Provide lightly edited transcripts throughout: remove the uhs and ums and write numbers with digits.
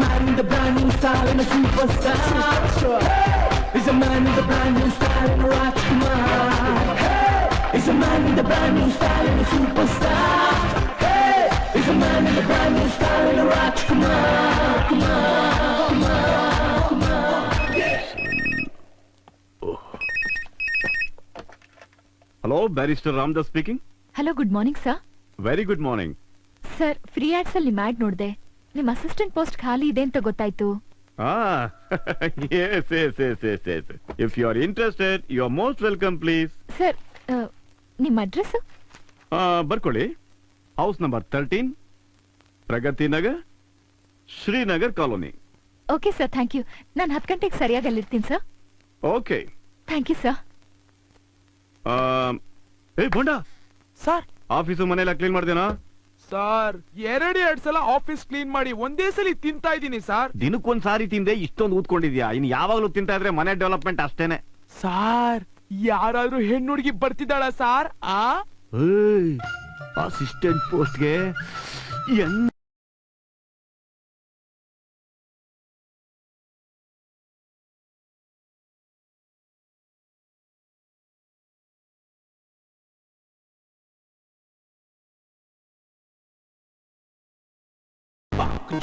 man with a brand new style and a superstar. He's a man with a brand new style and a Rajkumar. He's a man with a brand new style and a superstar. He's a man with a brand new style and a Rajkumar. Hello, Barrister Ramdas speaking. Hello, good morning, sir. Very good morning. Sir, free ads ಅಲ್ಲಿ ನಿಮ್ಮ ad ನೋಡಿದೆ. ನಿಮ್ಮ assistant post ಖಾಲಿ ಇದೆ ಅಂತ ಗೊತ್ತಾಯ್ತು. Yes. If you are interested, you are most welcome, please. Sir, ನಿಮ್ಮ address? ಬರ್ಕೊಳ್ಳಿ. House number 13, Pragathi Nagar, Srinagar colony. Okay sir, thank you. ನಾನು 10 ಗಂಟೆಗೆ ಸರಿಯಾಗಿ ಅಲ್ಲಿರ್ತೀನಿ sir. Okay. Thank you sir. Bonda sir, office ಮನೆಯಲ್ಲ ಕ್ಲೀನ್ ಮಾಡ್ದೇನಾ? ಸರ್, ಎರಡು ಸಲ ಆಫೀಸ್ ಕ್ಲೀನ್ ಮಾಡಿ ಒಂದೇ ಸಲ ತಿಂತಾ ಇದ್ದೀನಿ ಸರ್. ದಿನಕ್ಕೊಂದ್ ಸಾರಿ ತಿಂದೆ ಇಷ್ಟೊಂದು ಊದ್ಕೊಂಡಿದ್ಯಾ? ಇನ್ ಯಾವಾಗ್ಲೂ ತಿಂತಾ ಇದ್ರೆ ಮನೆ ಡೆವಲಪ್ಮೆಂಟ್ ಅಷ್ಟೇನೆ. ಸಾರ್, ಯಾರಾದ್ರೂ ಹೆಣ್ಣು ಹುಡುಗಿ ಬರ್ತಿದ್ದಾಳ ಸಾರ್? ಅಸಿಸ್ಟೆಂಟ್ ಪೋಸ್ಟ್ಗೆ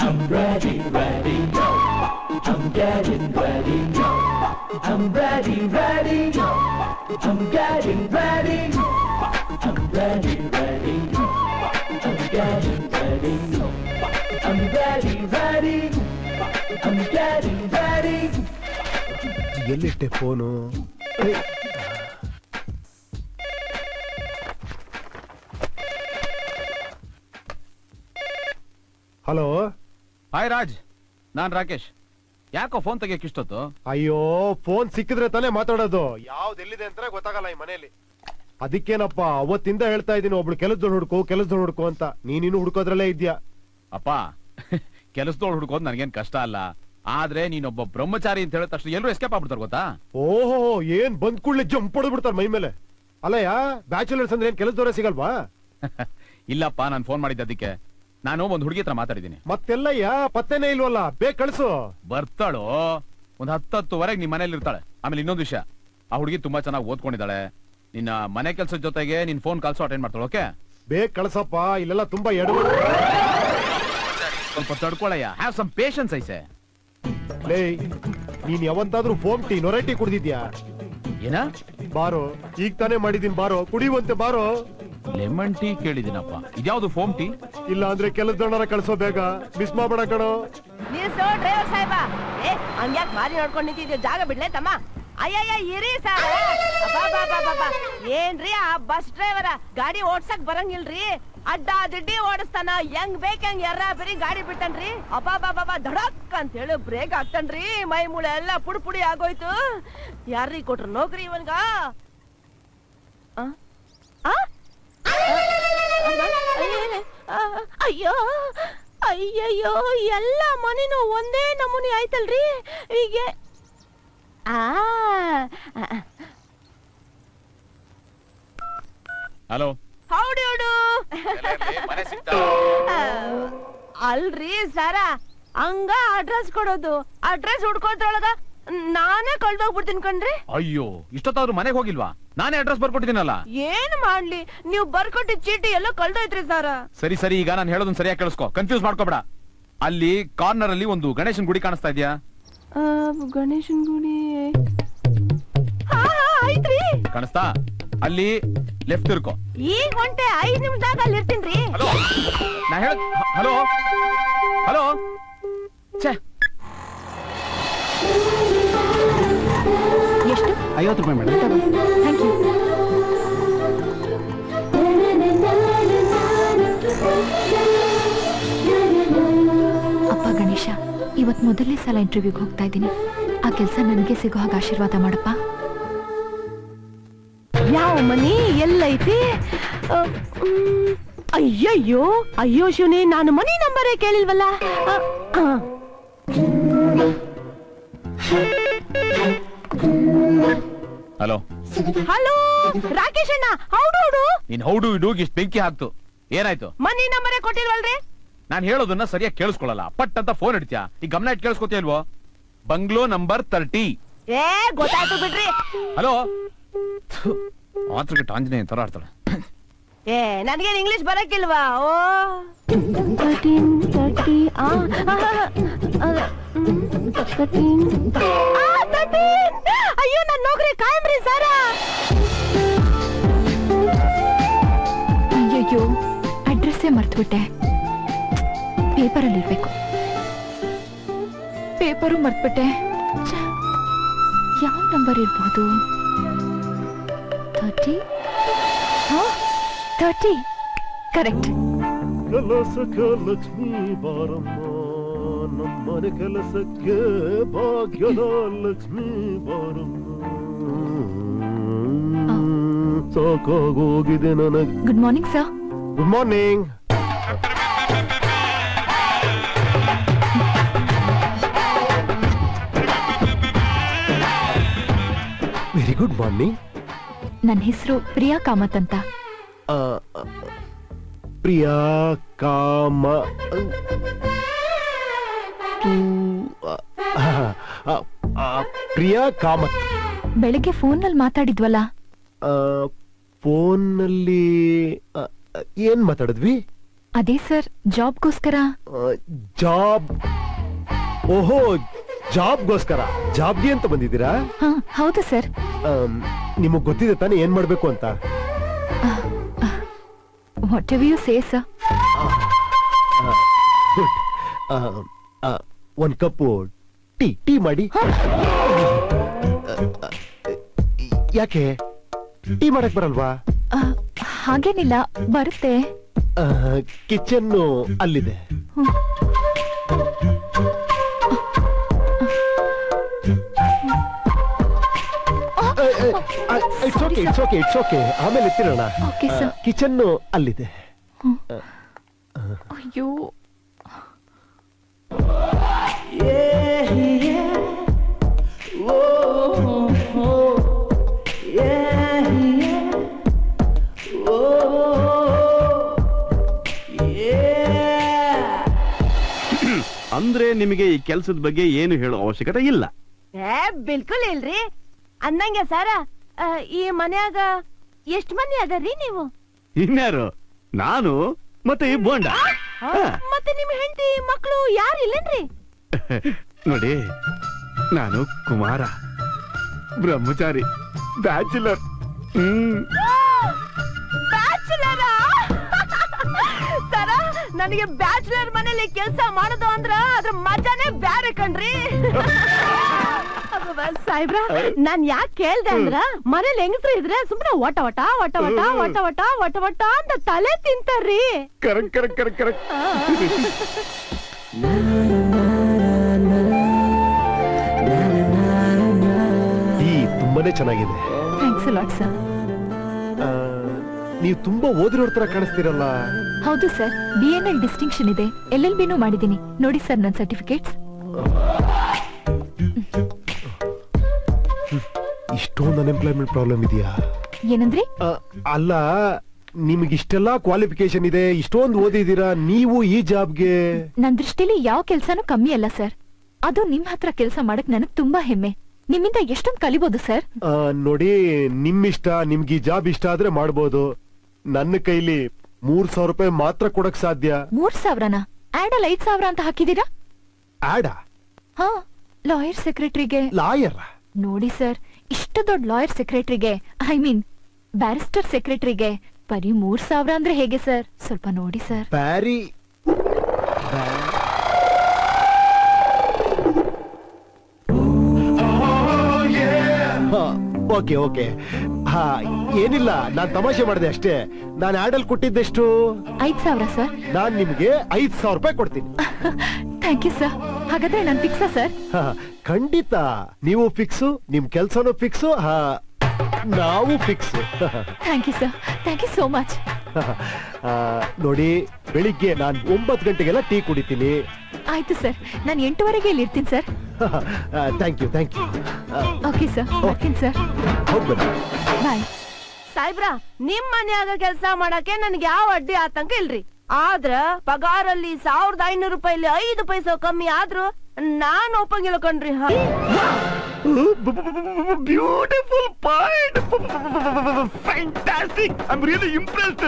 I'm ready, no. I'm getting ready, no. I'm ready, no. I'm getting ready, no. I'm ready, no. I'm getting ready, no. I'm ready, I'm getting ready. ಎಲ್ಲಿಟ್ಟೆ ಫೋನು? ಹಲೋ. ಹಾಯ್ ರಾಜ್, ನಾನ್ ರಾಕೇಶ್. ಯಾಕೋ phone ತೆಗಿಯಕ್ ಇಷ್ಟೊತ್ತು? ಅಯ್ಯೋ, phone ಸಿಕ್ಕಿದ್ರೆ ತಾನೇ ಮಾತಾಡೋದು. ಯಾವ್ದೆಲ್ಲಿದೆ ಅಂತ ಗೊತ್ತಾಗಲ್ಲ ಈ ಮನೆಯಲ್ಲಿ. ಅದಕ್ಕೇನಪ್ಪ ಅವತ್ತಿಂದ ಹೇಳ್ತಾ ಇದ್ದೀನಿ, ಒಬ್ಳು ಕೆಲಸದೋಳು ಹುಡ್ಕೋ ಅಂತ. ನೀನಿನ್ನು ಹುಡ್ಕೋದ್ರಲ್ಲೇ ಇದ್ಯಾ? ಅಪ್ಪ, ಕೆಲಸದೋಳು ಹುಡ್ಕೋದ್ ನನ್ಗೇನ್ ಕಷ್ಟ ಅಲ್ಲ. ಆದ್ರೆ ನೀನೊಬ್ಬ ಬ್ರಹ್ಮಚಾರಿ ಅಂತ ಹೇಳಿದ ತಕ್ಷಣ ಎಲ್ಲರೂ ಎಸ್ಕೇಪ್ ಆಗ್ಬಿಡ್ತಾರ ಗೊತ್ತಾ? ಓಹೋ, ಏನ್ ಬಂದ್ ಕೂಡ್ಲೆ ಜಂಪ್ ಹೊಡೆದ್ಬಿಡ್ತಾರ ಮೈ ಮೇಲೆ. ಅಲ್ಲಯ್ಯ, ಬ್ಯಾಚುಲರ್ಸ್ ಅಂದ್ರೆ ಏನ್ ಕೆಲಸದವರೇ ಸಿಗಲ್ವಾ? ಇಲ್ಲಪ್ಪ, ನಾನ್ ಫೋನ್ ಮಾಡಿದ್ದೆ ಅದಕ್ಕೆ. ನಾನು ಒಂದ್ ಹುಡುಗಿ ಹತ್ರ ಮಾತಾಡಿದ್ದೀನಿ. ಮತ್ತೆಲ್ಲಯ್ಯ, ಪತ್ತೆನೇ ಇಲ್ವಲ್ಲ? ಬೇಗ ಕಳ್ಸು. ಬರ್ತಾಳೋ, ಒಂದ್ 10-10ವರೆಗೆ ನಿಮ್ ಮನೇಲಿ ಇರ್ತಾಳೆ. ಆಮೇಲೆ ಇನ್ನೊಂದು ವಿಷಯ, ಆ ಹುಡುಗಿ ತುಂಬಾ ಚೆನ್ನಾಗಿ ಓದ್ಕೊಂಡಿದ್ದಾಳೆ. ನಿನ್ನ ಮನೆ ಕೆಲ್ಸದ ಜೊತೆಗೆ ನಿನ್ ಫೋನ್ ಕಾಲ್ಸು ಅಟೆಂಡ್ ಮಾಡ್ತಾಳೆ. ಓಕೆ, ಬೇಗ ಕಳ್ಸಪ್ಪ, ಇಲ್ಲೆಲ್ಲ ತುಂಬಾ ಸ್ವಲ್ಪ ತಡ್ಕೊಳಯ್ಯ. ಹ್ಯಾವ್ ಸಮ್ ಪೇಷನ್ಸ್ ಐಸೆ. ಲೇ, ನೀನ್ ಯಾವತ್ತಾದ್ರೂ ಫೋಮ್ ಟೀ ನೊರೆ ಟೀ ಕುಡಿದಿದ್ಯಾ? ಏನ? ಬಾರೋ, ಈಗ ತಾನೇ ಮಾಡಿದೀನಿ, ಬಾರೋ ಕುಡಿಯುವಂತೆ ಬಾರೋ. ಲೆಮನ್ ಟೀ ಕೇಳಿದಿನಪ್ಪ, ಇದ್ಯಾವ್ದು ಫೋಮ್ ಟೀ? ಇಲ್ಲ ಅಂದ್ರೆ ಕೆಲಸದವರ ಕಳ್ಸೋ, ಬೇಗ ಮಿಸ್ ಮಾಡ್ಬೇಡ ಕಣೋ. ನಿಲ್ಸೋ ಡ್ರೈವರ್ ಸಾಹೇಬ. ಹಂಗ್ಯಾಕ್ ಮಾರಿ ನೋಡ್ಕೊಂಡು ನಿಂತಿದ್ಯೋ, ಜಾಗ ಬಿಡ್ಲೇ ತಮ್ಮ. ಅಯ್ಯಯ್ಯ, ಇರಿ ಸಾರ್. ಏನ್ರಿ ಆ ಬಸ್ ಡ್ರೈವರ? ಗಾಡಿ ಓಡ್ಸಕ್ ಬರಂಗಿಲ್ರಿ, ಅಡ್ಡ ದಿಡ್ಡಿ ಓಡಿಸ್ತಾನ. ಹೆಂಗ್ ಬೇಕಂಗ್ ಎರ್ರ ಬರೀ ಗಾಡಿ ಬಿಟ್ಟನ್ರಿ. ಅಬ್ಬಾ ಧಡಕ್ ಅಂತ ಹೇಳಿ ಬ್ರೇಕ್ ಹಾಕ್ತನ್ರಿ. ಮೈ ಮೂಳೆ ಎಲ್ಲ ಪುಡಿ ಆಗೋಯ್ತು. ಯಾರೀ ಕೊಟ್ರು ನೌಕರಿ ಇವನ್ಗ? ಅಯ್ಯೋ ಅಯ್ಯಯ್ಯೋ, ಎಲ್ಲ ಮನೇನು ಒಂದೇ ನಮೂನಿ ಆಯ್ತಲ್ರಿ. ಹೀಗೆ ಹಲೋ, ಹೌಡು ಅಲ್ರಿ ಸರ, ಹಂಗ ಅಡ್ರೆಸ್ ಕೊಡೋದು. ಅಡ್ರೆಸ್ ಹುಡ್ಕೋದ್ರೊಳಗ ನಾನೇ ಕಳ್ದೋಗ್ಬಿಡ್ತೀನಿ ಕಣ್ರಿ. ಅಯ್ಯೋ, ಇಷ್ಟೊತ್ತಾದ್ರೂ ಮನೆಗೆ ಹೋಗಿಲ್ವಾ? ನಾನೇ ಅಡ್ರೆಸ್ ಬರ್ಕೊಟ್ಟಿದ್ದೀನಲ್ಲ. ಏನ್ ಮಾಡ್ಲಿ, ನೀವು ಬರ್ಕೊಟ್ಟಿದ್ ಚೀಟಿ ಎಲ್ಲ ಕಳ್ದೋಯ್ತ್ರಿ ಸರ. ಸರಿ, ಈಗ ನಾನು ಹೇಳೋದನ್ನ ಸರಿಯಾಗಿ ಕೇಳಿಸ್ಕೊ, ಕನ್ಫ್ಯೂಸ್ ಮಾಡ್ಕೋಬೇಡ. ಅಲ್ಲಿ ಕಾರ್ನರ್ ಅಲ್ಲಿ ಒಂದು ಗಣೇಶನ್ ಗುಡಿ ಕಾಣಿಸ್ತಾ ಇದೆಯಾ? ಗಣೇಶನ್ ಗುಡಿ ಐತ್ರಿ. ಕಾಣಿಸ್ತಾ? ಅಲ್ಲಿ ಲೆಫ್ಟ್ ಇರ್ಕೋ. ಈಗ ಹೊಂಟೆ 5 ನಿಮಿಷದಾಗ ಅಲ್ಲಿ ಇರ್ತೀನ್ರಿ. ನಾ ಹೇಳ ಹಲೋ ಛೇ, ಎಷ್ಟು? 50 ರೂಪಾಯಿ ಮೇಡಮ್. Thank you. ಅಪ್ಪ ಗಣೇಶ, ಇವತ್ ಮೊದಲನೇ ಸಲ ಇಂಟರ್ವ್ಯೂಗೆ ಹೋಗ್ತಾ ಇದ್ದೀನಿ. ಆ ಕೆಲಸ ನನಗೆ ಸಿಗೋ ಹಾಗೆ ಆಶೀರ್ವಾದ ಮಾಡಪ್ಪ. ಯಾವ ಮನಿ ಎಲ್ಲೈತಿ? ಅಯ್ಯೋ ಶಿವನೇ, ನಾನು ಮನಿ ನಂಬರೇ ಕೇಳಿಲ್ವಲ್ಲ. ಹಲೋ ರಾಕೇಶ್ ಅಣ್ಣ, ಹೌಡು. ನೀನ್ ಹೌಡು ಇಡು ಇಷ್ಟು ಬೆಂಕಿ ಹಾಕ್ತು, ಏನಾಯ್ತು? ಮನಿ ನಂಬರೇ ಕೊಟ್ಟಿಲ್ವಲ್ರಿ? ನಾನು ಹೇಳೋದನ್ನ ಸರಿಯಾಗಿ ಕೇಳಿಸ್ಕೊಳ್ಳಲ್ಲ. ಪಟ್ ಅಂತ ಫೋನ್ ಇಡ್ತೀಯಾ? ಈ ಗಮನ ಇಟ್ಟು ಕೇಳಿಸ್ಕೊತೀಯ ಇಲ್ವೋ? Bungalow number 30. ಏ ಗೊತ್ತಾಯ್ತು ಬಿಡ್ರಿ. ಹಲೋ. ಮಾತ್ರಕ್ಕೆ ಆಂಜನೇಯ ತರ ಆಡ್ತಾಳೆ. ಏ ನನ್ಗೇನ್ ಇಂಗ್ಲಿಷ್ ಬರಕ್ಕಿಲ್ವಾ? ಓ 13 ಅಯ್ಯೋ ನನ್ ನೌಕರಿ ಕಾಯಮ್ರಿ ಸಾರ. ಅಯ್ಯಯ್ಯೋ ಅಡ್ರೆಸ್ಸೇ ಮರ್ತ್ಬಿಟ್ಟೆ. ಪೇಪರಲ್ಲಿ ಇರ್ಬೇಕು. ಪೇಪರು ಮರ್ತ್ಬಿಟ್ಟೆ. ಯಾವ ನಂಬರ್ ಇರ್ಬಹುದು? 30 ಕರೆಕ್ಟ್. ಕೆಲಸಕ್ಕೆ ಲಕ್ಷ್ಮೀ ಬಾರಮ್ಮ, ನಮ್ಮನೆ ಕೆಲಸಕ್ಕೆ ಭಾಗ್ಯದ ಲಕ್ಷ್ಮೀ ಬಾರಮ್ಮ. ಸಾಕಾಗೋಗಿದೆ ನನಗೆ. Good morning sir. Good morning. Very good morning. ನನ್ನ ಹೆಸರು ಪ್ರಿಯಾ ಕಾಮತ್ ಅಂತ. ಪ್ರಿಯಾ ಕಾಮ ಪ್ರಿಯಾ ಕಾಮತ್. ಬೆಳಗ್ಗೆ ಫೋನ್ನಲ್ಲಿ ಮಾತಾಡಿದ್ವಲ್ಲ? ಫೋನ್ನಲ್ಲಿ ಏನ್ ಮಾತಾಡಿದ್ವಿ? ಅದೇ ಸರ್, ಜಾಬ್ಗೋಸ್ಕರ. ಜಾಬ್? ಓಹೋ, ಜಾಬ್ಗೋಸ್ಕರ. ಜಾಬ್ಗೆ ಅಂತ ಬಂದಿದ್ದೀರಾ? ಹೌದು ಸರ್. ನಿಮಗ್ ಗೊತ್ತಿದೆ ತಾನೇ ಏನ್ ಮಾಡ್ಬೇಕು ಅಂತ? What you say sir. Good. ಒಂದ್ ಕಪ್ಪು ಟೀ ಮಾಡಿ. ಯಾಕೆ ಟೀ ಮಾಡಕ್ ಬರಲ್ವಾ? ಹಾಗೇನಿಲ್ಲ, ಬರುತ್ತೆ. ಕಿಚನ್ ಅಲ್ಲಿದೆ. It's okay. ಆಮೇಲೆ ಎತ್ತಿರೋಣ. ಕಿಚನ್ ಅಲ್ಲಿದೆ. ಅಯ್ಯೋ ಅಂದ್ರೆ ನಿಮಗೆ ಈ ಕೆಲಸದ ಬಗ್ಗೆ ಏನು ಹೇಳೋ ಅವಶ್ಯಕತೆ ಇಲ್ಲ. ಏ ಬಿಲ್ಕುಲ್ ಇಲ್ರಿ. ಅಂದಂಗೆ ಸಾರ, ಈ ಮನ್ಯಾಗ ಎಷ್ಟ್ ಮಂದಿ ಅದರಿ ನೀವು? ಇನ್ಯಾರು? ನಾನು ಮತ್ತೆ ಈ ಬೋಂಡ. ಮತ್ತೆ ನಿಮ್ ಹೆಂಡತಿ ಮಕ್ಕಳು ಯಾರು ಇಲ್ಲೇನ್ರಿ? ನೋಡಿ, ನಾನು ಕುಮಾರ, ಬ್ರಹ್ಮಚಾರಿ, ಬ್ಯಾಚುಲರ್. ಬ್ಯಾಚುಲರ್ ಸರ, ನನಗೆ ಬ್ಯಾಚುಲರ್ ಮನೇಲಿ ಕೆಲಸ ಮಾಡೋದು ಅಂದ್ರ ಅದ್ರ ಮಜಾನೇ ಬ್ಯಾರೆ ಕಣ್ರಿ. ಸಾಹೇಬ್ರ, ನಾನ್ ಯಾಕೆ ಕೇಳ್ದೆ ಅಂದ್ರ, ಮನೇಲಿ ಹೆಂಗಸ್ರು ಇದ್ರೆ ಸುಮ್ನೆ ಒಟ ಒಟ ಒಟ ಒಟ ಒಟ ಒಟ ಒಟ ಒಟ ಅಂತ ತಲೆ ತಿಂತಾರ್ರಿ. ಕರೆಕ್ಟ್. ತುಂಬಾನೇ ಚೆನ್ನಾಗಿದೆ. Thanks a lot sir. ನೀವು ತುಂಬಾ ಓದಿರೋರ್ ತರ ಕಾಣಿಸ್ತೀರಲ್ಲ. ಹೌದು ಸರ್, BNL ಡಿಸ್ಟಿಂಕ್ಷನ್ ಇದೆ, LLBನೂ ಮಾಡಿದ್ದೀನಿ. ನೋಡಿ ಸರ್ ನನ್ನ ಸರ್ಟಿಫಿಕೇಟ್ಸ್. ಇಷ್ಟೊಂದು ಅನ್ಎಂಪ್ಲಾಯ್ಮೆಂಟ್ ಪ್ರಾಬ್ಲಮ್ ಇದೆಯಾ? ಏನಂದ್ರಿ? ಅಲ್ಲ, ನಿಮ್ಗೆ ಇಷ್ಟೆಲ್ಲ ಕ್ವಾಲಿಫಿಕೇಶನ್ ಇದೆ, ಇಷ್ಟೊಂದು ಓದಿದ್ದೀರಾ, ನೀವು ಈ ಜಾಬ್ಗೆ? ನನ್ ದೃಷ್ಟಿಲಿ ಯಾವ ಕೆಲ್ಸನೂ ಕಮ್ಮಿ ಅಲ್ಲ ಸರ್. ಅದು ನಿಮ್ ಹತ್ರ ಕೆಲಸ ಮಾಡಕ್ ನನಗ್ ತುಂಬಾ ಹೆಮ್ಮೆ. ನಿಮ್ಮಿಂದ ಎಷ್ಟೊಂದು ಕಲಿಬಹುದು ಸರ್. ನೋಡಿ, ನಿಮ್ಮಿಷ್ಟ. ನಿಮ್ಗೆ ಈ ಜಾಬ್ ಇಷ್ಟ ಆದ್ರೆ ಮಾಡ್ಬೋದು. ನನ್ನ ಕೈಲಿ 3,000 ರೂಪಾಯಿ ಮಾತ್ರ ಕೊಡಕ್ ಸಾಧ್ಯ. 3,000ನಾ? ಆಡಲ್ 5,000 ಅಂತ ಹಾಕಿದೀರಾ? ಆಡ? ಹಾ, ಲಾಯರ್ ಸೆಕ್ರೆಟರಿಗೆ. ಲಾಯರ್? ನೋಡಿ ಸರ್, ಇಷ್ಟು ದೊಡ್ಡ ಲಾಯರ್ ಸೆಕ್ರೆಟರಿಗೆ, ಐ ಮೀನ್ ಬ್ಯಾರಿಸ್ಟರ್ ಸೆಕ್ರೆಟರಿಗೆ ಬರೀ 3,000 ಅಂದ್ರೆ ಹೇಗೆ ಸರ್? ಸ್ವಲ್ಪ ನೋಡಿ ಸರ್. ಬ್ಯಾರಿ ಓಕೆ. ಹಾ, ಏನಿಲ್ಲ, ನಾನ್ ತಮಾಷೆ ಮಾಡಿದೆ ಅಷ್ಟೇ. ನಾನು ಆಡಲ್ ಕೊಟ್ಟಿದ್ದೆಷ್ಟು? 5,000 ಸರ್. ನಾನ್ ನಿಮ್ಗೆ 5,000 ರೂಪಾಯಿ ಕೊಡ್ತೀನಿ. Thank you sir. ಹಾಗಾದ್ರೆ ನಾನು ಫಿಕ್ಸಾ ಸರ್? ಖಂಡಿತ. ನೀವು ಫಿಕ್ಸು, ನಿಮ್ ಕೆಲ್ಸನೂ ಫಿಕ್ಸು, ನಾವು fix. Thank you sir. Thank you so much. ನೋಡಿ, ಬೆಳಿಗ್ಗೆ ನಾನು 9 ಗಂಟೆಗೆಲ್ಲ ಟೀ ಕುಡಿತೀನಿ. ಆಯ್ತು ಸರ್, ನಾನು 8:15 ಇಲ್ಲಿ ಇರ್ತೀನಿ sir. Thank you. Okay sir, ಬರ್ತೀನಿ ಸರ್. ಬಾಯ್. ಬಾಯ್. ಸಾಹೇಬ್ರ, ನಿಮ್ ಮನ್ಯಾಗ ಕೆಲಸ ಮಾಡಕ್ಕೆ ನನ್ಗೆ ಯಾವ ಅಡ್ಡಿ ಆತಂಕ ಇಲ್ರಿ. ಆದ್ರ ಪಗಾರಲ್ಲಿ 1500 ರೂಪಾಯಿಲಿ 5 ಪೈಸೆ ಕಮ್ಮಿ ಆದ್ರೂ ನಾನ್ ಒಪ್ಪಂಗಿಲ್ಲ ಕಣ್ರಿ. Beautiful point, fantastic, I am really impressed.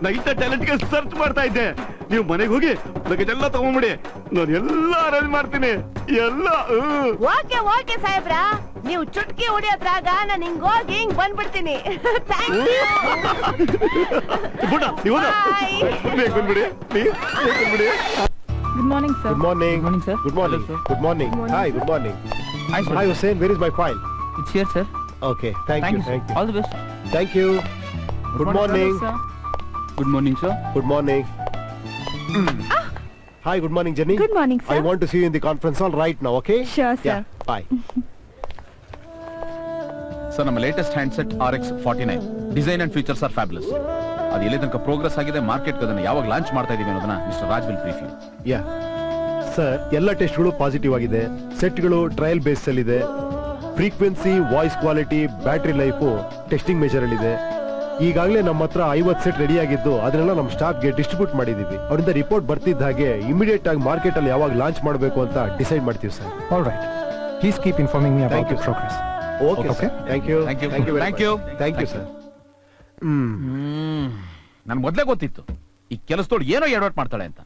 Night talent ಗೆ ಸರ್ಚ್ ಮಾಡ್ತಾ ಇದ್ದೆ. ನೀವು ಮನೆಗೆ ಹೋಗಿ ಲಗೇಜ್ ಎಲ್ಲ ತಗೊಂಡ್ಬಿಡಿ, ನಾನು ಎಲ್ಲ ಅರೇಂಜ್ ಮಾಡ್ತೀನಿ ಎಲ್ಲ. ಓಕೆ ಓಕೆ ಸಾಹೇಬ್ರ, ನೀವು ಚುಟ್ಕಿ ಹೊಡಿಯೋದ್ರಾಗ ನಾನು ಹಿಂಗ್ ಹೋಗಿ ಹಿಂಗ್ ಬಂದ್ಬಿಡ್ತೀನಿ. Thank you. ನೀವು ಬೇಗ ಬಂದ್ಬಿಡಿ, ಪ್ಲೀಸ್ ಬೇಗ ಬಂದ್ಬಿಡಿ. Good morning, sir. Good morning. Good morning, sir. Good morning. Hello, sir. Good morning. Hi, good morning. Hi, sir. Hi, Hussein. Where is my file? It's here, sir. Okay, thank you. sir. Thank you. All the best. Thank you. Good morning. sir. Good morning, sir. Good morning. Hi, good morning, Jenny. Good morning I sir. want to see you in the conference hall right now, okay? Sure, sir. Yeah, bye. Sir, ನಮ್ಮ latest handset RX 49 design and features are fabulous. ಅದು ಎಲ್ಲಿ ತನಕ progress ಆಗಿದೆ, market ಅದನ್ನ ಯಾವಾಗ launch ಮಾಡ್ತಾ ಇದೀವಿ ಅನ್ನೋದನ್ನ Mr Raj will brief you. Yeah. Sir, ಎಲ್ಲ ಟೆಸ್ಟ್ಗಳು ಪಾಸಿಟಿವ್ ಆಗಿದೆ. ಸೆಟ್ಗಳು ಟ್ರಯಲ್ ಬೇಸ್ ಅಲ್ಲಿ ಇದೆ. Frequency, voice quality, battery life testing measure ಅಲ್ಲಿ ಇದೆ. ಈಗಾಗಲೇ ನಮ್ಮ ಹತ್ರ 50 ಸೆಟ್ ರೆಡಿ ಆಗಿದ್ದು ಅದನ್ನೆಲ್ಲ ನಮ್ಮ ಸ್ಟಾಫ್ಗೆ ಡಿಸ್ಟ್ರಿಬ್ಯೂಟ್ ಮಾಡಿದೀವಿ. ಅವರಿಂದ ರಿಪೋರ್ಟ್ ಬರ್ತಿದ್ದ ಹಾಗೆ ಇಮಿಡಿಯೇಟ್ ಆಗಿ ಮಾರ್ಕೆಟ್ ಅಲ್ಲಿ ಯಾವಾಗ ಲಾಂಚ್ ಮಾಡಬೇಕು ಅಂತ ಡಿಸೈಡ್ ಮಾಡ್ತೀವಿ sir. All right. Please keep informing me about Thank the you, progress. Okay, Okay. sir. Thank you. Thank you. Thank you very Thank much. you. Thank you, sir. ನನ್ ಮೊದ್ಲೇ ಗೊತ್ತಿತ್ತು ಈ ಕೆಲಸದೋಳು ಏನೋ ಎಡವಟ್ ಮಾಡ್ತಾಳೆ ಅಂತ.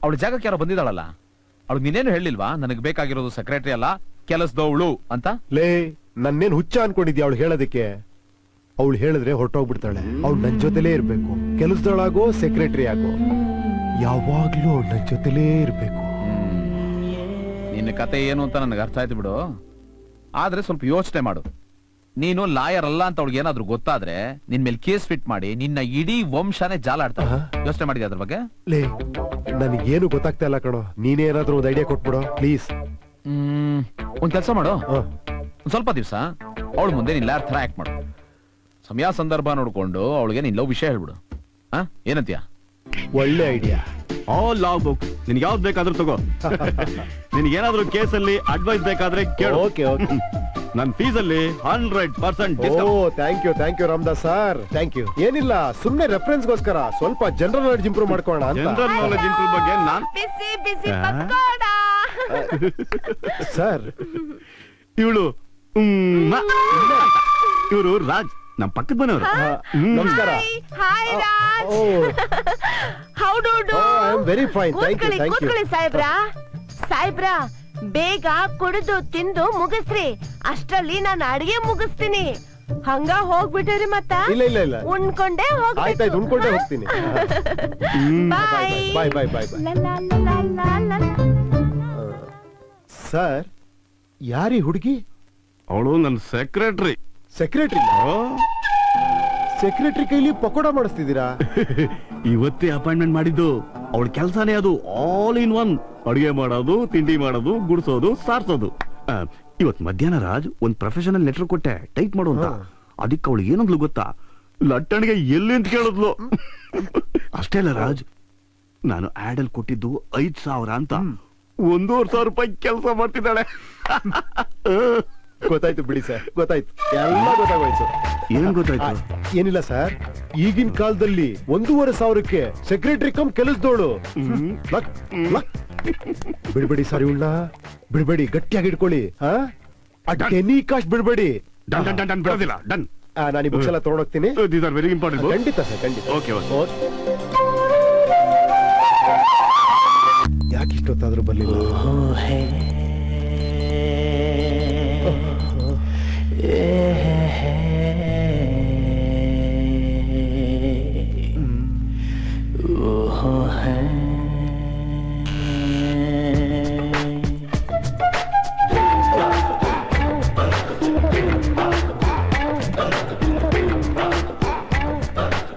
ಅವಳ ಜಾಗಕ್ಕೆ ಯಾರೋ ಬಂದಿದ್ದಾಳಲ್ಲ, ಅವಳು ನೀನೇನು ಹೇಳಿಲ್ವಾ ನನಗೆ ಬೇಕಾಗಿರೋದು ಸೆಕ್ರೆಟರಿ ಅಲ್ಲ ಕೆಲಸದವಳು ಅಂತ? ಲೇ, ನನ್ನೇನ್ ಹುಚ್ಚ ಅನ್ಕೊಂಡಿದ್ಯಾ ಅವಳು ಹೇಳೋದಕ್ಕೆ? ಅವಳು ಹೇಳಿದ್ರೆ ಹೊರಟೋಗ್ಬಿಡ್ತಾಳೆ. ಅವಳು ನನ್ ಜೊತೆಲೇ ಇರ್ಬೇಕು. ಕೆಲಸದೊಳಾಗೋ ಸೆಕ್ರೆಟರಿ ಆಗೋ ಯಾವಾಗ್ಲೂ ಅವಳು ನನ್ ಜೊತೆಲೇ ಇರ್ಬೇಕು. ನಿನ್ನ ಕತೆ ಏನು ಅಂತ ನನಗೆ ಅರ್ಥ ಆಯ್ತು ಬಿಡು. ಆದ್ರೆ ಸ್ವಲ್ಪ ಯೋಚನೆ ಮಾಡು. ನೀನು ಲಾಯರ್ ಅಲ್ಲ ಅಂತ ಅವ್ಳಿಗೆ ಏನಾದ್ರು ಗೊತ್ತಾದ್ರೆ ನಿನ್ ಮೇಲೆ ಕೇಸ್ ಫಿಟ್ ಮಾಡಿ ನಿನ್ನ ಇಡೀ ವಂಶನೇ ಜಾಲಾಡ್ತಾರೆ. ಯೋಚನೆ ಮಾಡಿದ್ಯಾ ಅದ್ರ ಬಗ್ಗೆ? ಲೇ, ನನಗೇನು ಗೊತ್ತಾಗ್ತಾ ಇಲ್ಲ ಕಣೋ. ನೀನೇ ಏನಾದ್ರೂ ಒಂದು ಐಡಿಯಾ ಕೊಟ್ಬಿಡೋ ಪ್ಲೀಸ್. ಒಂದ್ ಕೆಲಸ ಮಾಡು, ಒಂದ್ ಸ್ವಲ್ಪ ದಿವಸ ಅವಳು ಮುಂದೆ ನಿನ್ ಲಾಯರ್ ತರ ಆಕ್ಟ್ ಮಾಡು. ಸಮಯ ಸಂದರ್ಭ ನೋಡ್ಕೊಂಡು ಅವಳಿಗೆ ನಿನ್ ಲವ್ ವಿಷಯ ಹೇಳ್ಬಿಡು. ಏನಂತೀಯ? ಒಳ್ಳೆ ಐಡಿಯಾ. ಆಲ್ ಲಾ ಬುಕ್, ನಿನ್ಗೆ ಯಾವ್ದು ಬೇಕಾದ್ರೂ ತಗೋ. ನಿನ್ಗೇನಾದ್ರೂ ಕೇಸಲ್ಲಿ ಅಡ್ವೈಸ್ ಬೇಕಾದ್ರೆ ಕೇಳು. Okay okay. ನನ್ನ ಫೀಸಲ್ಲಿ 100% oh, thank you Ramadas sir, thank you. ಏನಿಲ್ಲ, ಸುಮ್ನೆ ರೆಫರೆನ್ಸ್ಗೋಸ್ಕರ ಸ್ವಲ್ಪ ಜನರಲ್ ನಾಲೆಡ್ಜ್ ಇಂಪ್ರೂವ್ ಮಾಡ್ಕೊಳ್ಳೋಣ ಅಂತ. ಜನರಲ್ ನಾಲೆಡ್ಜ್ ಇಂಪ್ರೂವ್ ಬಗ್ಗೆ ಬಿಸಿ ಬಿಸಿ ಪಕೋಡ. ಸರ್, ಇವಳು ಇವರು ರಾಜ್, ನಮ್ಮ ಪಕ್ಕದ ಮನೆಯವರು. ನಮಸ್ಕಾರ. Hi Raj. How do do? I am very fine, thank you. ಕೂತ್ಕೊಳ್ಳಿ ಸಾಹೇಬ್ರ. ಸಾಹೇಬ್ರ, ಬೇಗ ಕುಡಿದು ತಿಂದು ಮುಗಿಸ್ರಿ, ಅಷ್ಟ್ರಲ್ಲಿ ನಾನು ಅಡಿಗೆ ಮುಗಿಸ್ತೀನಿ. ಹಂಗ ಹೋಗ್ಬಿಟ್ಟಿರಿ ಮತ್ತ? ಇಲ್ಲ ಉಣ್ಕೊಂಡೆ ಆಯ್ತಾಯ್ತು, ಉಣ್ಕೊಂಡೆ ಹೋಗ್ತೀನಿ. ಬಾಯ್ ಬಾಯ್. ಸರ್, ಯಾರಿ ಹುಡುಗಿ? ಅವಳು ನನ್ನ ಸೆಕ್ರೆಟರಿ. ಸೆಕ್ರೆಟರಿ ಕೈಲಿ ಪಕೋಡ ಮಾಡಿಸ್ತಿದ್ದೀರಾ? ಇವತ್ತೇ ಅಪಾಯಿಂಟ್ಮೆಂಟ್ ಮಾಡಿದ್ದು. ಅವಳ ಕೆಲಸನೇ ಅದು, ಆಲ್ ಇನ್ ಒನ್. ಅಡುಗೆ ಮಾಡೋದು, ತಿಂಡಿ ಮಾಡೋದು, ಗುಡಿಸೋದು, ಸಾರ್ಸೋದು. ಇವತ್ ಮಧ್ಯಾಹ್ನ ರಾಜ್ ಒಂದ್ ಪ್ರೊಫೆಷನಲ್ ಲೆಟರ್ ಕೊಟ್ಟೆ ಟೈಪ್ ಮಾಡು ಅಂತ. ಅದಕ್ಕೆ ಅವಳು ಏನಂದ್ಲು ಗೊತ್ತಾ? ಲಟ್ಟಣಿಗೆ ಎಲ್ಲಿ ಅಂತ ಕೇಳಿದ್ಲು. ಅಷ್ಟೇ ಅಲ್ಲ ರಾಜ್, ನಾನು ಆಡ್ ಅಲ್ಲಿ ಕೊಟ್ಟಿದ್ದು 5,000 ಅಂತ 1,500 ರೂಪಾಯಿ ಕೆಲಸ ಮಾಡ್ತಿದ್ದಾಳೆ. ಗೊತ್ತಾಯ್ತು ಬಿಡಿ ಸರ್, ಗೊತ್ತಾಯ್ತು, ಎಲ್ಲ ಗೊತ್ತಾಗೋಯ್ತು. ಏನ್ ಗೊತ್ತಾಯ್ತು? ಏನಿಲ್ಲ ಸರ್, ಈಗಿನ ಕಾಲದಲ್ಲಿ 1,500ಕ್ಕೆ ಸೆಕ್ರೆಟರಿ ಕಮ್ ಕೆಲಸದೋಳು. ಬಿಡ್ಬೇಡಿ ಸರ್, ಇವಳ ಬಿಡ್ಬೇಡಿ, ಗಟ್ಟಿಯಾಗಿ ಇಟ್ಕೊಳ್ಳಿ. ಎನಿ ಕಾಸ್ಟ್ ಬಿಡ್ಬೇಡಿ. ಡನ್ ಬಿಡೋದಿಲ್ಲ. ಡನ್. ನಾನು ಈ ಬುಕ್ಸ್ ಎಲ್ಲ ತಗೊಂಡೋಗ್ತೀನಿ. These are very important. ಖಂಡಿತ ಸರ್, ಖಂಡಿತ. ಓಕೆ. ಯಾಕೆ ಇಷ್ಟೊತ್ತಾದ್ರೂ ಬರ್ಲಿಲ್ಲ?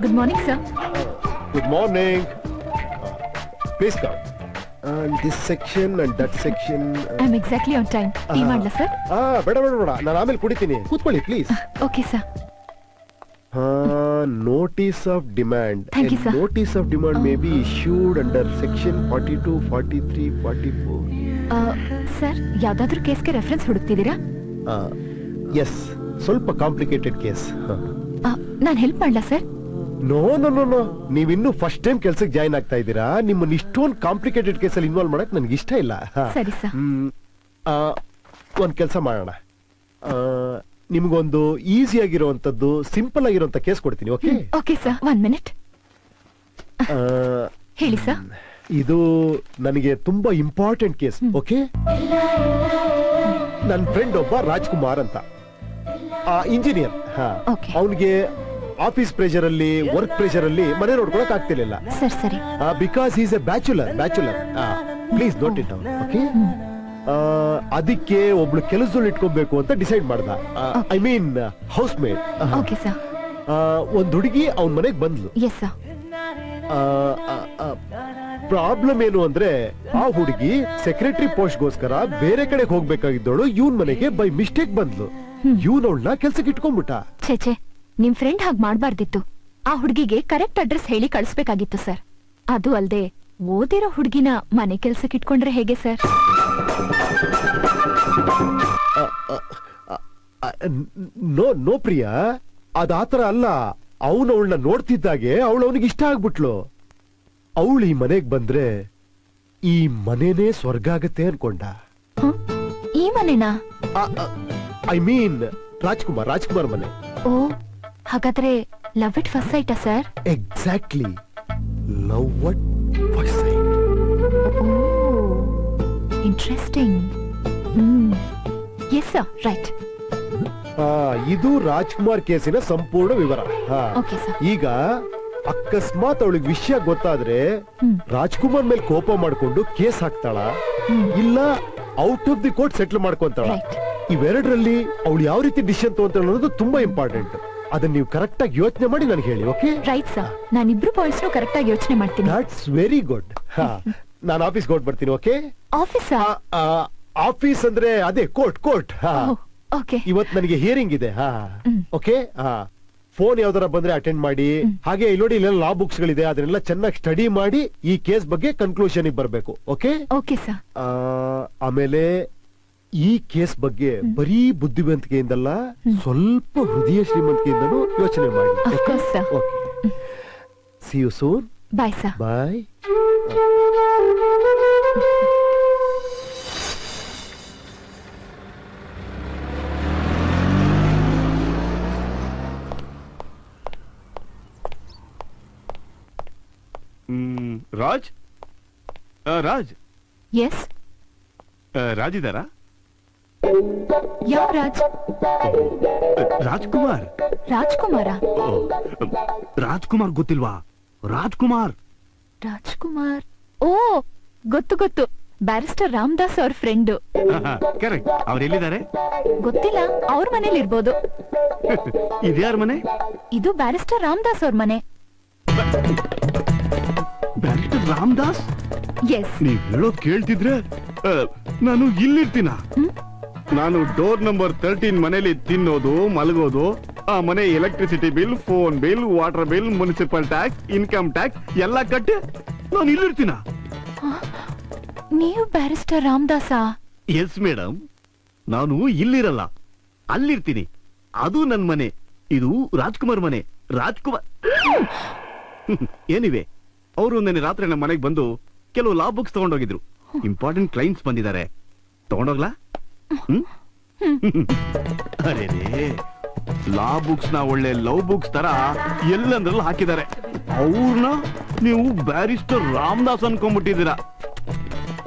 Good morning sir. Good morning. Please come. And this section and that section. I am exactly on time. Tea ಮಾಡ್ಲಾ ಸರ್? ಬೇಡ, ನಾನು ಆಮೇಲೆ ಕುಡಿತೀನಿ. ಕೂತ್ಕೊಳ್ಳಿ please. Okay sir. Notice of demand. Thank you, sir. Notice of demand may be issued under section 42, 43, 44. Sir, ಯಾವ್ದಾದ್ರು ಕೇಸ್ಗೆ reference ಹುಡುಕ್ತಿದ್ದೀರಾ? Yes, ಸ್ವಲ್ಪ ಕಾಂಪ್ಲಿಕೇಟೆಡ್ ಕೇಸ್. ನಾನು ಹೆಲ್ಪ್ ಮಾಡ್ಲಾ sir? No no no no ನೀವಿನ್ನು ಫಸ್ಟ್ ಟೈಮ್ ಕೆಲ್ಸಕ್ಕೆ ಜಾಯ್ನ್ ಆಗ್ತಾ ಇದ್ದೀರಾ. ನಿಮ್ಮನ್ನ ಇಷ್ಟೊಂದು ಕಾಂಪ್ಲಿಕೇಟೆಡ್ ಕೇಸಲ್ಲಿ ಇನ್ವಾಲ್ವ್ ಮಾಡಕ್ ನನ್ಗೆ ಇಷ್ಟ ಇಲ್ಲ. ಸರಿ ಸರ್. ಒಂದ್ ಕೆಲಸ ಮಾಡೋಣ, ನಿಮ್ಗೊಂದು ಈಸಿ ಆಗಿರುವಂತದ್ದು ಸಿಂಪಲ್ ಆಗಿರುವಂತ ಕೇಸ್ ಕೊಡ್ತೀನಿ. ಓಕೆ? Okay sir, 1 minute. ಹೇಳಿ ಸರ್. ಇದು ನನಗೆ ತುಂಬಾ ಇಂಪಾರ್ಟೆಂಟ್ ಕೇಸ್. ಓಕೆ? ನನ್ನ ಫ್ರೆಂಡ್ ಒಬ್ಬ ರಾಜ್ಕುಮಾರ್ ಅಂತ ಇಂಜಿನಿಯರ್. ಅವನಿಗೆ ಆಫೀಸ್ ಪ್ರೆಷರ್ ಅಲ್ಲಿ, ವರ್ಕ್ ಪ್ರೆಷರ್ ಅಲ್ಲಿ ಮನೆ ನೋಡ್ಕೊಳಕ್ ಆಗ್ತಿರ್ಲಿಲ್ಲ. ಸರಿ. Because is A bachelor. Please note it down. Okay? ಅದಕ್ಕೆ ಒಬ್ಳು ಕೆಲಸದಲ್ಲಿ ಇಟ್ಕೋಬೇಕು ಅಂತ ಡಿಸೈಡ್ ಮಾಡ್ದ. I mean house made. ಒಂದ್ ಹುಡುಗಿ ಅವನ್ ಮನೆಗ್ ಬಂದ್ಲು. ಪ್ರಾಬ್ಲಮ್ ಏನು ಅಂದ್ರೆ ಆ ಹುಡುಗಿ ಸೆಕ್ರೆಟರಿ ಪೋಸ್ಟ್ಗೋಸ್ಕರ ಬೇರೆ ಕಡೆ ಹೋಗ್ಬೇಕಾಗಿದ್ದವಳು ಇವನ್ ಮನೆಗೆ ಬೈ ಮಿಸ್ಟೇಕ್ ಬಂದ್ಲು. ಇವನ್ ಅವಳನ್ನ ಕೆಲ್ಸಕ್ಕೆ ಇಟ್ಕೊಂಡ್ಬಿಟ್ಟ. ಛೇ, ನಿಮ್ ಫ್ರೆಂಡ್ ಹಾಗ್ ಮಾಡ್ಬಾರ್ದಿತ್ತು. ಆ ಹುಡುಗಿಗೆ ಕರೆಕ್ಟ್ ಅಡ್ರೆಸ್ ಹೇಳಿ ಕಳಿಸ್ಬೇಕಾಗಿತ್ತು ಸರ್. ಅದು ಅಲ್ದೆ ಓದಿರೋ ಹುಡುಗಿನ ಮನೆ ಕೆಲ್ಸಕ್ಕೆ ಇಟ್ಕೊಂಡ್ರೆ ಹೇಗೆ ಸರ್? ನೋ ಪ್ರಿಯಾ, ಅದಾತರ ಅಲ್ಲ. ಅವನು ಅವಳನ್ನ ನೋಡ್ತಿದ್ದಾಗೆ ಅವಳು ಅವನಿಗೆ ಇಷ್ಟ ಆಗ್ಬಿಟ್ಲು. ಅವಳು ಈ ಮನೆಗ್ ಬಂದ್ರೆ ಈ ಮನೇನೆ ಸ್ವರ್ಗ ಆಗತ್ತೆ ಅನ್ಕೊಂಡ. ಈ ಮನೆನಾ? ಐ ಮೀನ್ ರಾಜ್ಕುಮಾರ್ ಮನೆ. ಓ, ಹಾಗಾದ್ರೆ ಲವ್ ಇಟ್ ಫಸ್ಟ್ ಸೈಟಾ sir? Exactly, love at first sight. Interesting. Yes sir, right. ಇದು ರಾಜ್ಕುಮಾರ್ ಕೇಸಿನ ಸಂಪೂರ್ಣ ವಿವರ. ಈಗ ಅಕಸ್ಮಾತ್ ಅವಳಿಗೆ ವಿಷಯ ಗೊತ್ತಾದ್ರೆ ರಾಜ್ಕುಮಾರ್ ಮೇಲೆ ಕೋಪ ಮಾಡ್ಕೊಂಡು ಕೇಸ್ ಹಾಕ್ತಾಳ, ಇಲ್ಲ out of the court settle ಮಾಡ್ಕೊಂತಾಳ. ಇವೆರಡರಲ್ಲಿ ಅವಳು ಯಾವ ರೀತಿ ಡಿಸಿಷನ್ ತಗೊಂತಾಳ ಅನ್ನೋದು ತುಂಬಾ ಇಂಪಾರ್ಟೆಂಟ್. ಅದನ್ನ ನೀವು ಕರೆಕ್ಟ್ ಆಗಿ ಯೋಚನೆ ಮಾಡಿ ನನಗೆ ಹೇಳಿ. ಓಕೆ? ರೈಟ್ ಸರ್, ನಾನು ಇಬ್ರು ಪಾಯಿಂಟ್ಸ್ ಕರೆಕ್ಟ್ ಆಗಿ ಯೋಚನೆ ಮಾಡ್ತೀನಿ. That's very good. ನಾನು ಆಫೀಸ್ಗೆ ಹೊರಟ್ ಬರ್ತೀನಿ. ಓಕೆ? ಆಫೀಸ್ ಅಂದ್ರೆ ಅದೇ ಕೋರ್ಟ್. ಇವತ್ ನನಗೆ ಹಿಯರಿಂಗ್ ಇದೆ. ಓಕೆ? ಫೋನ್ ಯಾವ್ದಾರ ಬಂದ್ರೆ ಅಟೆಂಡ್ ಮಾಡಿ. ಹಾಗೆ ಇಲ್ಲಿ ನೋಡಿ, ಇಲ್ಲೆಲ್ಲ ಲಾ ಬುಕ್ಸ್ ಗಳಿದೆ, ಅದನ್ನೆಲ್ಲ ಚೆನ್ನಾಗಿ ಸ್ಟಡಿ ಮಾಡಿ ಈ ಕೇಸ್ ಬಗ್ಗೆ ಕನ್ಕ್ಲೂಷನ್ ಬರ್ಬೇಕು. ಓಕೆ? ಆಮೇಲೆ ಈ ಕೇಸ್ ಬಗ್ಗೆ ಬರೀ ಬುದ್ಧಿವಂತಿಕೆಯಿಂದಲ್ಲ, ಸ್ವಲ್ಪ ಹೃದಯ ಶ್ರೀಮಂತಿಕೆಯಿಂದನೂ ಯೋಚನೆ ಮಾಡಿ. Okay? See you soon. Bye sir. Bye. Raj? Raj? Yes. Raj ಇದ್ದಾರಾ? ಯಾವ ರಾಜ್? ರಾಜ್ಕುಮಾರ್. ರಾಜ್ಕುಮಾರ? ರಾಜ್ಕುಮಾರ್ ಗೊತ್ತಿಲ್ವಾ? ರಾಜ್ಕುಮಾರ್. ಓ, ಗೊತ್ತು. ಬ್ಯಾರಿಸ್ಟರ್ ರಾಮದಾಸ್ ಅವ್ರ ಫ್ರೆಂಡ್. ಕರೆಕ್ಟ್. ಅವ್ರು ಎಲ್ಲಿದ್ದಾರೆ? ಗೊತ್ತಿಲ್ಲ, ಅವ್ರ ಮನೇಲಿ ಇರ್ಬೋದು. ಇದ್ಯಾರ ಮನೆ? ಇದು ಬ್ಯಾರಿಸ್ಟರ್ ರಾಮದಾಸ್ ಅವ್ರ ಮನೆ. ಬ್ಯಾರಿಸ್ಟರ್ ರಾಮದಾಸ್? ಎಸ್. ನೀವ್ ಹೇಳೋದ್ ಕೇಳ್ತಿದ್ರೆ ನಾನು ಇಲ್ಲಿರ್ತೀನ. ನಾನು ಡೋರ್ ನಂಬರ್ 13 ಮನೇಲಿ ತಿನ್ನೋದು, ಮಲಗೋದು, ಆ ಮನೆ electricity bill, phone bill, water bill, municipal tax, income tax ಎಲ್ಲ ಕಟ್ಟಿ ನಾನು ಇಲ್ಲಿರ್ತೀನ. ನೀವು ಬ್ಯಾರಿಸ್ಟರ್ ರಾಮದಾಸ? Yes madam. ನಾನು ಇಲ್ಲಿರಲ್ಲ, ಅಲ್ಲಿರ್ತೀನಿ. ಅದು ನನ್ ಮನೆ. ಇದು ರಾಜ್ಕುಮಾರ್ ಮನೆ. ರಾಜ್ಕುಮಾರ್ ಏನಿವೆ, ಅವರು ನೆನ್ನೆ ರಾತ್ರಿ ನಮ್ಮ ಮನೆಗೆ ಬಂದು ಕೆಲವು ಲಾ ಬುಕ್ಸ್ ತಗೊಂಡೋಗಿದ್ರು. ಇಂಪಾರ್ಟೆಂಟ್ ಕ್ಲೈಂಟ್ಸ್ ಬಂದಿದ್ದಾರೆ. ತಗೊಂಡೋಗ್ಲಾ? ಅರೇ, ಲಾ ಬುಕ್ಸ್ ನ ಒಳ್ಳೆ ಲವ್ ಬುಕ್ಸ್ ತರ ಎಲ್ಲಂದ್ರಲ್ಲಿ ಹಾಕಿದ್ದಾರೆ. ಅವ್ರನ್ನ ನೀವು ಬ್ಯಾರಿಸ್ಟರ್ ರಾಮದಾಸ್ ಅನ್ಕೊಂಡ್ಬಿಟ್ಟಿದ್ದೀರಾ.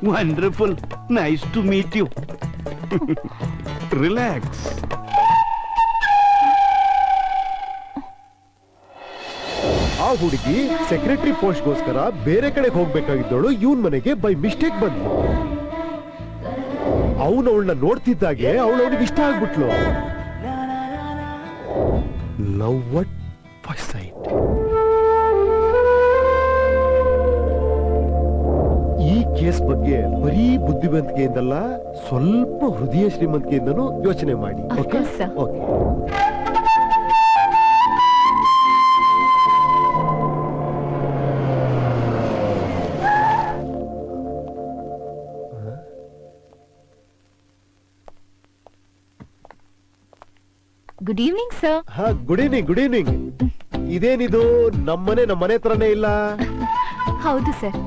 Wonderful. Nice to meet you. Relax. ಆ ಹುಡುಗಿ ಸೆಕ್ರೆಟರಿ ಪೋಸ್ಟ್ಗೋಸ್ಕರ ಬೇರೆ ಕಡೆ ಹೋಗ್ಬೇಕಾಗಿದ್ದವಳು ಇವನ್ ಮನೆಗೆ ಬೈ ಮಿಸ್ಟೇಕ್ ಬಂದ್ಲು. ಅವನು ಅವಳನ್ನ ನೋಡ್ತಿದ್ದಾಗೆ ಅವಳು ಅವನಿಗೆ ಇಷ್ಟ ಆಗ್ಬಿಟ್ಲು. Love at first sight. ಈ ಕೇಸ್ ಬಗ್ಗೆ ಬರೀ ಬುದ್ಧಿವಂತಿಕೆಯಿಂದಲ್ಲ, ಸ್ವಲ್ಪ ಹೃದಯ ಶ್ರೀಮಂತಿಕೆಯಿಂದನೂ ಯೋಚನೆ ಮಾಡಿ. Okay? Okay. Good evening sir. Good evening. ಇದೇನಿದು ನಮ್ಮನೆ ಹತ್ರನೇ ಇಲ್ಲ. ಹೌದು ಸರ್,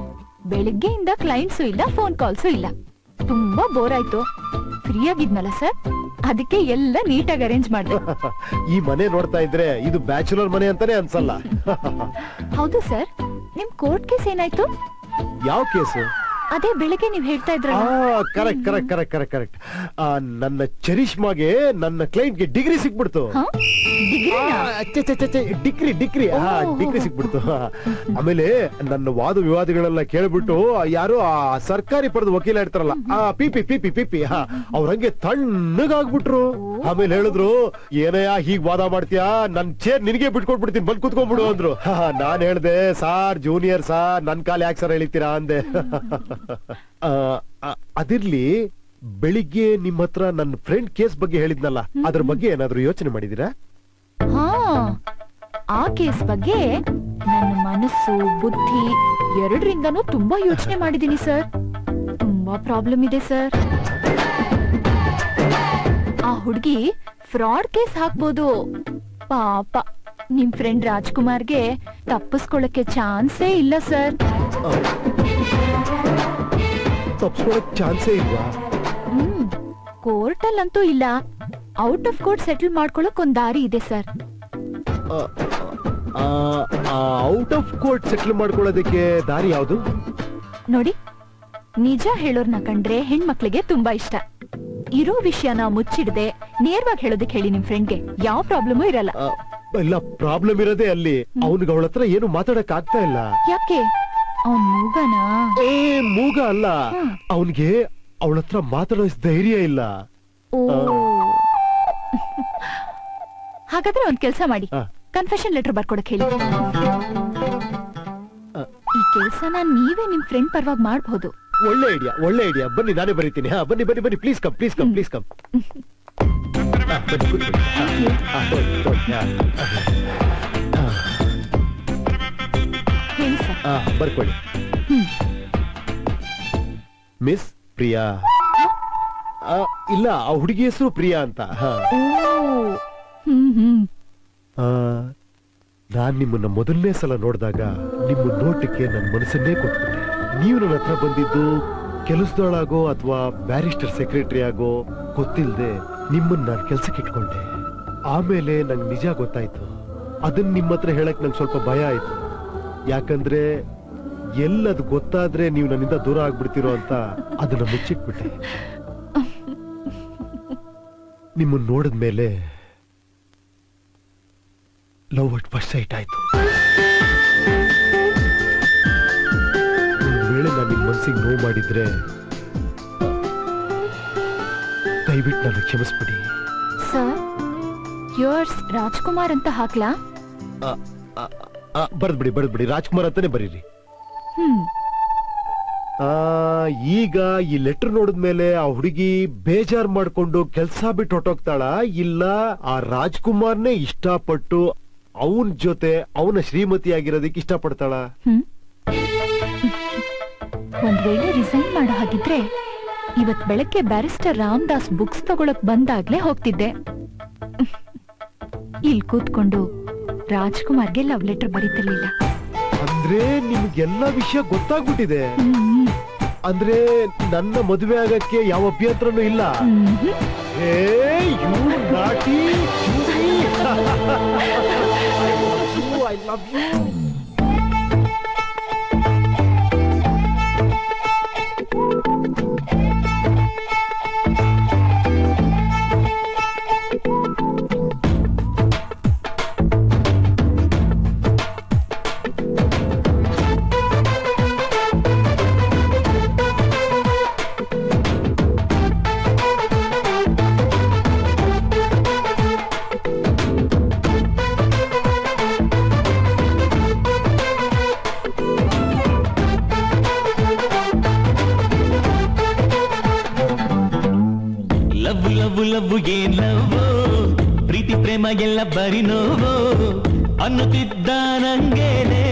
ಬೆಳಿಗ್ಗೆಯಿಂದ ಕ್ಲೈಂಟ್ಸು ಇಲ್ಲ, ಫೋನ್ ಕಾಲ್ಸು ಇಲ್ಲ. ತುಂಬಾ ಬೋರ್ ಆಯ್ತು. ಫ್ರೀ ಆಗಿದ್ನಲ್ಲ ಸರ್, ಅದಕ್ಕೆ ಎಲ್ಲ ನೀಟಾಗಿ ಅರೇಂಜ್ ಮಾಡಿದೆ. ಈ ಮನೆ ನೋಡ್ತಾ ಇದ್ರೆ ಇದು ಬ್ಯಾಚುಲರ್ ಮನೆ ಅಂತಾನೆ ಅನ್ಸಲ್ಲ. ಹೌದು ಸರ್, ನಿಮ್ ಕೋರ್ಟ್ ಕೇಸ್ ಏನಾಯ್ತು? ಯಾವ ಕೇಸು? ಅದೇ ಬೆಳಿಗ್ಗೆ ನೀವ್ ಹೇಳ್ತಾ ಇದ್ರಲ್ಲ. ಕರೆಕ್ಟ್. ನನ್ನ ಚರಿಷ್ಮಾಗೆ ನನ್ನ ಕ್ಲೈಂಟ್ಗೆ ಡಿಗ್ರಿ ಸಿಕ್ಬಿಡ್ತು. ಡಿಗ್ರಿ ಸಿಕ್ಬಿಡ್ತು. ಆಮೇಲೆ ನನ್ನ ವಾದ ವಿವಾದಗಳೆಲ್ಲ ಕೇಳ್ಬಿಟ್ಟು ಯಾರು ಆ ಸರ್ಕಾರಿ ಪಡೆದ ವಕೀಲ ಇರ್ತಾರಲ್ಲ, ಪಿಪಿ ಅವ್ರಂಗೆ ತಣ್ಣಗಾಗ್ಬಿಟ್ರು. ಆಮೇಲೆ ಹೇಳಿದ್ರು, ಏನಯ್ಯ ಹೀಗ್ ವಾದ ಮಾಡ್ತೀಯಾ, ನನ್ ಚೇರ್ ನಿನಗೆ ಬಿಟ್ಕೊಟ್ಬಿಡ್ತೀನಿ, ಬಂದ್ ಕುತ್ಕೊಂಡ್ಬಿಡು ಅಂದ್ರು. ನಾನ್ ಹೇಳ್ದೆ, ಸಾರ್ ಜೂನಿಯರ್ ಸಾರ್, ನನ್ ಕಾಲ್ ಯಾಕೆ ಸರ್ ಎಳಿತೀರಾ ಅಂದೆ. ಅದಿರ್ಲಿ, ಬೆಳಿಗ್ಗೆ ನಿಮ್ಮ ಹತ್ರ ನನ್ನ ಫ್ರೆಂಡ್ ಕೇಸ್ ಬಗ್ಗೆ ಹೇಳಿದ್ನಲ್ಲ, ಅದ್ರ ಬಗ್ಗೆ ಏನಾದ್ರೂ ಯೋಚನೆ ಮಾಡಿದೀರಾ? ಆ ಕೇಸ್ ಬಗ್ಗೆ ನನ್ನ ಮನಸ್ಸು ಬುದ್ಧಿ ಎರಡರಿಂದನೂ ತುಂಬಾ ಯೋಚನೆ ಮಾಡಿದೀನಿ ಸರ್. ತುಂಬಾ ಪ್ರಾಬ್ಲಮ್ ಇದೆ ಸರ್. ಆ ಹುಡುಗಿ ಫ್ರಾಡ್ ಕೇಸ್ ಹಾಕ್ಬೋದು. ಪಾಪ ನಿಮ್ ಫ್ರೆಂಡ್ ರಾಜ್ಕುಮಾರ್ಗೆ ತಪ್ಪಿಸ್ಕೊಳ್ಳಕ್ಕೆ ಚಾನ್ಸೇ ಇಲ್ಲ ಸರ್. ತಪ್ಪಿಸ್ಕೊಳ್ಳೋಕ್ ಚಾನ್ಸೇ ಇಲ್ವಾ? ಕೋರ್ಟ್ ಅಲ್ಲಂತೂ ಇಲ್ಲ. ಔಟ್ ಆಫ್ ಕೋರ್ಟ್ ಸೆಟಲ್ ಮಾಡ್ಕೊಳಕ್ ಒಂದ್ ದಾರಿ ಇದೆ sir. Out of court settle ಮಾಡ್ಕೊಳ್ಳೋದಕ್ಕೆ ದಾರಿ ಯಾವುದು? ನೋಡಿ, ನಿಜ ಹೇಳೋರ್ನ ಕಂಡ್ರೆ ಹೆಣ್ಮಕ್ಳಿಗೆ ತುಂಬಾ ಇಷ್ಟ. ಇರೋ ವಿಷಯನ ಮುಚ್ಚಿಡದೆ ನೇರವಾಗಿ ಹೇಳೋದಕ್ಕೆ ಹೇಳಿ ನಿಮ್ ಫ್ರೆಂಡ್ಗೆ, ಯಾವ ಪ್ರಾಬ್ಲಮೂ ಇರಲ್ಲ. ಇಲ್ಲ, ಪ್ರಾಬ್ಲಮ್ ಇರೋದೇ ಅಲ್ಲಿ. ಅವನಿಗೆ ಅವಳ ಹತ್ರ ಏನು ಮಾತಾಡಕ್ ಆಗ್ತಾ ಇಲ್ಲ. ಯಾಕೆ? ಅವನ್ ಮೂಗನಾ? ಮೂಗ ಅಲ್ಲ, ಅವನ್ಗೆ ಅವಳ ಹತ್ರ ಮಾತಾಡೋ ಧೈರ್ಯ ಇಲ್ಲ. ಹಾಗಾದ್ರೆ ಒಂದ್ ಕೆಲ್ಸ ಮಾಡಿ, ಕನ್ಫೆಷನ್ ಲೆಟರ್ ಬರ್ಕೊಡಕ್ ಹೇಳಿ. ಈ ಕೆಲ್ಸನ ನೀವೇ ನಿಮ್ ಫ್ರೆಂಡ್ ಪರವಾಗಿ ಮಾಡ್ಬಹುದು. ಒಳ್ಳೆ ಐಡಿಯಾ. ಬನ್ನಿ, ನಾನೇ ಬರೀತೀನಿ. ಬನ್ನಿ, ಪ್ಲೀಸ್ ಕಮ್. ಬರ್ಕೊಳ್ಳಿ. ಮಿಸ್ ಪ್ರಿಯಾ. ಇಲ್ಲ, ಆ ಹುಡುಗಿ ಹೆಸರು ಪ್ರಿಯಾ ಅಂತ. ನಾನ್ ನಿಮ್ಮನ್ನ ಮೊದಲನೇ ಸಲ ನೋಡಿದಾಗ ನಿಮ್ಮ ನೋಟಕ್ಕೆ ನನ್ನ ಮನಸ್ಸನ್ನೇ ಕೊಟ್ಬಿಟ್ಟೆ. ನೀವು ನನ್ನ ಹತ್ರ ಬಂದಿದ್ದು ಕೆಲಸದೊಳಾಗೋ ಅಥವಾ ಬ್ಯಾರಿಸ್ಟರ್ ಸೆಕ್ರೆಟರಿ ಆಗೋ ಗೊತ್ತಿಲ್ಲದೆ ನಿಮ್ಮನ್ನ ನಾನು ಕೆಲ್ಸಕ್ಕೆ ಇಟ್ಕೊಂಡೆ. ಆಮೇಲೆ ನಂಗೆ ನಿಜ ಗೊತ್ತಾಯ್ತು. ಅದನ್ನ ನಿಮ್ಮ ಹತ್ರ ಹೇಳಕ್ ನಂಗೆ ಸ್ವಲ್ಪ ಭಯ ಆಯ್ತು. ಯಾಕಂದ್ರೆ ಎಲ್ಲದು ಗೊತ್ತಾದ್ರೆ ನೀವು ನನ್ನಿಂದ ದೂರ ಆಗ್ಬಿಡ್ತೀರೋ ಅಂತ ಅದನ್ನ ಮುಚ್ಚಿಟ್ಬಿಟ್ಟೆ. ನಿಮ್ಮನ್ನ ನೋಡಿದ್ಮೇಲೆ ಲವ್ ಅಟ್ ಫಸ್ಟ್ ಸೈಟ್ ಆಯ್ತು. ಒಂದ್ ವೇಳೆ ನಾನು ನಿಮ್ಮ ಮನಸ್ಸಿಗೆ ನೋವು ಮಾಡಿದ್ರೆ ದಯವಿಟ್ಟು ನನ್ನ ಕ್ಷಮಿಸ್ಬಿಡಿ. ಸರ್, ಯೋರ್ಸ್ ರಾಜ್ಕುಮಾರ್ ಅಂತ ಹಾಕ್ಲಾ? ಬರ್ದ್ಬಿಡಿ, ರಾಜ್ಕುಮಾರ್ ಅಂತಾನೆ ಬರೀರಿ. ಈಗ ಈ ಲೆಟರ್ ನೋಡಿದ್ಮೇಲೆ ಆ ಹುಡುಗಿ ಬೇಜಾರ್ ಮಾಡ್ಕೊಂಡು ಕೆಲ್ಸ ಬಿಟ್ಟು ಹೊಟ್ಟೋಗ್ತಾಳ, ಇಲ್ಲ ಆ ರಾಜ್ಕುಮಾರ್ನೇ ಇಷ್ಟಪಟ್ಟು ಅವನ್ ಜೊತೆ ಅವನ ಶ್ರೀಮತಿ ಆಗಿರೋದಕ್ಕೆ ಇಷ್ಟಪಡ್ತಾಳ? ಒಂದ್ ವೇಳೆ ರಿಸೈನ್ ಮಾಡೋ ಹಾಗಿದ್ರೆ ಇವತ್ ಬೆಳಗ್ಗೆ ಬ್ಯಾರಿಸ್ಟರ್ ರಾಮದಾಸ್ ಬುಕ್ಸ್ ತಗೊಳಕ್ ಬಂದಾಗ್ಲೇ ಹೋಗ್ತಿದ್ದೆ. ಇಲ್ಲಿ ಕೂತ್ಕೊಂಡು ರಾಜ್ಕುಮಾರ್ಗೆ ಲವ್ ಲೆಟರ್ ಬರೀತಿರ್ಲಿಲ್ಲ. ಅಂದ್ರೆ ನಿಮ್ಗೆಲ್ಲ ವಿಷಯ ಗೊತ್ತಾಗ್ಬಿಟ್ಟಿದೆ. ಅಂದ್ರೆ ನನ್ನ ಮದುವೆ ಆಗಕ್ಕೆ ಯಾವ ಅಭ್ಯಂತರನೂ ಇಲ್ಲ. I love you. ಪ್ರೀತಿ ಪ್ರೇಮ ಎಲ್ಲ ಬರಿ ನೋವು ಅನ್ನುತ್ತಿದ್ದ ನಂಗೇನೆ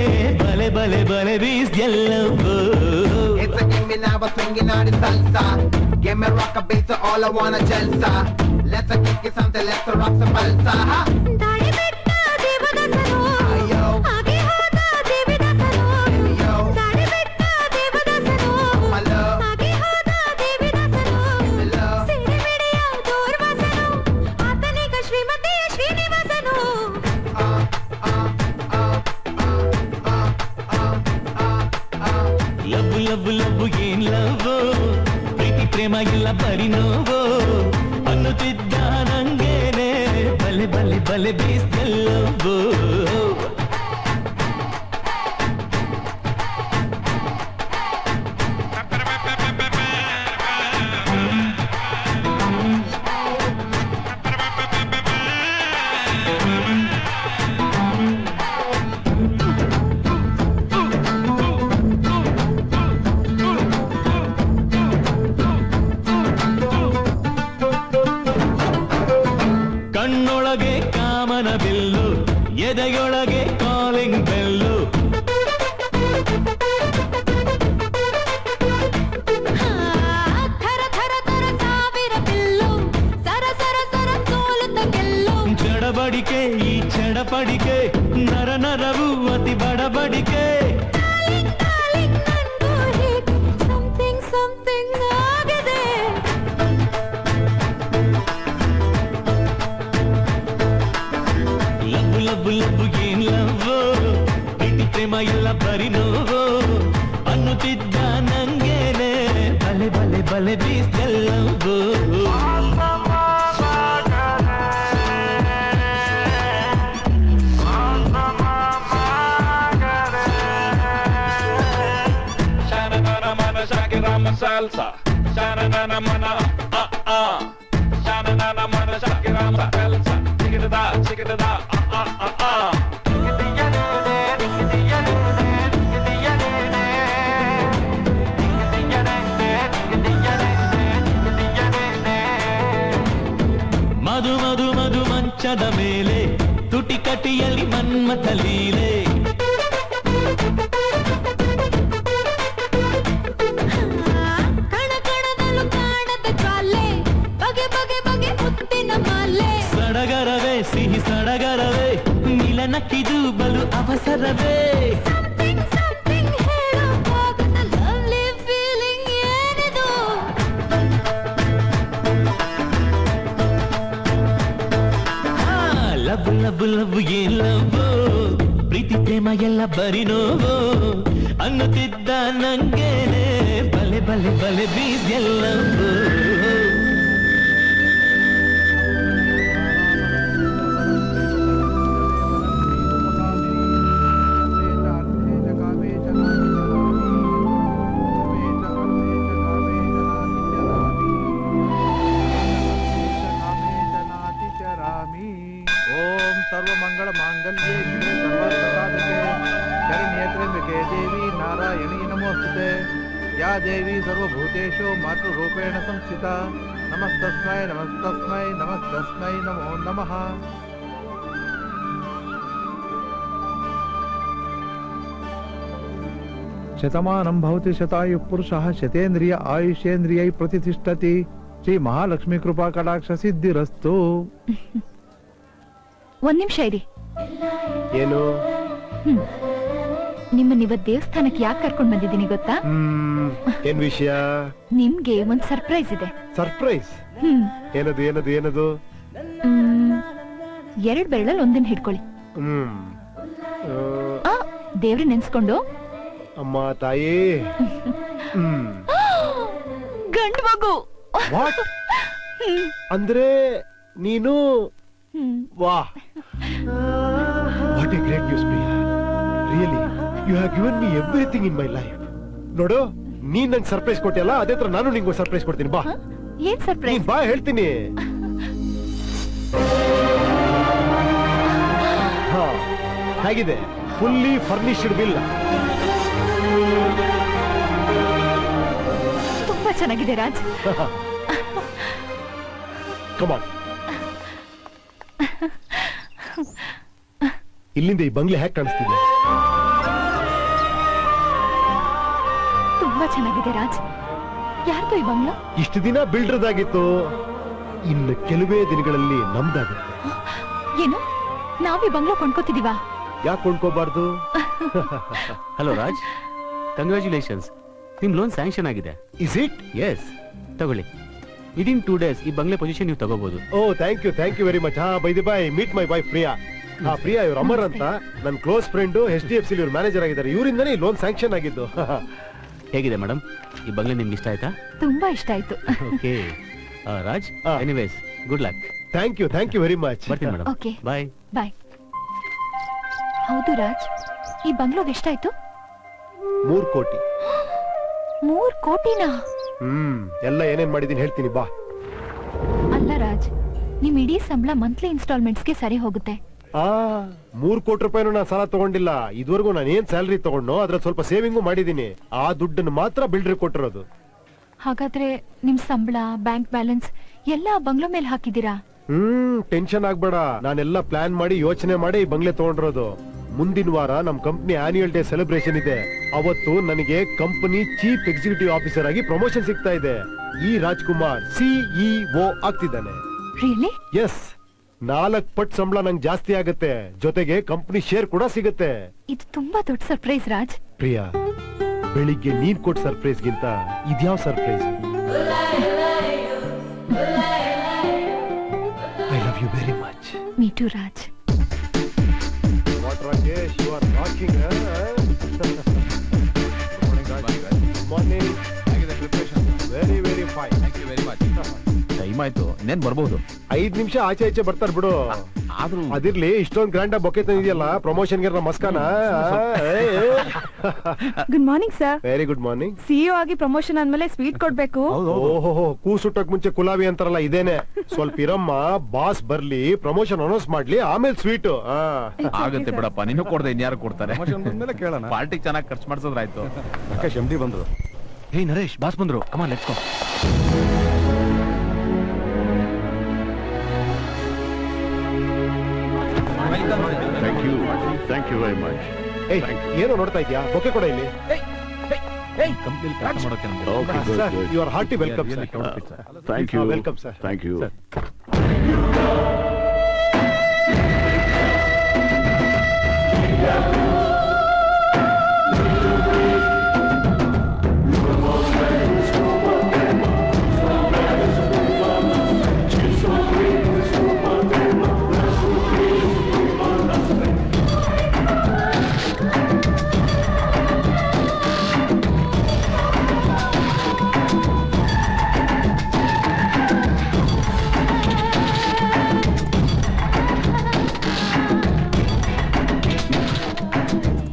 ಬಲೆ ಬಲೆ ಬಲೆ ಬೀಸ್ಗೆಲ್ಲವೋ. It's a gimme now, a swinging on the salsa. Give me rock a beat, so all I wanna jalsa. Let's kick it something, let's rock some balsa. ದಾಳಿ ಬೆಟ್ಟ ದೇವದಾಸರು ಲವ್ ಲವ್ ಏನ್ love ಪ್ರೀತಿ ಪ್ರೇಮ ಇಲ್ಲ ಬರಿ ನೋವು ಅನ್ನುತ್ತಿದ್ದ ನಂಗೇನೆ ಬಲೆ ಬಲೆ ಬಲೆ ಬೀಸ್ದಲ್ಲವು ಕಣ್ಣೊಳಗೆ ಕಾಮನ ಬಿಲ್ಲು ಎದೆಯೊಳಗೆ ಕಾಲಿಂಗ್ ಬೆಲ್ಲು ಥರ ಥರ ಥರ ಸಾವಿರ ಬಿಲ್ಲು ಸರ ಸರ ಸರ ಸೋಲುತ್ತ ಗೆಲ್ಲು ಚಡಬಡಿಕೆ ಈ ಚಡಪಡಿಕೆ ನರ ನರವು ಅತಿ ಬಡಬಡಿಕೆ ಸಮಥಿಂಗ್ ಸಮಥಿಂಗ್ ಆಗಿದೆ ಲವ್ ಲವ್ ಲವ್ ಏನ್ ಲವ್ ಪ್ರೀತಿ ಪ್ರೇಮ ಇಲ್ಲ ಬರಿ ನೋವು ಅನ್ನುತ್ತಿದ್ದ ನಂಗೇನೆ ಬಲೆ ಬಲೆ ಬಲೆ ಬೀಸ್ದಲ್ಲವು Salsa, shana na mana, shana na mana, shakira salsa, chicken da, ಮಧು ಮಧು ಮಧು ಮಂಚದ ಮೇಲೆ ತುಟಿ ಕಟಿಯಲ್ಲಿ ಮನ್ಮಥ ಲೀಲೆ ಸಡಗರವೇ ಸಿಹಿ ಸಡಗರವೇ ಮಿಲನಕ್ಕಿದು ಬಲು ಅವಸರವೇ ಲವ್ ಲವ್ ಲವ್ ಏನ್ ಲವ್ ಪ್ರೀತಿ ಪ್ರೇಮ ಎಲ್ಲ ಬರಿ ನೋವು ಅನ್ನುತ್ತಿದ್ದ ನಂಗೇನೆ ಬಲೆ ಬಲೆ ಬಲೆ ಬೀದ್ಯಲ್ಲವು ओम सर्वमंगल मांगल्ये शिवे सर्वार्थसाधके शरण्ये त्र्यंबके देवी नारायणी नमोस्तुते या देवी सर्वभूतेषु मातृरूपेण संस्थिता नमस्तस्मै नमस्तस्मै नमस्तस्मै नमो नमः शतमानं भवति शतायुः पुरुषः शतेन्द्रिय आयुष्येन्द्रियै प्रतिष्ठति श्री महालक्ष्मी कृपा कटाक्ष सिद्धिरस्तु ಒಂದ್ ನಿಮಿಷ ಇರಿ ಏನು ನಿಮ್ಮನ್ನ ದೇವಸ್ಥಾನಕ್ಕೆ ಯಾಕೆ ಕರ್ಕೊಂಡ್ ಬಂದಿದ್ದೀನಿ ಗೊತ್ತಾ ಏನ್ ವಿಷಯ ನಿಮ್ಗೆ ಒಂದ್ ಸರ್ಪ್ರೈಸ್ ಇದೆ ಸರ್ಪ್ರೈಸ್ ಏನದು ಏನದು ಏನದು 2 ಬೆರಳಲ್ಲಿ ಒಂದಿನ ಹಿಡ್ಕೊಳ್ಳಿ ದೇವ್ರ ನೆನ್ಸ್ಕೊಂಡು ಅಮ್ಮ ತಾಯಿ ಗಂಡು ಮಗು ವಾಟ್ ಅಂದ್ರೆ ನೀನು wow what a great news Priya really you have given me everything in my life ನೋಡು ನೀನ್ ನಂಗೆ ಸರ್ಪ್ರೈಸ್ ಕೊಟ್ಟಿಯಲ್ಲ ಅದೇ ತರ ನಾನು ನಿಂಗೆ ಸರ್ಪ್ರೈಸ್ ಕೊಡ್ತೀನಿ ಬಾ ಏನ್ ಸರ್ಪ್ರೈಸ್ ಬಾ ಹೇಳ್ತೀನಿ ಹಾ ಹೇಗಿದೆ ಫುಲ್ಲಿ ಫರ್ನಿಶ್ಡ್ ವಿಲ್ಲ ತುಂಬಾ ಚೆನ್ನಾಗಿದೆ ರಾಜ್ ಕಮಾನ್ ಇಲ್ಲಿಂದ ಈ ಬಂಗ್ಲೆ ಹೇಗೆ ಕಾಣಿಸ್ತಿದೆ ತುಂಬಾ ಚೆನ್ನಾಗಿದೆ ರಾಜ್ ಯಾರ್ದು ಈ ಬಂಗ್ಲಾ ಇಷ್ಟು ದಿನ ಬಿಲ್ಡರ್ದಾಗಿತ್ತು ಇನ್ನು ಕೆಲವೇ ದಿನಗಳಲ್ಲಿ ನಮ್ದಾಗುತ್ತೆ ಏನು ನಾವೀ ಬಂಗ್ಲಾ ಕೊಂಡ್ಕೋತಿದೀವಾ ಯಾಕೆ ಕೊಂಡ್ಕೋಬಾರ್ದು ಹಲೋ ರಾಜ್ ಕಂಗ್ರಾಚುಲೇಷನ್ಸ್ ನಿಮ್ ಲೋನ್ ಸ್ಯಾಂಕ್ಷನ್ ಆಗಿದೆ ಇಸ್ ಇಟ್ ಎಸ್ ತಗೊಳ್ಳಿ ವಿದಿನ್ 2 days ಈ ಬಂಗ್ಲೆ ಪೊಸಿಷನ್ ನೀವು ತಗೋಬಹುದು ಓ ಥ್ಯಾಂಕ್ ಯು ವೆರಿ ಮಚ್ ಹಾ by the by meet my wife Priya ಹಾ ಪ್ರಿಯಾ ಇವ್ರು ಅಮರ್ ಅಂತ ನನ್ನ ಕ್ಲೋಸ್ ಫ್ರೆಂಡ್ HDFC ಇವ್ರ ಮ್ಯಾನೇಜರ್ ಆಗಿದ್ದಾರೆ ಇವರಿಂದನೇ ಲೋನ್ ಸ್ಯಾಂಕ್ಷನ್ ಆಗಿದ್ದು ಹೇಗಿದೆ ಮೇಡಮ್ ಈ ಬಂಗ್ಲೆ ನಿಮ್ಗೆ ಇಷ್ಟ ಆಯ್ತಾ? ತುಂಬಾ ಇಷ್ಟ ಆಯ್ತು. Okay Raj, anyways good luck. Thank you very much. ಬರ್ತೀನಿ ಮೇಡಮ್. Okay bye. ಬಾಯ್. ಹೌದು ರಾಜ್, ಈ ಬಂಗ್ಲೋಗೆ ಎಷ್ಟಾಯ್ತು? 3 ಕೋಟಿ. 3 ಕೋಟಿನಾ? ಎಲ್ಲ ಏನೇನ್ ಮಾಡಿದೀನಿ ಹೇಳ್ತೀನಿ ಬಾ. ಅಲ್ಲ ರಾಜ್, ನಿಮ್ ಇಡೀ ಸಂಬಳ ಮಂತ್ಲಿ ಇನ್ಸ್ಟಾಲ್ಮೆಂಟ್ಸ್ಗೆ ಸರಿ ಹೋಗುತ್ತೆ. 3 ಕೋಟಿ ರೂಪಾಯಿನೂ ನಾನು ಸಾಲ ತಗೊಂಡಿಲ್ಲ. ಇದುವರೆಗೂ ನಾನು ಏನ್ ಸ್ಯಾಲರಿ ತಗೊಂಡು ಅದ್ರ ಸ್ವಲ್ಪ ಸೇವಿಂಗು ಮಾಡಿದೀನಿ. ಆ ದುಡ್ಡನ್ನು ಮಾತ್ರ ಬಿಲ್ಡರ್ ಕೊಟ್ಟಿರೋದು. ಹಾಗಾದ್ರೆ ನಿಮ್ ಸಂಬಳ, ಬ್ಯಾಂಕ್ ಬ್ಯಾಲೆನ್ಸ್ ಎಲ್ಲ ಬಂಗ್ಲೋ ಮೇಲೆ ಹಾಕಿದೀರಾ? ಟೆನ್ಷನ್ ಆಗ್ಬೇಡ. ನಾನೆಲ್ಲ ಪ್ಲಾನ್ ಮಾಡಿ ಯೋಚನೆ ಮಾಡಿ ಈ ಬಂಗ್ಲೆ ತಗೊಂಡಿರೋದು. ಮುಂದಿನ ವಾರ ನಮ್ ಕಂಪನಿ ಆನ್ಯುವಲ್ ಡೇ ಸೆಲೆಬ್ರೇಷನ್ ಇದೆ. ಅವತ್ತು ನನಗೆ ಕಂಪನಿ ಚೀಫ್ ಎಕ್ಸಿಕ್ಯೂಟಿವ್ ಆಫೀಸರ್ ಆಗಿ ಪ್ರಮೋಷನ್ ಸಿಗ್ತಾ ಇದೆ. ಈ ರಾಜ್ಕುಮಾರ್ CEO ಆಗ್ತಿದ್ದಾನೆ. ರಿಯಲಿ? ಎಸ್. 4 ಪಟ್ಟು ಸಂಬಳ ನಂಗೆ ಜಾಸ್ತಿ ಆಗುತ್ತೆ. ಜೊತೆಗೆ ಕಂಪನಿ ಶೇರ್ ಕೂಡ ಸಿಗುತ್ತೆ. ಇದು ತುಂಬಾ ದೊಡ್ಡ ಸರ್ಪ್ರೈಸ್ ರಾಜ್. ಪ್ರಿಯಾ, ಬೆಳಿಗ್ಗೆ ನೀನ್ ಕೊಟ್ಟ ಸರ್ಪ್ರೈಸ್ ಗಿಂತ ಇದ್ಯಾವ surprise? I love you very much. Me too Raj. What Rakesh, you are rocking, Morning. Very, very fine. Thank you very much. Time ಆಯ್ತು, ಇನ್ನೇನ್ ಬರ್ಬೋದು. 5 ನಿಮಿಷ ಆಚೆ ಬರ್ತಾರ ಬಿಡು. ಆದ್ರೂ ಅದಿರ್ಲಿ, ಇಷ್ಟೊಂದು ಗ್ರ್ಯಾಂಡ್ ಬೊಕ್ಕೆ ತಂದಿದ್ಯಲ್ಲ, ಪ್ರಮೋಷನ್ ಗೆ ಮಸ್ಕಾನ. Good morning sir. Very good morning. CEO ಆಗಿ ಪ್ರಮೋಷನ್ ಆದ್ಮೇಲೆ ಸ್ವೀಟ್ ಕೊಡ್ಬೇಕು. ಓಹೋ, ಕೂಸುಟ್ಟಕ್ ಮುಂಚೆ ಕುಲಾವಿ ಅಂತಾರಲ್ಲ ಇದೇನೆ. ಸ್ವಲ್ಪ ಇರಮ್ಮ, ಬಾಸ್ ಬರ್ಲಿ, ಪ್ರಮೋಷನ್ ಅನೌನ್ಸ್ ಮಾಡ್ಲಿ, ಆಮೇಲೆ ಸ್ವೀಟ್. ಆಗುತ್ತೆ ಬಿಡಪ್ಪ, ನೀನು ಕೊಡ್ದೆ ಇನ್ಯಾರು ಕೊಡ್ತಾರೆ? ಕೇಳೋಣ. ಪಾರ್ಟಿಗೆ ಚೆನ್ನಾಗಿ ಖರ್ಚು ಮಾಡ್ಸೋದ್ರಾಯ್ತು. ರಾಕೇಶ್ MD ಬಂದ್ರು. ಹೇ ನರೇಶ್, ಬಾಸ್ ಬಂದ್ರು. Come on let's go. Thank you very much. ಏನೋ ನೋಡ್ತಾ ಇದ್ಯಾ? ಬೊಕ್ಕೆ ಕೊಡ ಇಲ್ಲಿ. ಕಂಪ್ನಿಲಿ ಕೆಲಸ ಮಾಡೋಕೆ ನಮ್ಗೆ Okay, good, Sir, good. you are hearty welcome, sir. Thank you. Welcome, sir. Thank you. Sir.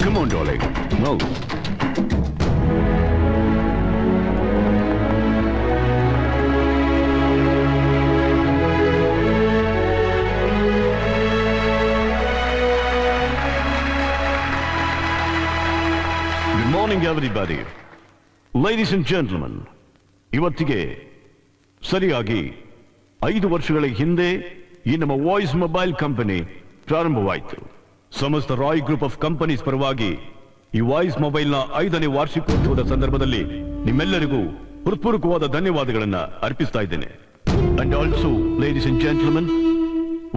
Come on, darling. Move. Good morning, everybody. Ladies and gentlemen, ಇವತ್ತಿಗೆ ಸರಿಯಾಗಿ 5 ವರ್ಷಗಳ ಹಿಂದೆ ಈ ನಮ್ಮ ವಾಯ್ಸ್ ಮೊಬೈಲ್ ಕಂಪನಿ ಪ್ರಾರಂಭವಾಯಿತು. ಸಮಸ್ತ ರಾಯ್ ಗ್ರೂಪ್ ಆಫ್ ಕಂಪನೀಸ್ ಪರವಾಗಿ ಈ ವಾಯ್ಸ್ ಮೊಬೈಲ್ನ 5ನೇ ವಾರ್ಷಿಕೋತ್ಸವದ ಸಂದರ್ಭದಲ್ಲಿ ನಿಮ್ಮೆಲ್ಲರಿಗೂ ಹೃತ್ಪೂರ್ವಕವಾದ ಧನ್ಯವಾದಗಳನ್ನ ಅರ್ಪಿಸ್ತಾ ಇದ್ದೇನೆ. And also, ladies and gentlemen,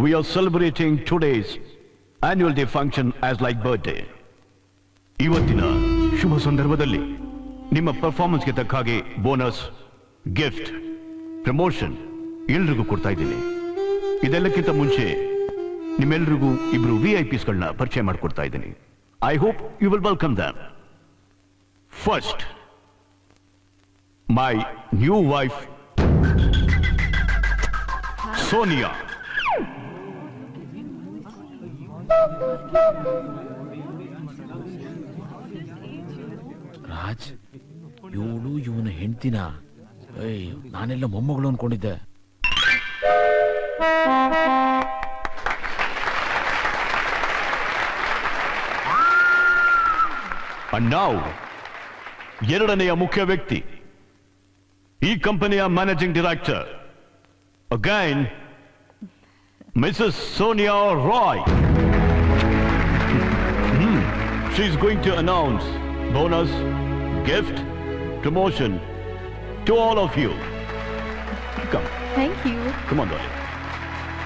we are celebrating today's annual day function as like birthday. ಇವತ್ತಿನ ಶುಭ ಸಂದರ್ಭದಲ್ಲಿ ನಿಮ್ಮ ಪರ್ಫಾರ್ಮೆನ್ಸ್ಗೆ ತಕ್ಕ ಹಾಗೆ ಬೋನಸ್, ಗಿಫ್ಟ್, ಪ್ರಮೋಷನ್ ಎಲ್ರಿಗೂ ಕೊಡ್ತಾ ಇದ್ದೀನಿ. ಇದೆಲ್ಲಕ್ಕಿಂತ ಮುಂಚೆ ನಿಮ್ಮೆಲ್ರಿಗೂ ಇಬ್ರು VIPsಗಳನ್ನ ಪರಿಚಯ ಮಾಡಿಕೊಡ್ತಾ ಇದ್ದೀನಿ. I hope you will welcome them. First, my new wife Sonia. Raj, ಇವಳು ಇವನ ಹೆಂಡ್ತಿನ? ನಾನೆಲ್ಲ ಮೊಮ್ಮಗಳು ಅನ್ಕೊಂಡಿದ್ದೆ. And now, ಎರಡನೆಯ ಮುಖ್ಯ ವ್ಯಕ್ತಿ, ಈ ಕಂಪನಿಯ managing director, again Mrs Sonia Roy. She is going to announce bonus, gift, promotion to all of you. Come. Thank you. Come on, darling.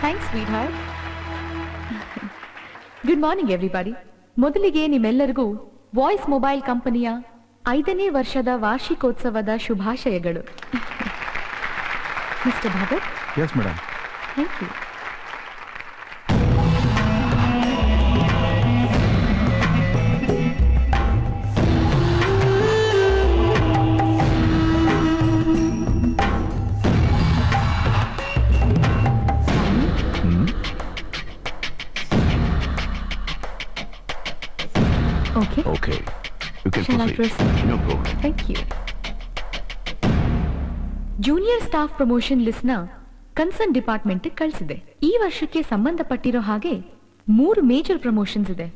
Thanks, sweetheart. Good morning, everybody. ಮೊದಲಿಗೆ ನಿಮ್ಮೆಲ್ಲರಿಗೂ ವಾಯ್ಸ್ ಮೊಬೈಲ್ ಕಂಪನಿಯ 5ನೇ ವರ್ಷದ ವಾರ್ಷಿಕೋತ್ಸವದ ಶುಭಾಶಯಗಳು. Mr Bhagat. Yes madam. Thank you. You can Shall I proceed. proceed? No problem. Thank you. Junior staff promotion list ನ concern department ಕಳಿಸಿದೆ. ಈ ವರ್ಷಕ್ಕೆ ಸಂಬಂಧಪಟ್ಟಿರೋ ಹಾಗೆ 3 ಮೇಜರ್ ಪ್ರಮೋಷನ್ಸ್ ಇದೆ.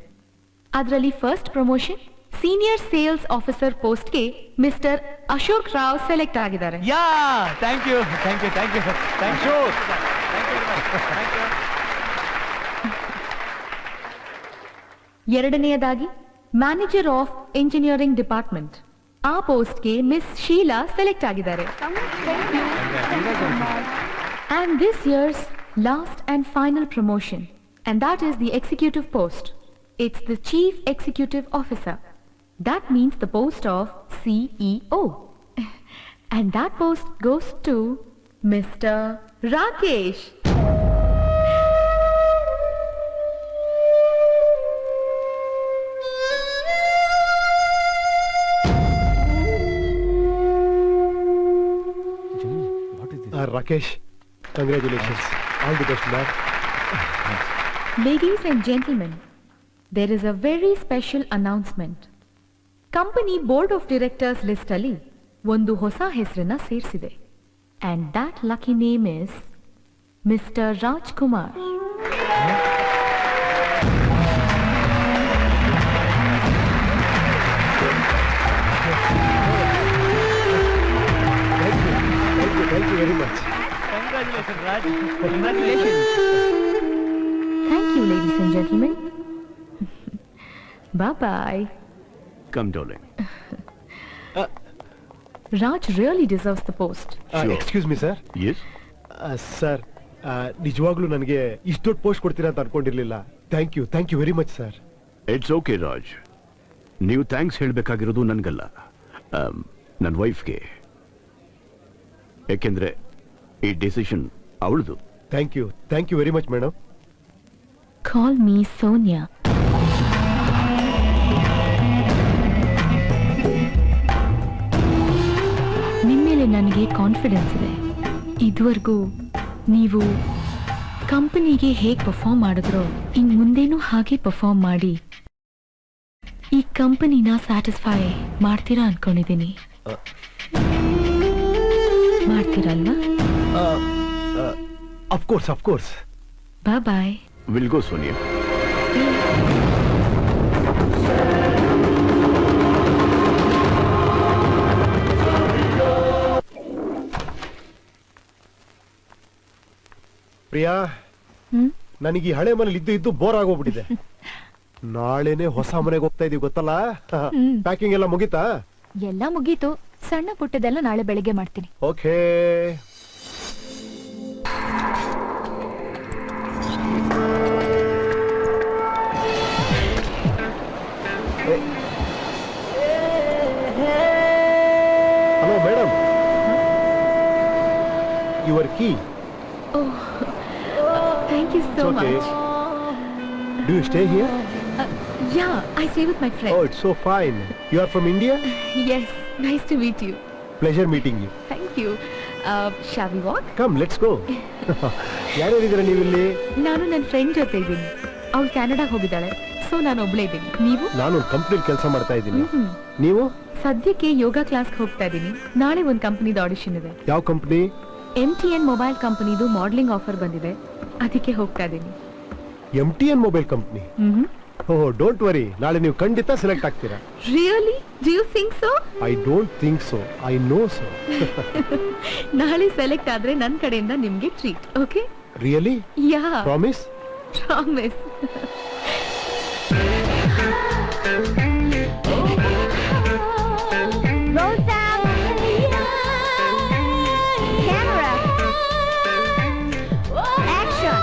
ಅದರಲ್ಲಿ first promotion senior sales officer ಪೋಸ್ಟ್ಗೆ ಮಿಸ್ಟರ್ ಅಶೋಕ್ ರಾವ್ ಸೆಲೆಕ್ಟ್ ಆಗಿದ್ದಾರೆ. ಥ್ಯಾಂಕ್ ಯು ಎರಡನೆಯದಾಗಿ ಮ್ಯಾನೇಜರ್ ಆಫ್ ಇಂಜಿನಿಯರಿಂಗ್ ಡಿಪಾರ್ಟ್ಮೆಂಟ್, ಆ ಪೋಸ್ಟ್ಗೆ ಮಿಸ್ ಶೀಲಾ ಸೆಲೆಕ್ಟ್ ಆಗಿದ್ದಾರೆ. And this year's last and final promotion, and that is the executive post. It's the Chief Executive Officer. That means the post of CEO. And that post goes to Mr. Rakesh. Rakesh, congratulations. All the best, man. Ladies and gentlemen, there is a very special announcement. Company Board of Directors list ಅಲ್ಲಿ ಒಂದು ಹೊಸ ಹೆಸರನ್ನ ಸೇರಿಸಿದೆ. And that lucky name is Mr. Rajkumar. Thank you very much. Congratulations, Raj. Congratulations. Thank you, ladies and gentlemen. Bye-bye. Come, darling. Raj really deserves the post. Excuse me, sir. Yes? Sir, ನಿಜವಾಗ್ಲೂ ನನಗೆ ಇಷ್ಟು ದೊಡ್ಡ post ಕೊಡ್ತೀರಾ ಅಂತ ಅನ್ಕೊಂಡಿರ್ಲಿಲ್ಲ. Thank you very much sir. It's okay Raj, ನೀವು thanks ಹೇಳಬೇಕಾಗಿರೋದು ನನಗಲ್ಲ, ನನ್ನ ವೈಫ್ಗೆ. ಯಾಕೆಂದ್ರೆ ಈ ಡಿಸಿಷನ್ ಅವಳದು. Thank you very much madam. Call me Sonia. ನಿಮ್ಮೇಲೆ ನನಗೆ ಕಾನ್ಫಿಡೆನ್ಸ್ ಇದೆ. ಇದುವರೆಗೂ ನೀವು ಕಂಪನಿಗೆ ಹೇಗೆ ಪರ್ಫಾರ್ಮ್ ಮಾಡಿದ್ರೋ ಇನ್ ಮುಂದೇನೂ ಹಾಗೆ ಪರ್ಫಾರ್ಮ್ ಮಾಡಿ ಈ ಕಂಪನಿನ ಸ್ಯಾಟಿಸ್ಫೈ ಮಾಡ್ತೀರಾ ಅನ್ಕೊಂಡಿದ್ದೀನಿ. ಮಾಡ್ತೀರಲ್ವಾ? Of course. Bye. Will go Sonia. Priya, ನನಗೆ ಈ ಹಳೆ ಮನೇಲಿ ಇದ್ದು ಬೋರ್ ಆಗೋಗ್ಬಿಟ್ಟಿದೆ. ನಾಳೆನೆ ಹೊಸ ಮನೆಗೆ ಹೋಗ್ತಾ ಇದೀವಿ ಗೊತ್ತಲ್ಲ. ಪ್ಯಾಕಿಂಗ್ ಎಲ್ಲ ಮುಗೀತಾ? ಎಲ್ಲ ಮುಗೀತು, ಸಣ್ಣ ಪುಟ್ಟದೆಲ್ಲ ನಾಳೆ ಬೆಳಿಗ್ಗೆ ಮಾಡ್ತೀನಿ. Okay. Hello madam, your key. Thank you so much. Do you stay here? Yeah, I stay with my friend. Oh, it's so fine. You are from India? Yes, nice to meet you. Pleasure meeting you. Thank you. Shall we walk? Come, let's go. ಯಾರ್ಯಾರಿದ್ದೀರಾ ನೀವಿಲ್ಲಿ? ನಾನು ನನ್ನ friend ಜೊತೆ ಇದ್ದೀನಿ. ಅವಳು ಕೆನಡಾಗೆ ಹೋಗಿದ್ದಾಳೆ, so ನಾನು ಒಬ್ಳೇ ಇದ್ದೀನಿ. ನೀವು? ನಾನು ಒಂದು ಕಂಪ್ನಿಲಿ ಕೆಲಸ ಮಾಡ್ತಾ ಇದ್ದೀನಿ. ನೀವು? ಸದ್ಯಕ್ಕೆ ಯೋಗ ಕ್ಲಾಸ್ಗೆ ಹೋಗ್ತಾ ಇದ್ದೀನಿ. ನಾಳೆ ಒಂದು ಕಂಪನಿದ ಆಡಿಷನ್ ಇದೆ. ಯಾವ ಕಂಪನಿ? MTN ಮೊಬೈಲ್ ಕಂಪನಿದು ಮಾಡಲಿಂಗ್ ಆಫರ್ ಬಂದಿದೆ, ಅದಕ್ಕೆ ಹೋಗ್ತಾ ಇದ್ದೀನಿ. MTN mobile company? Oh, don't worry, ನಾಳೆ ನೀವು ಖಂಡಿತ ಸೆಲೆಕ್ಟ್ ಆಗ್ತೀರಾ. Really? Do you think so? I don't think so. I know so. ನಾಳೆ ಸೆಲೆಕ್ಟ್ ಆದ್ರೆ ನನ್ನ ಕಡೆಯಿಂದ ನಿಮ್ಗೆ treat, okay? Really? Yeah. Promise? Promise. Roll sound. Camera. Action.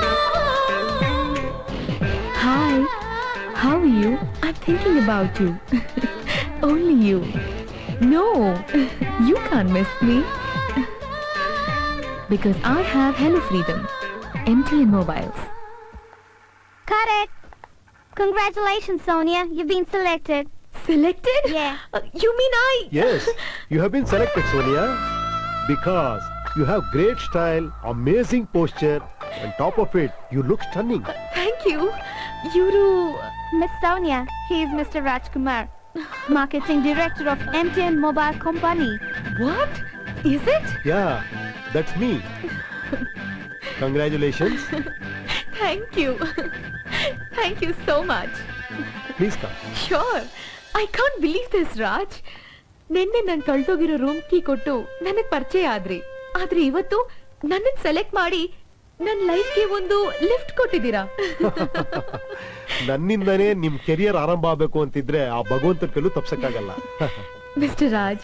Hi. How are you? I'm thinking about you. Only you. No, you can't miss me. Because I have Hello Freedom. MTN mobiles. Cut it. Congratulations, Sonia. You've been selected. Selected? Yeah. You mean I? Yes, you have been selected, Sonia, because you have great style, amazing posture, and top of it, you look stunning. Thank you. You're Miss Sonia, he is Mr. Rajkumar. Marketing Director of MTN Mobile Company. What? Is it? Yeah, that's me. Congratulations. Thank you. Thank you so much. Please come. Sure. I can't believe this, Raj. ನಿನ್ನೆ ನಾನು ಕಳ್ದೋಗಿರೋ room key ಕೊಟ್ಟು ನನಗ್ ಪರಿಚಯ ಆದ್ರಿ. ಆದ್ರೆ ಇವತ್ತು ನನ್ನನ್ select ಮಾಡಿ ನನ್ನ ಲೈಫ್ಗೆ ಒಂದು ಲಿಫ್ಟ್ ಕೊಟ್ಟಿದ್ದೀರಾ. ನನ್ನಿಂದನೇ ನಿಮ್ ಕೆರಿಯರ್ ಆರಂಭ ಆಗ್ಬೇಕು ಅಂತಿದ್ರೆ ಆ ಭಗವಂತನ ಕೈಲೂ ತಪ್ಸಕ್ಕಾಗಲ್ಲ. Mr. Raj,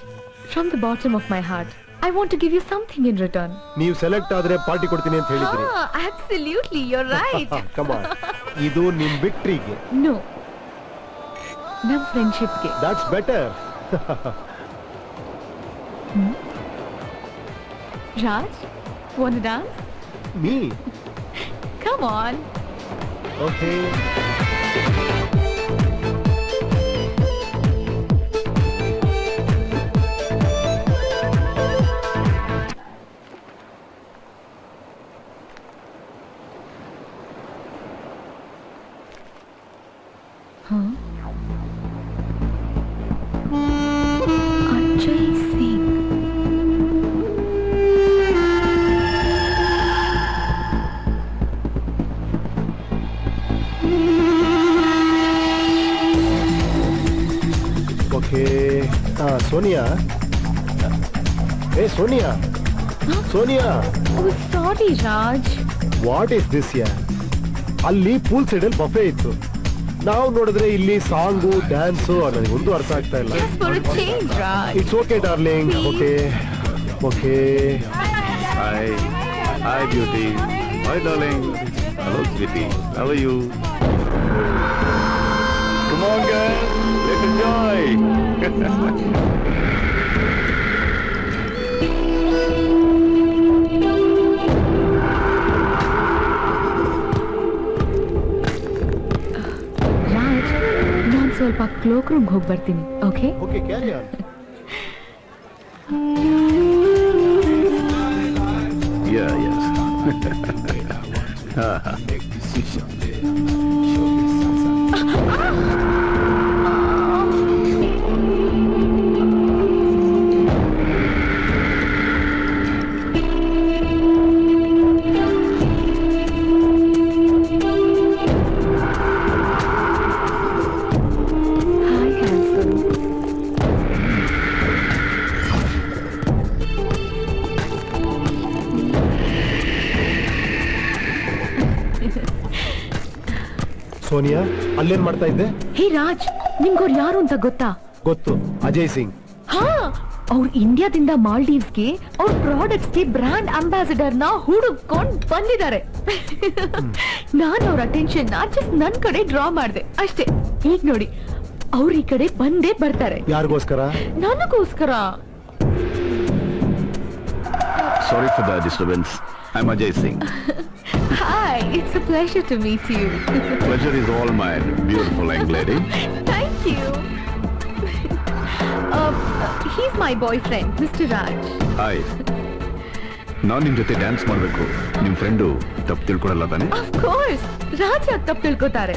from the bottom of my heart, I want to give you something in return. ನೀವು ಸೆಲೆಕ್ಟ್ ಆದ್ರೆ ಪಾರ್ಟಿ ಕೊಡ್ತೀನಿ ಅಂತ ಹೇಳಿದ್ರಿ. Absolutely, you're right. Come on. ಇದು ನಿಮ್ ವಿಕ್ಟರಿಗೆ. No. ನಮ್ ಫ್ರೆಂಡ್ಶಿಪ್ಗೆ. That's better. Raj, wanna dance? Me? Come on. Okay. Huh? Ajay Singh. Okay. Sonia. Hey, Sonia. Huh? Sonia. Oh, sorry, Raj. What is this here? ಅಲ್ಲಿ pool side ಅಲ್ಲಿ buffet ಇತ್ತು. ನಾವು ನೋಡಿದ್ರೆ ಇಲ್ಲಿ song dance ನನಗೆ ಒಂದು ಅರ್ಥ ಆಗ್ತಾ ಇಲ್ಲ. Just for a change, Raj. It's okay, darling. Okay. Okay. Hi. Hi, beauty. Hi, darling. Hello, sweetie. How are you? Come on, girl. Let's enjoy. Raj, ನಾನು ಸ್ವಲ್ಪ ಕ್ಲೋಕ್ ರೂಮ್ ಹೋಗಿ ಬರ್ತೀನಿ. Okay? Okay, carry on. Yeah, yes. Hi, handsome. Sonia, ಅಲ್ಲೇನ್ ಮಾಡ್ತಾ ಇದ್ದೆ? ಹೇ ರಾಜ್, ನಿಮ್ಗವ್ರು ಯಾರು ಅಂತ ಗೊತ್ತಾ? ಗೊತ್ತು, ಅಜಯ್ ಸಿಂಗ್. ಹಾ, ಅವ್ರು ಇಂಡಿಯಾದಿಂದ ಮಾಲ್ಡೀವ್ಸ್ಗೆ ಅವ್ರ ಪ್ರಾಡಕ್ಟ್ಸ್ಗೆ ಬ್ರಾಂಡ್ ಅಂಬಾಸಿಡರ್ ನ ಹುಡುಕೊಂಡ್ ಬಂದಿದ್ದಾರೆ. ನಾನು ಅವ್ರ ಅಟೆನ್ಷನ್ ಜಸ್ಟ್ ನನ್ ಕಡೆ ಡ್ರಾ ಮಾಡ್ದೆ ಅಷ್ಟೇ. ಈಗ ನೋಡಿ, ಅವ್ರ ಈ ಕಡೆ ಬಂದೇ ಬರ್ತಾರೆ. ಯಾರಿಗೋಸ್ಕರ? ನನಗೋಸ್ಕರ. Sorry for the disturbance. I'm Ajay Singh. Hi, it's a pleasure to meet you. Pleasure is all mine, beautiful young lady. Thank you. He's my boyfriend, Mr. Raj. Hi. ನಾನು ನಿಮ್ ಜೊತೆ ಡ್ಯಾನ್ಸ್ ಮಾಡ್ಬೇಕು. ನಿಮ್ ಫ್ರೆಂಡು ತಪ್ಪು ತಿಳ್ಕೊಳಲ್ಲ ತಾನೆ? Of course. Raj ಯಾಕೆ ತಪ್ಪು ತಿಳ್ಕೊತಾರೆ?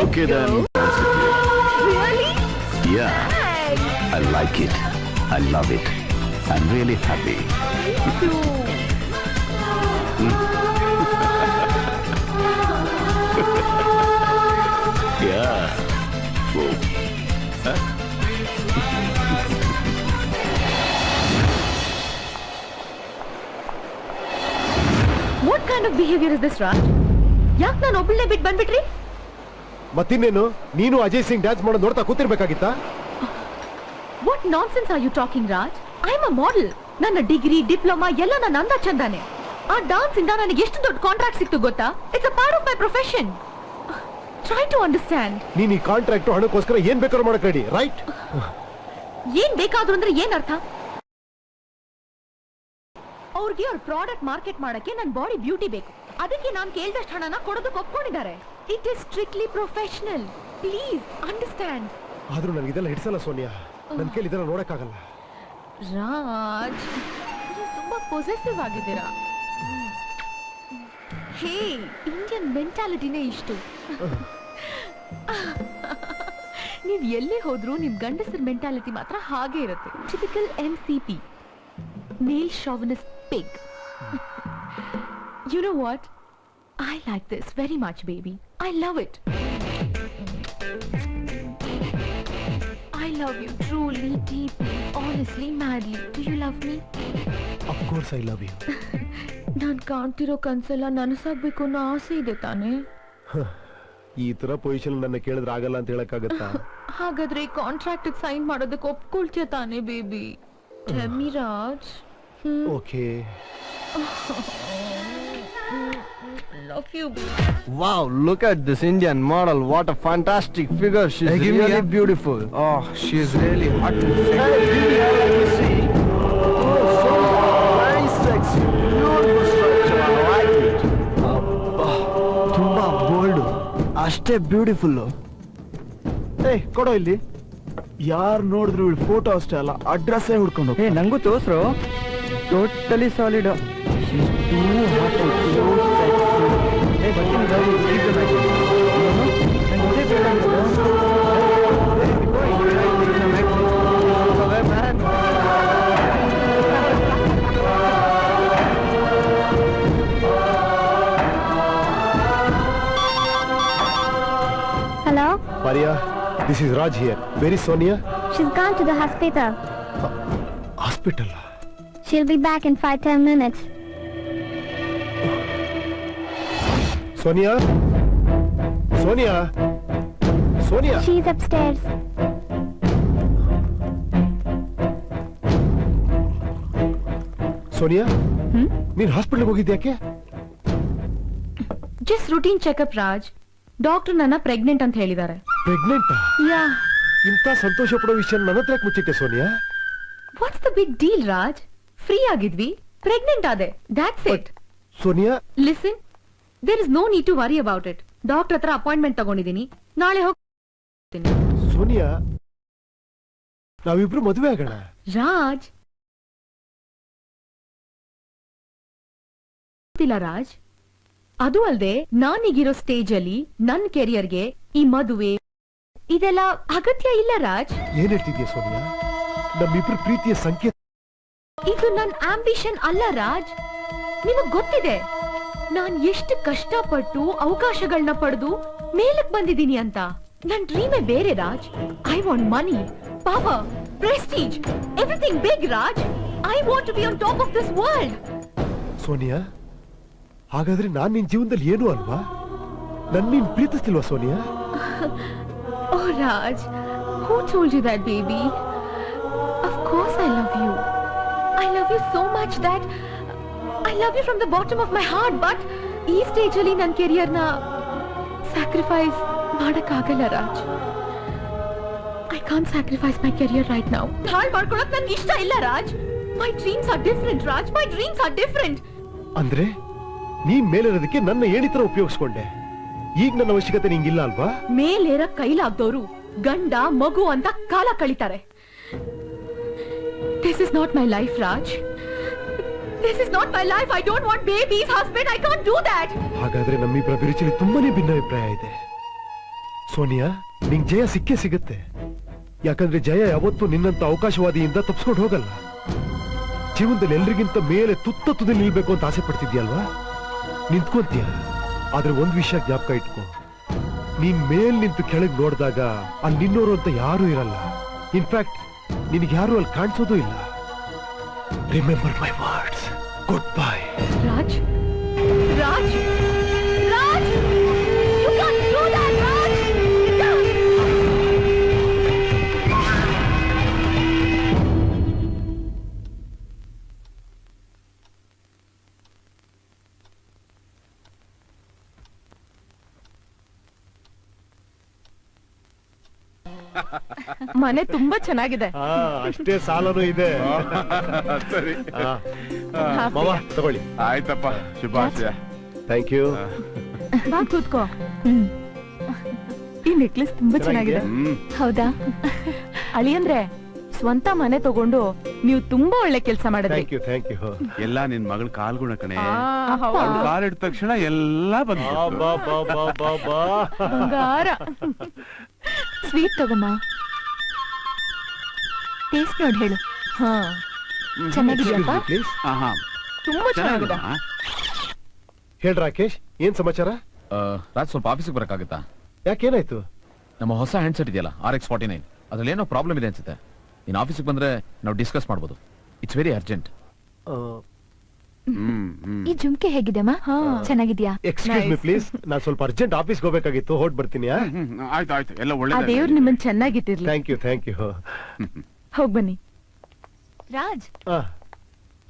Okay then. Really? Yeah. Thanks. I like it. I love it. I'm really happy. Thank you. Yeah. Whoa. Huh? What kind of behavior is this, Raj? ಯಾಕೆ ನಾನು ಒಬ್ಬಳನ್ನೇ ಬಿಟ್ಟು ಬಂದ್ಬಿಟ್ರಿ? ಮತ್ತಿನ್ನೇನು, ನೀನು ಅಜಯ್ ಸಿಂಗ್ ಡ್ಯಾನ್ಸ್ ಮಾಡೋದು ನೋಡ್ತಾ ಕೂತಿರ್ಬೇಕಾಗಿತ್ತಾ? What nonsense are you talking, Raj? I'm a model. ನನ್ನ degree, diploma ಎಲ್ಲ ನನ್ನ ಅಂದ ಚಂದಾನೆ. ಆ ಡಾನ್ಸ್ ಇಂದ ನನಗೆ ಎಷ್ಟು ದೊಡ್ಡ ಕಾಂಟ್ರಾಕ್ಟ್ ಸಿಕ್ತು ಗೊತ್ತಾ? It's a part of my profession. Try to understand. ನೀನ್ ಈ ಕಾಂಟ್ರಾಕ್ಟ್ ಹಣಕ್ಕೋಸ್ಕರ ಏನ್ ಬೇಕಾದ್ರೂ ಮಾಡಕ್ ರೆಡಿ, ರೈಟ್? ಏನ್ ಬೇಕಾದ್ರೂ ಅಂದ್ರೆ ಏನ್ ಅರ್ಥ? ಅವ್ರಿಗೆ ಅವ್ರ ಪ್ರಾಡಕ್ಟ್ ಮಾರ್ಕೆಟ್ ಮಾಡಕ್ಕೆ ನನ್ನ ಬಾಡಿ ಬ್ಯೂಟಿ ಬೇಕು. ಅದಕ್ಕೆ ನಾನು ಕೇಳಿದಷ್ಟು ಹಣನ ಕೊಡೋದಕ್ಕೆ ಒಪ್ಕೊಂಡಿದ್ದಾರೆ. It is strictly professional. Please understand. ಆದ್ರೂ ನನಗೆ ಇದೆಲ್ಲ ಹಿಡಿಸಲ್ಲ ಸೋನಿಯಾ. ನನ್ನ ಕೈಲಿ ಇದೆಲ್ಲ ನೋಡಕ್ಕಾಗಲ್ಲ. ರಾಜ್, ತುಂಬಾ ಪೊಸೆಸಿವ್ ಆಗಿದ್ದೀರಾ. ಹೇ, ಇಂಡಿಯನ್ ಮೆಂಟಾಲಿಟಿನೇ ಇಷ್ಟು. ನೀವ್ ಎಲ್ಲೇ ಹೋದ್ರೂ ನಿಮ್ ಗಂಡಸರ ಮೆಂಟಾಲಿಟಿ ಮಾತ್ರ ಹಾಗೆ ಇರುತ್ತೆ. Typical MCP, male chauvinist pig. You know what? I like this very much, baby. I love it. I love you truly, deeply, honestly, madly. Do you love me? Of course I love you. ನಾನ್ ಕಾಣ್ತಿರೋ ಕನ್ಸೆಲ್ಲ ನನಸಾಗ್ಬೇಕು ಅನ್ನೋ ಆಸೆ ಇದೆ ತಾನೆ. ಈ ತರ position ನನ್ನ ಕೇಳಿದ್ರೆ ಆಗಲ್ಲ ಅಂತ ಹೇಳಕ್ಕಾಗತ್ತಾ? ಹಾಗಾದ್ರೆ ಕಾಂಟ್ರಾಕ್ಟ್ ಸೈನ್ ಮಾಡೋದಕ್ಕೆ ಒಪ್ಕೊಳ್ತೀಯ ತಾನೆ baby? Tell me, Raj. Okay. Love you. Wow, look at this Indian model. What a fantastic figure. She's really beautiful. Oh, she is really hot. Hey, let me see. Oh, so very sexy. Beautiful structure. I like it. Tumba bold. Ashte beautiful. Hey, kodo illi. ಯಾರು ನೋಡಿದ್ರು ಇವಳು photo ಅಷ್ಟೇ ಅಲ್ಲ ಅಡ್ರೆಸ್ಸೇ ಹುಡ್ಕೊಂಡು ಏ ನಂಗೂ ತೋರ್ಸ್ರು. Totally solid. She's too hot and so sexy. ಏ ಬರ್ತೀನಿ ಬಾಯ್, ಈಗ ನಂಗೆ ಇದೇ ಬೇಡ Hello? Maria, this is Raj here. Where is Sonia? She's gone to the hospital. Hospital? She'll be back in 5-10 minutes. Sonia? Sonia? Sonia? She's upstairs. Sonia? ನೀನ್ ಹಾಸ್ಪಿಟಲ್ಗೆ ಹೋಗಿದ್ಯಾಕೆ? Just routine checkup, Raj. Doctor ನನ್ನ pregnant ಅಂತ ಹೇಳಿದ್ದಾರೆ. Pregnant? Yeah. ಇಂಥ ಸಂತೋಷ ಪಡೋ ವಿಷಯ ನನ್ನ ಹತ್ರ ಮುಚ್ಚಿಟ್ಟೆ Sonia? What's the big deal, Raj? Free ಆಗಿದ್ವಿ, ಪ್ರೆಗ್ನೆಂಟ್ ಆದೆ. That's it. Sonia, Listen, there is no need to worry about it. Doctor ಹತ್ರ ಅಪಾಯಿಂಟ್ಮೆಂಟ್ ತಗೊಂಡಿದ್ದೀನಿ, ನಾಳೆ ಹೋಗ್ತೀನಿ. ಸೋನಿಯಾ, ನಾವಿಬ್ರು ಮದುವೆ ಆಗೋಣ. ರಾಜ್, ರಾಜ್, ಅದು ಅಲ್ದೆ ನಾನೀಗಿರೋ ಸ್ಟೇಜ್ ಅಲ್ಲಿ ನನ್ನ ಕೆರಿಯರ್ಗೆ ಈ ಮದುವೆ ಇದೆಲ್ಲ ಅಗತ್ಯ ಇಲ್ಲ ರಾಜ್. ಏನ್ ಹೇಳ್ತಿದ್ಯಾ ಸೋನಿಯಾ? ನಮ್ಮಿಬ್ರು ಪ್ರೀತಿಯ ಸಂಕೇತ. ಇದು ನನ್ನ ಆಂಬಿಷನ್ ಅಲ್ಲ ರಾಜ್. ನಿಮಗ್ ಗೊತ್ತಿದೆ ನಾನ್ ಎಷ್ಟು ಕಷ್ಟಪಟ್ಟು ಅವಕಾಶಗಳನ್ನ ಪಡೆದು ಮೇಲಕ್ ಬಂದಿದ್ದೀನಿ ಅಂತ. ನನ್ ಡ್ರೀಮೇ ಬೇರೆ Raj. I want money, power, prestige, everything big Raj. I want to be on top of this world. Sonia, ಹಾಗಾದ್ರೆ ನಾನ್ ನಿನ್ ಜೀವನದಲ್ಲಿ ಏನು ಅಲ್ವಾ? ನನ್ ನೀನ್ ಪ್ರೀತಿಸ್ತಿಲ್ವಾ Sonia? Oh Raj, who told you that, baby? Of course I love you. I love you so much that I love you from the bottom of my heart. But ee stage alli nan career na sacrifice madakagalla Raj. I can't sacrifice my career right now. Haal ಮಾಡ್ಕೊಳ್ಳೋಕೆ ನನಗೆ ಇಷ್ಟ ಇಲ್ಲ Raj. My dreams are different Raj. My dreams are different. ಅಂದ್ರೆ ನೀನ್ ಮೇಲಿರೋದಕ್ಕೆ ನನ್ನ ಏಣಿತರ ಉಪಯೋಗಿಸ್ಕೊಂಡೆ. ಈಗ ನನ್ನ ಅವಶ್ಯಕತೆ ನಿಂಗಿಲ್ಲ ಅಲ್ವಾ? ಮೇಲೇರ ಕೈಲಾಗ್ದೋರು ಗಂಡ ಮಗು ಅಂತ ಕಾಲ ಕಳೀತಾರೆ. This is not my life, Raj. This is not my life. I don't want babies, husband. I can't do that. ಹಾಗಾದ್ರೆ ನಮ್ಮಿಬ್ಬರ ಅಭಿರುಚಿಲಿ ತುಂಬಾನೇ ಭಿನ್ನಾಭಿಪ್ರಾಯ ಇದೆ. ಸೋನಿಯಾ, ನಿಂಗ್ ಜಯ ಸಿಕ್ಕೇ ಸಿಗುತ್ತೆ. ಯಾಕಂದ್ರೆ ಜಯ ಯಾವತ್ತೂ ನಿನ್ನಂತ ಅವಕಾಶವಾದಿಯಿಂದ ತಪ್ಪಿಸ್ಕೊಂಡು ಹೋಗಲ್ಲ. ಜೀವನದಲ್ಲಿ ಎಲ್ರಿಗಿಂತ ಮೇಲೆ ತುತ್ತ ತುದಿ ನಿಲ್ಬೇಕು ಅಂತ ಆಸೆ ಪಡ್ತಿದ್ಯಲ್ವಾ? ನಿಂತ್ಕೊಂತೀಯ. ಆದ್ರೆ ಒಂದ್ ವಿಷಯ ಜ್ಞಾಪಕ ಇಟ್ಕೋ, ನೀನ್ ಮೇಲ್ ನಿಂತು ಕೆಳಗ್ ನೋಡಿದಾಗ ಅಲ್ಲಿ ನಿನ್ನೋರು ಅಂತ ಯಾರೂ ಇರಲ್ಲ. ಇನ್ಫ್ಯಾಕ್ಟ್ ನಿನಗೆ ಯಾರು ಅಲ್ಲಿ ಕಾಣಿಸೋದು ಇಲ್ಲ. Remember my words. Good bye. Raj, Raj, Raj, you can't do that, Raj. ಮನೆ ತುಂಬಾ ಚೆನ್ನಾಗಿದೆ. ಅಷ್ಟೇ ಸಾಲನೂ ಇದೆ. ಸರಿ ಮಾವ ತಗೊಳ್ಳಿ. ಆಯ್ತಪ್ಪ, ಶುಭಾಶಯ. Thank you. ಬಾ ಕೂತ್ಕೋ. ಈ ನೆಕ್ಲೆಸ್ ತುಂಬಾ ಚೆನ್ನಾಗಿದೆ. ಹೌದಾ? ಅಳಿಯಂದ್ರೆ ಸ್ವಂತ ಮನೆ ತಗೊಂಡು ನೀವು ತುಂಬಾ ಒಳ್ಳೆ ಕೆಲಸ ಮಾಡಿದ್ರಿ. ಥ್ಯಾಂಕ್ ಯು ಎಲ್ಲ ನಿನ್ ಮಗಳ ಕಾಲ್ಗುಣ ಕಣೆ. ಹೌದು. ಅವ್ಳ್ ಕಾಲಿಟ್ಟ ತಕ್ಷಣ ಎಲ್ಲ ಬಂಗಾರ. ಸ್ವೀಟ್ ತಗೊಮ್ಮ. ಟೇಸ್ಟ್ ನೋಡಿ ಹೇಳು. ಹಾ ಚೆನ್ನಾಗಿದ್ಯಪ್ಪ? ತುಂಬಾ ಚೆನ್ನಾಗಿದೆ. ಹೇಳ್ ರಾಕೇಶ್, ಏನ್ ಸಮಾಚಾರ? ರಾಜ್ ಸ್ವಲ್ಪ ಆಫೀಸಿಗೆ ಬರಕ್ಕಾಗುತ್ತಾ? ಯಾಕೇನಾಯ್ತು? ನಮ್ಮ ಹೊಸ ಹ್ಯಾಂಡ್ಸೆಟ್ ಇದೆಯಲ್ಲ RX49, ಅದ್ರಲ್ಲಿ ಏನೋ ಪ್ರಾಬ್ಲಮ್ ಇದೆ ಅನ್ಸುತ್ತೆ. ನೀನ್ ಆಫೀಸಿಗೆ ಬಂದ್ರೆ ನಾವು ಡಿಸ್ಕಸ್ ಮಾಡ್ಬೋದು. It's very urgent. ಈ ಜುಮ್ಕೆ ಹೇಗಿದೆಮ್ಮ? ಚೆನ್ನಾಗಿದ್ಯಾ? ಎಕ್ಸ್ಕ್ಯೂಸ್ ಮಿ ಪ್ಲೀಸ್, ನಾನ್ ಸ್ವಲ್ಪ ಅರ್ಜೆಂಟ್ ಆಫೀಸ್ಗೆ ಹೋಗ್ಬೇಕಾಗಿತ್ತು, ಹೊರಟ್ ಬರ್ತೀನಿ. ಆಯ್ತು ಎಲ್ಲ ಆ ಒಳ್ಳೆ. ದೇವ್ರು ನಿಮ್ಮನ್ನ ಚೆನ್ನಾಗಿಟ್ಟಿರ್ಲಿ. ಥ್ಯಾಂಕ್ ಯು ಹೋಗ್ ಬನ್ನಿ. ರಾಜ್,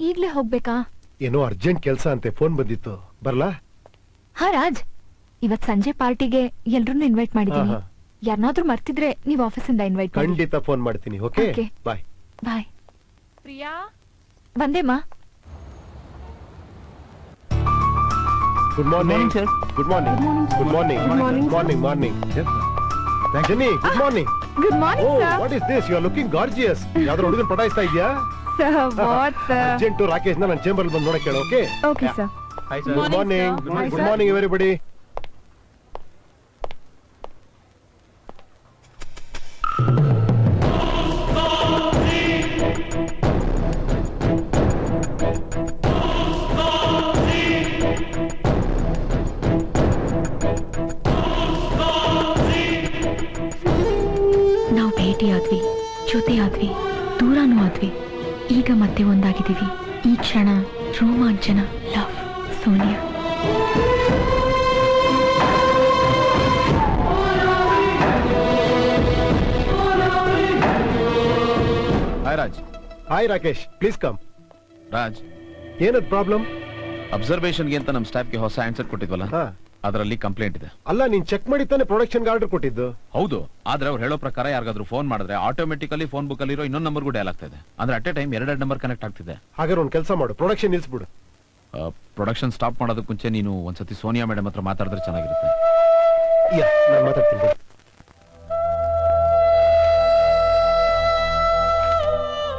ಈಗ್ಲೇ ಹೋಗ್ಬೇಕಾ? ಏನೋ ಅರ್ಜೆಂಟ್ ಕೆಲಸ ಅಂತೆ, ಫೋನ್ ಬಂದಿತ್ತು, ಬರ್ಲಾ? ಹಾ ರಾಜ್, ಇವತ್ ಸಂಜೆ ಪಾರ್ಟಿಗೆ ಎಲ್ರನ್ನೂ ಇನ್ವೈಟ್ ಮಾಡಿದೀನಿ. ಯಾರನ್ನಾದ್ರೂ ಮರ್ತಿದ್ರೆ ನೀವ್ ಆಫೀಸಿಂದ ಇನ್ವೈಟ್ ಮಾಡಿ. ಖಂಡಿತ ಫೋನ್ ಮಾಡ್ತೀನಿ. Okay, bye. ಬಾಯ್. ಪ್ರಿಯಾ, ಬಂದೇಮ್ಮ. Good morning. Good morning. Good morning. Morning. Jenny, good morning. Good morning sir. What is this? You are looking gorgeous. ಯಾವ್ದಾದ್ರು ಹುಡುಗನ್ ಪಟಾಯಿಸ್ತಾ ಇದೆಯಾ? Sir, what sir? Urgent Rakesh ನನ್ನ ಚೇಂಬರ್ ಬಂದು ನೋಡಕ್ಕೆ ಹೇಳು. Okay okay sir. Good morning. Good morning everybody. ನಾವು ಭೇಟಿಯಾದ್ವಿ, ಜೊತೆಯಾದ್ವಿ, ದೂರನೂ ಆದ್ವಿ. ಈಗ ಮತ್ತೆ ಒಂದಾಗಿದ್ದೀವಿ. ಈ ಕ್ಷಣ ರೋಮಾಂಚನ. Love, Sonia. Hi Raj. Hi Rakesh, please come. Raj, ಏನದ್ ಪ್ರಾಬ್ಲಮ್? ಅಬ್ಸರ್ವೇಷನ್ಗೆ ಅಂತ ನಮ್ಮ ಸ್ಟಾಫ್ಗೆ ಹೊಸ ಹ್ಯಾಂಡ್ಸೆಟ್ ಕೊಟ್ಟಿದ್ವಲ್ಲ, ಅದರಲ್ಲಿ ಕಂಪ್ಲೇಂಟ್ ಇದೆ. ಅಲ್ಲ, ನೀನ್ ಚೆಕ್ ಮಾಡಿ ತಾನೆ ಪ್ರೊಡಕ್ಷನ್ ಆರ್ಡರ್ ಕೊಟ್ಟಿದ್ದು? ಹೌದು, ಆದ್ರೆ ಅವ್ರು ಹೇಳೋ ಪ್ರಕಾರ ಯಾರಿಗಾದ್ರೂ ಫೋನ್ ಮಾಡಿದ್ರೆ ಆಟೋಮೆಟಿಕಲಿ ಫೋನ್ ಬುಕ್ ಅಲ್ಲಿರೋ ಇನ್ನೊಂದು ನಂಬರ್ಗೂ ಡಯಲ್ ಆಗ್ತಾ ಇದೆ. ಅಂದ್ರೆ at A time 2 number connect ಆಗ್ತಿದೆ. ಹಾಗಾದ್ರೆ ಒಂದ್ ಕೆಲಸ ಮಾಡು, ಪ್ರೊಡಕ್ಷನ್ ನಿಲ್ಸ್ಬಿಡು. ಪ್ರೊಡಕ್ಷನ್ ಸ್ಟಾಪ್ ಮಾಡೋದಕ್ಕೆ ಮುಂಚೆ ನೀನು ಒಂದ್ಸತಿ ಸೋನಿಯಾ ಮೇಡಮ್ ಹತ್ರ ಮಾತಾಡಿದ್ರೆ ಚೆನ್ನಾಗಿರುತ್ತೆ. ನಾನು ಮಾತಾಡ್ತೀನಿ.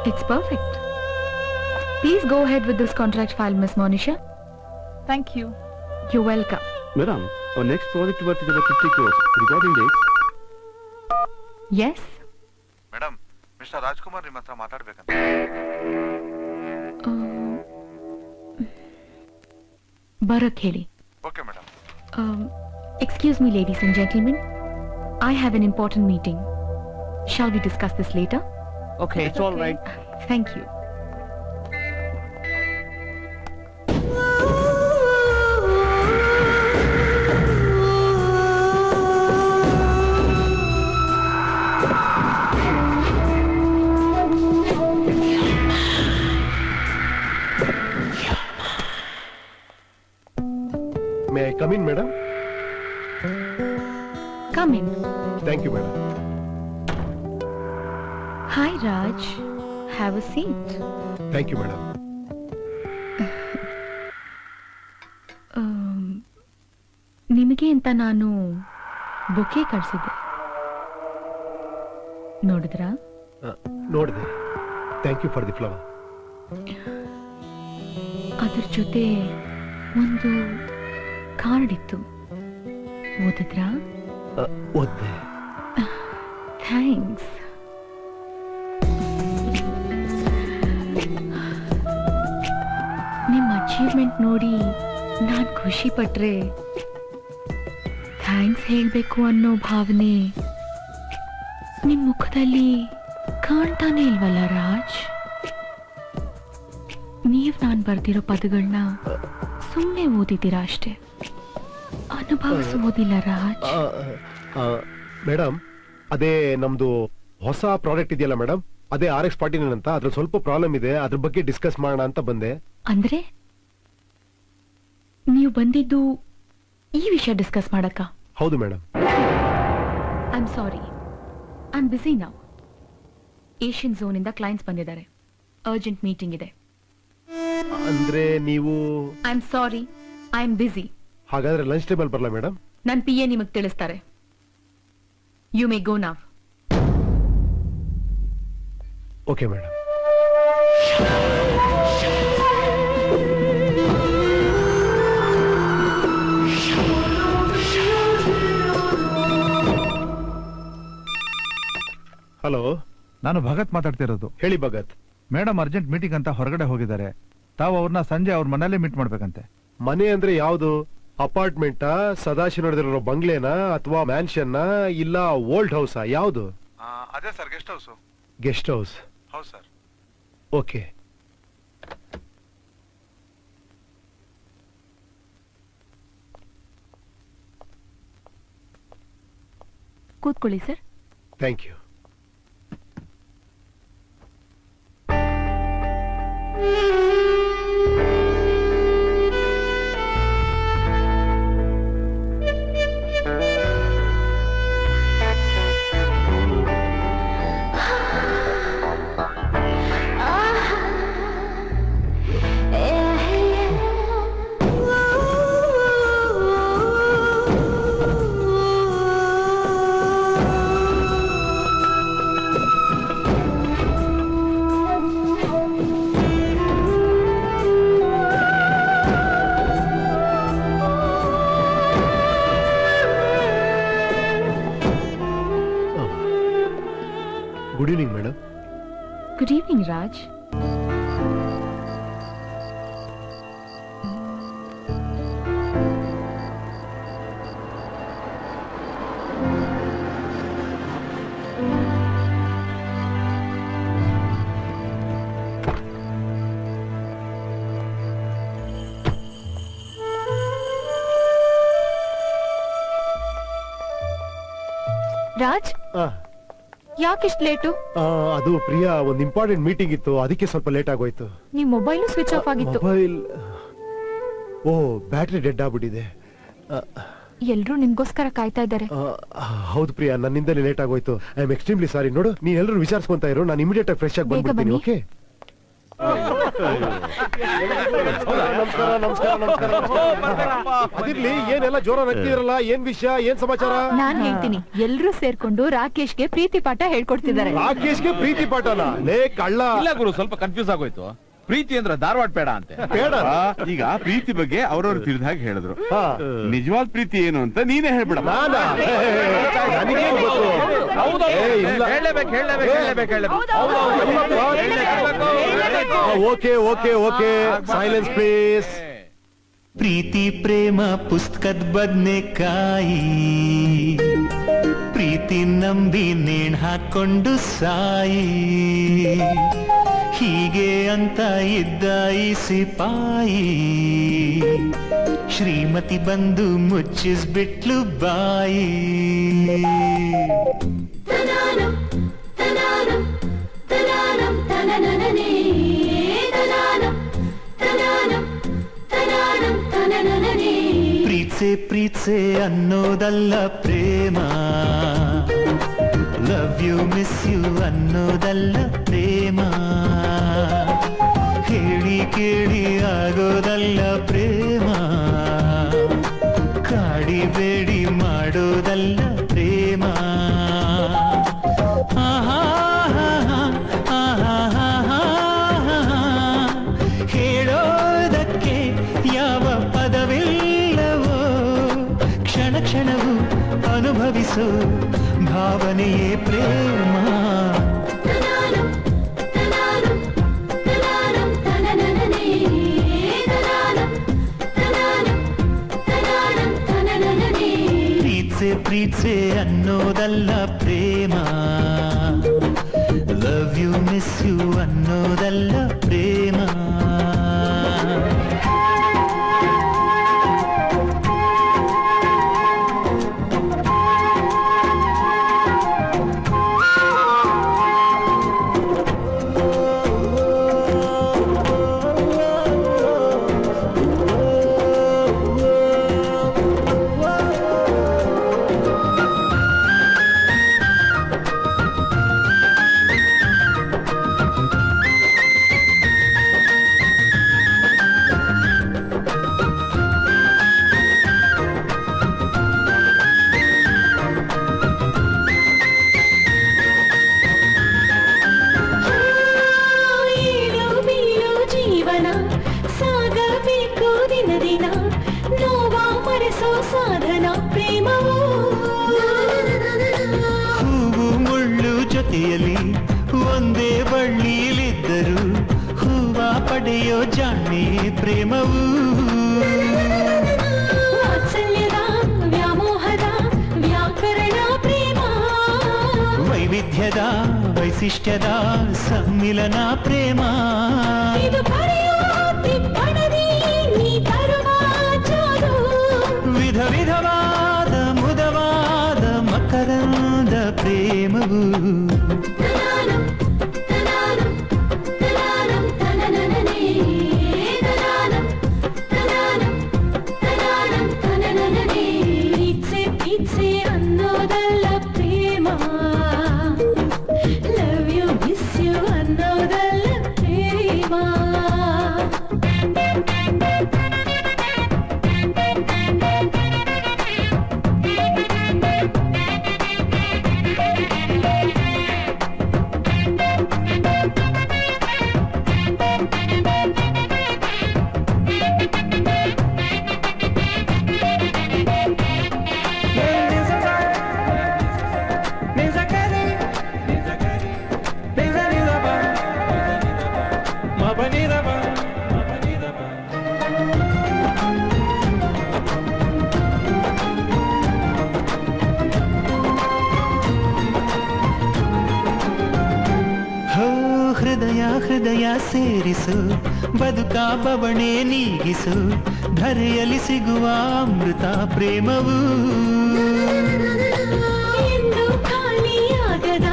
It's perfect. Please go ahead with this contract file, Miss Monisha. Thank you. You're welcome. Madam, our next project worth is about 50 crores. Regarding dates? Yes. Madam, mister Rajkumar ನಿಮ್ಮ ಹತ್ರ ಮಾತಾಡ್ಬೇಕಂತ. ಬರಕ್ ಹೇಳಿ. Okay madam. Excuse me, ladies and gentlemen. I have an important meeting. Shall we discuss this later? Okay, it's all right. Thank you. May I come in, madam? Come in. Thank you, madam. Hi, Raj. Have a seat. Thank you, madam. ನಿಮಗೆ ಅಂತ ನಾನು bouquet ಕಳಿಸಿದ್ದೆ, ನೋಡಿದ್ರಾ? ನೋಡಿದೆ. Thank you for the flower. ಅದ್ರ ಜೊತೆ ಒಂದು card ಇತ್ತು, ಓದಿದ್ರಾ? ಓದ್ದೆ. ಥ್ಯಾಂಕ್ಸ್. ನಿಮ್ಮ ಅಚೀವ್ಮೆಂಟ್ ನೋಡಿ ನಾನು ಖುಷಿ ಪಟ್ರೆ ಥ್ಯಾಂಕ್ಸ್ ಹೇಳ್ಬೇಕು ಅನ್ನೋ ಭಾವನೆ ನಿಮ್ ಮುಖದಲ್ಲಿ ಕಾಣ್ತಾನೆ ಇಲ್ವಲ್ಲ ರಾಜ್? ನೀವ್ ನಾನ್ ಬರ್ದಿರೋ ಪದಗಳನ್ನ ಸುಮ್ಮನೆ ಓದಿದ್ದೀರಾ ಅಷ್ಟೇ, ಅನುಭವಿಸುವುದಿಲ್ಲ ರಾಜ್. ಮೇಡಮ್, ಅದೇ ನಮ್ದು ಹೊಸ ಪ್ರಾಡಕ್ಟ್ ಇದೆಯಲ್ಲ ಮೇಡಮ್, ಅದೇ RX49 ಅಂತ. ಅದ್ರ ಸ್ವಲ್ಪ ಪ್ರಾಬ್ಲಮ್ ಇದೆ, ಅದ್ರ ಬಗ್ಗೆ ಡಿಸ್ಕಸ್ ಮಾಡೋಣ ಅಂತ ಬಂದೆ. ಅಂದ್ರೆ ನೀವು ಬಂದಿದ್ದು ಈ ವಿಷಯ ಡಿಸ್ಕಸ್ ಮಾಡಕ್ಕ? ಹೌದು madam. I am sorry, I am busy now. Asian zone ಇಂದ ಕ್ಲೈಂಟ್ಸ್ ಬಂದಿದ್ದಾರೆ, ಅರ್ಜೆಂಟ್ ಮೀಟಿಂಗ್ ಇದೆ. ಅಂದ್ರೆ ನೀವು? I am sorry, I am busy. ಹಾಗಾದ್ರೆ ಲಂಚ್ ಟೇಬಲ್ ಬರಲ್ಲ ಮೇಡಮ್? ನನ್ನ PA ನಿಮಗೆ ತಿಳಿಸ್ತಾರೆ. ಯು ಮೇ ಗೋ ನಾವ್. Okay madam. ಹಲೋ, ನಾನು ಭಗತ್ ಮಾತಾಡ್ತಿರೋದು. ಹೇಳಿ ಭಗತ್. ಮೇಡಮ್ ಅರ್ಜೆಂಟ್ ಮೀಟಿಂಗ್ ಅಂತ ಹೊರಗಡೆ ಹೋಗಿದ್ದಾರೆ. ತಾವು ಅವ್ರನ್ನ ಸಂಜೆ ಅವ್ರ ಮನೇಲೆ ಮೀಟ್ ಮಾಡ್ಬೇಕಂತೆ. ಮನೆ ಅಂದ್ರೆ ಯಾವ್ದು? ಅಪಾರ್ಟ್ಮೆಂಟಾ, ಸದಾಶಿವ ನಡೆದಿರೋ ಬಂಗ್ಲೆನಾ, ಅಥವಾ ಮ್ಯಾನ್ಷನ್ ಇಲ್ಲ ಓಲ್ಡ್ ಹೌಸಾ? ಯಾವ್ದು? ಅದೇ sir, guest house. Guest house? ಹೌದು ಸರ್. ಓಕೆ. ಕೂತ್ಕೊಳ್ಳಿ sir. Thank you. Good evening madam. Good evening Raj. Raj, ಯಾಕಿಷ್ಟು ಲೇಟು? ಅದು ಪ್ರಿಯಾ, ಒಂದು ಇಂಪಾರ್ಟೆಂಟ್ ಮೀಟಿಂಗ್ ಇತ್ತು, ಅದಕ್ಕೆ ಸ್ವಲ್ಪ ಲೇಟ್ ಆಗೋಯ್ತು. ನಿಮ್ ಮೊಬೈಲು ಸ್ವಿಚ್ ಆಫ್ ಆಗಿತ್ತು. ಮೊಬೈಲ್ ಬ್ಯಾಟ್ರಿ ಡೆಡ್ ಆಗ್ಬಿಟ್ಟಿದೆ. ಎಲ್ರೂ ನಿಮ್ಗೋಸ್ಕರ ಕಾಯ್ತಾ ಇದ್ದಾರೆ. ಹೌದು ಪ್ರಿಯಾ, ನನ್ನಿಂದಲೇ ಲೇಟ್ ಆಗೋಯ್ತು. I am extremely sorry. ನೋಡು, ನೀನ್ ಎಲ್ಲರೂ ವಿಚಾರಿಸ್ಕೊಂತ ಇರೋ, ನಾನು ಇಮಿಡಿಯೇಟ್ ಆಗಿ ಫ್ರೆಶ್ ಆಗಿ ಬಂದ್ಬಿಡ್ತೀನಿ. ಓಕೆ? ನಮಸ್ಕಾರ ನಮಸ್ಕಾರ ನಮಸ್ಕಾರ. ಅದಿರ್ಲಿ, ಏನೆಲ್ಲ ಜೋರ ನಗ್ತಿರಲ್ಲ, ಏನ್ ವಿಷಯ, ಏನ್ ಸಮಾಚಾರ? ನಾನ್ ಹೇಳ್ತೀನಿ. ಎಲ್ರೂ ಸೇರ್ಕೊಂಡು ರಾಕೇಶ್ಗೆ ಪ್ರೀತಿ ಪಾಠ ಹೇಳ್ಕೊಡ್ತಿದ್ದಾರೆ. ರಾಕೇಶ್ಗೆ ಪ್ರೀತಿ ಪಾಠನ? ಲೇ ಕಳ್ಳ. ಇಲ್ಲ ಗುರು, ಸ್ವಲ್ಪ ಕನ್ಫ್ಯೂಸ್ ಆಗೋಯ್ತು. ಪ್ರೀತಿ ಅಂದ್ರೆ ಧಾರವಾಡ ಬೇಡ ಅಂತೆ. ಬೇಡ. ಈಗ ಪ್ರೀತಿ ಬಗ್ಗೆ ಅವ್ರವ್ರು ತಿಳಿದ ಹಾಗೆ ಹೇಳಿದ್ರು. ನಿಜವಾದ ಪ್ರೀತಿ ಏನು ಅಂತ ನೀನೇ ಹೇಳ್ಬಿಡ. Okay okay okay, silence please. ಪ್ರೀತಿ ಪ್ರೇಮ ಪುಸ್ತಕದ ಬದನೆಕಾಯಿ, ಪ್ರೀತಿ ನಂಬಿ ನೇಣ್ ಹಾಕೊಂಡು ಸಾಯಿ, ಹೀಗೆ ಅಂತ ಇದ್ದ ಈ ಸಿಪಾಯಿ, ಶ್ರೀಮತಿ ಬಂದು ಮುಚ್ಚಿಸ್ಬಿಟ್ಲು ಬಾಯಿ. ಪ್ರೀತ್ಸೆ ಪ್ರೀತ್ಸೆ ಅನ್ನೋದಲ್ಲ ಪ್ರೇಮ, ಲವ್ ಯು ಮಿಸ್ ಯು ಅನ್ನೋದಲ್ಲ ಪ್ರೇಮ, ಹೇಳಿ ಕೇಳಿ ಆಗೋದಲ್ಲ ಪ್ರೇಮ, ಕಾಡಿ ಬೇಡಿ ಮಾಡೋದಲ್ಲ ಪ್ರೇಮ. ಹೇಳೋದಕ್ಕೆ ಯಾವ ಪದವಿಲ್ಲವೋ, ಕ್ಷಣ ಕ್ಷಣವೂ ಅನುಭವಿಸೋ ಭಾವನೆಯೇ ಪ್ರೇಮ. ಪ್ರೀತ್ಸೆ ಪ್ರೀತ್ಸೆ ಅನ್ನೋದಲ್ಲ ಪ್ರೇಮ, ಲವ್ ಯು ಮಿಸ್ ಯು ಅನ್ನೋದಲ್ಲ ಪ್ರೇಮ. ಜೊತೆಯಲ್ಲಿ ಒಂದೇ ಬಳ್ಳಿಲಿದ್ದರು ಹೂವ ಪಡೆಯೋ ಜಾಣೆ ಪ್ರೇಮವು ವಾತ್ಸಲ್ಯದ ವ್ಯಾಮೋಹದ ವ್ಯಾಕರಣ ಪ್ರೇಮ ವೈವಿಧ್ಯದ ವೈಶಿಷ್ಟ್ಯದ ಸಮ್ಮಿಲನ ಪ್ರೇಮ ಇದು ಬರೆಯೋ ಟಿಪ್ಪಣಿ ನೀ ತರುವ ಜಾದು ವಿಧ ವಿಧವಾದ ಮುದವಾದ ಮಕರಂದ ಪ್ರೇಮವು ಪ್ರೀತ್ಸೆ ಅನ್ನೋದಲ್ಲ ಪ್ರೇಮ ಲವ್ ಯು ಮಿಸ್ ಯು ಅನ್ನೋದಲ್ಲ ಪ್ರೇಮ ಹೃದಯ ಸೇರಿಸು ಬದುಕ ಬವಣೆ ನೀಗಿಸು ಧರೆಯಲ್ಲಿ ಸಿಗುವ ಅಮೃತ ಪ್ರೇಮವು ಎಂದು ಖಾಲಿಯಾಗದ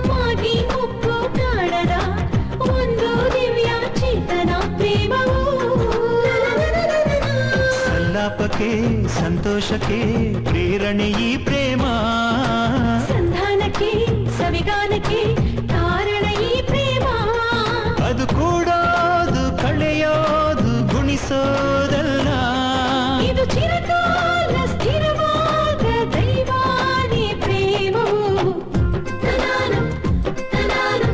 ಮಾಗಿ ಉಪ್ಪು ಕಾಣದ ಒಂದು ದಿವ್ಯ ಚೇತನ ಪ್ರೇಮವು ಸಲ್ಲಾಪಕ್ಕೆ ಸಂತೋಷಕ್ಕೆ ಪ್ರೇರಣೆ ಈ ಪ್ರೇಮ ಸಂಧಾನಕ್ಕೆ ಸವಿಗಾನಕ್ಕೆ ಕಾರಣ ಈ ಪ್ರೇಮ ಅದು ಕೂಡೋದು ಕಳೆಯೋದು ಗುಣಿಸೋದಲ್ಲ ಇದು ಚಿರಕಾಲ ಸ್ಥಿರವಾದ ದೈವಾನಿ ಪ್ರೇಮವು ತನಾನು ತನಾನು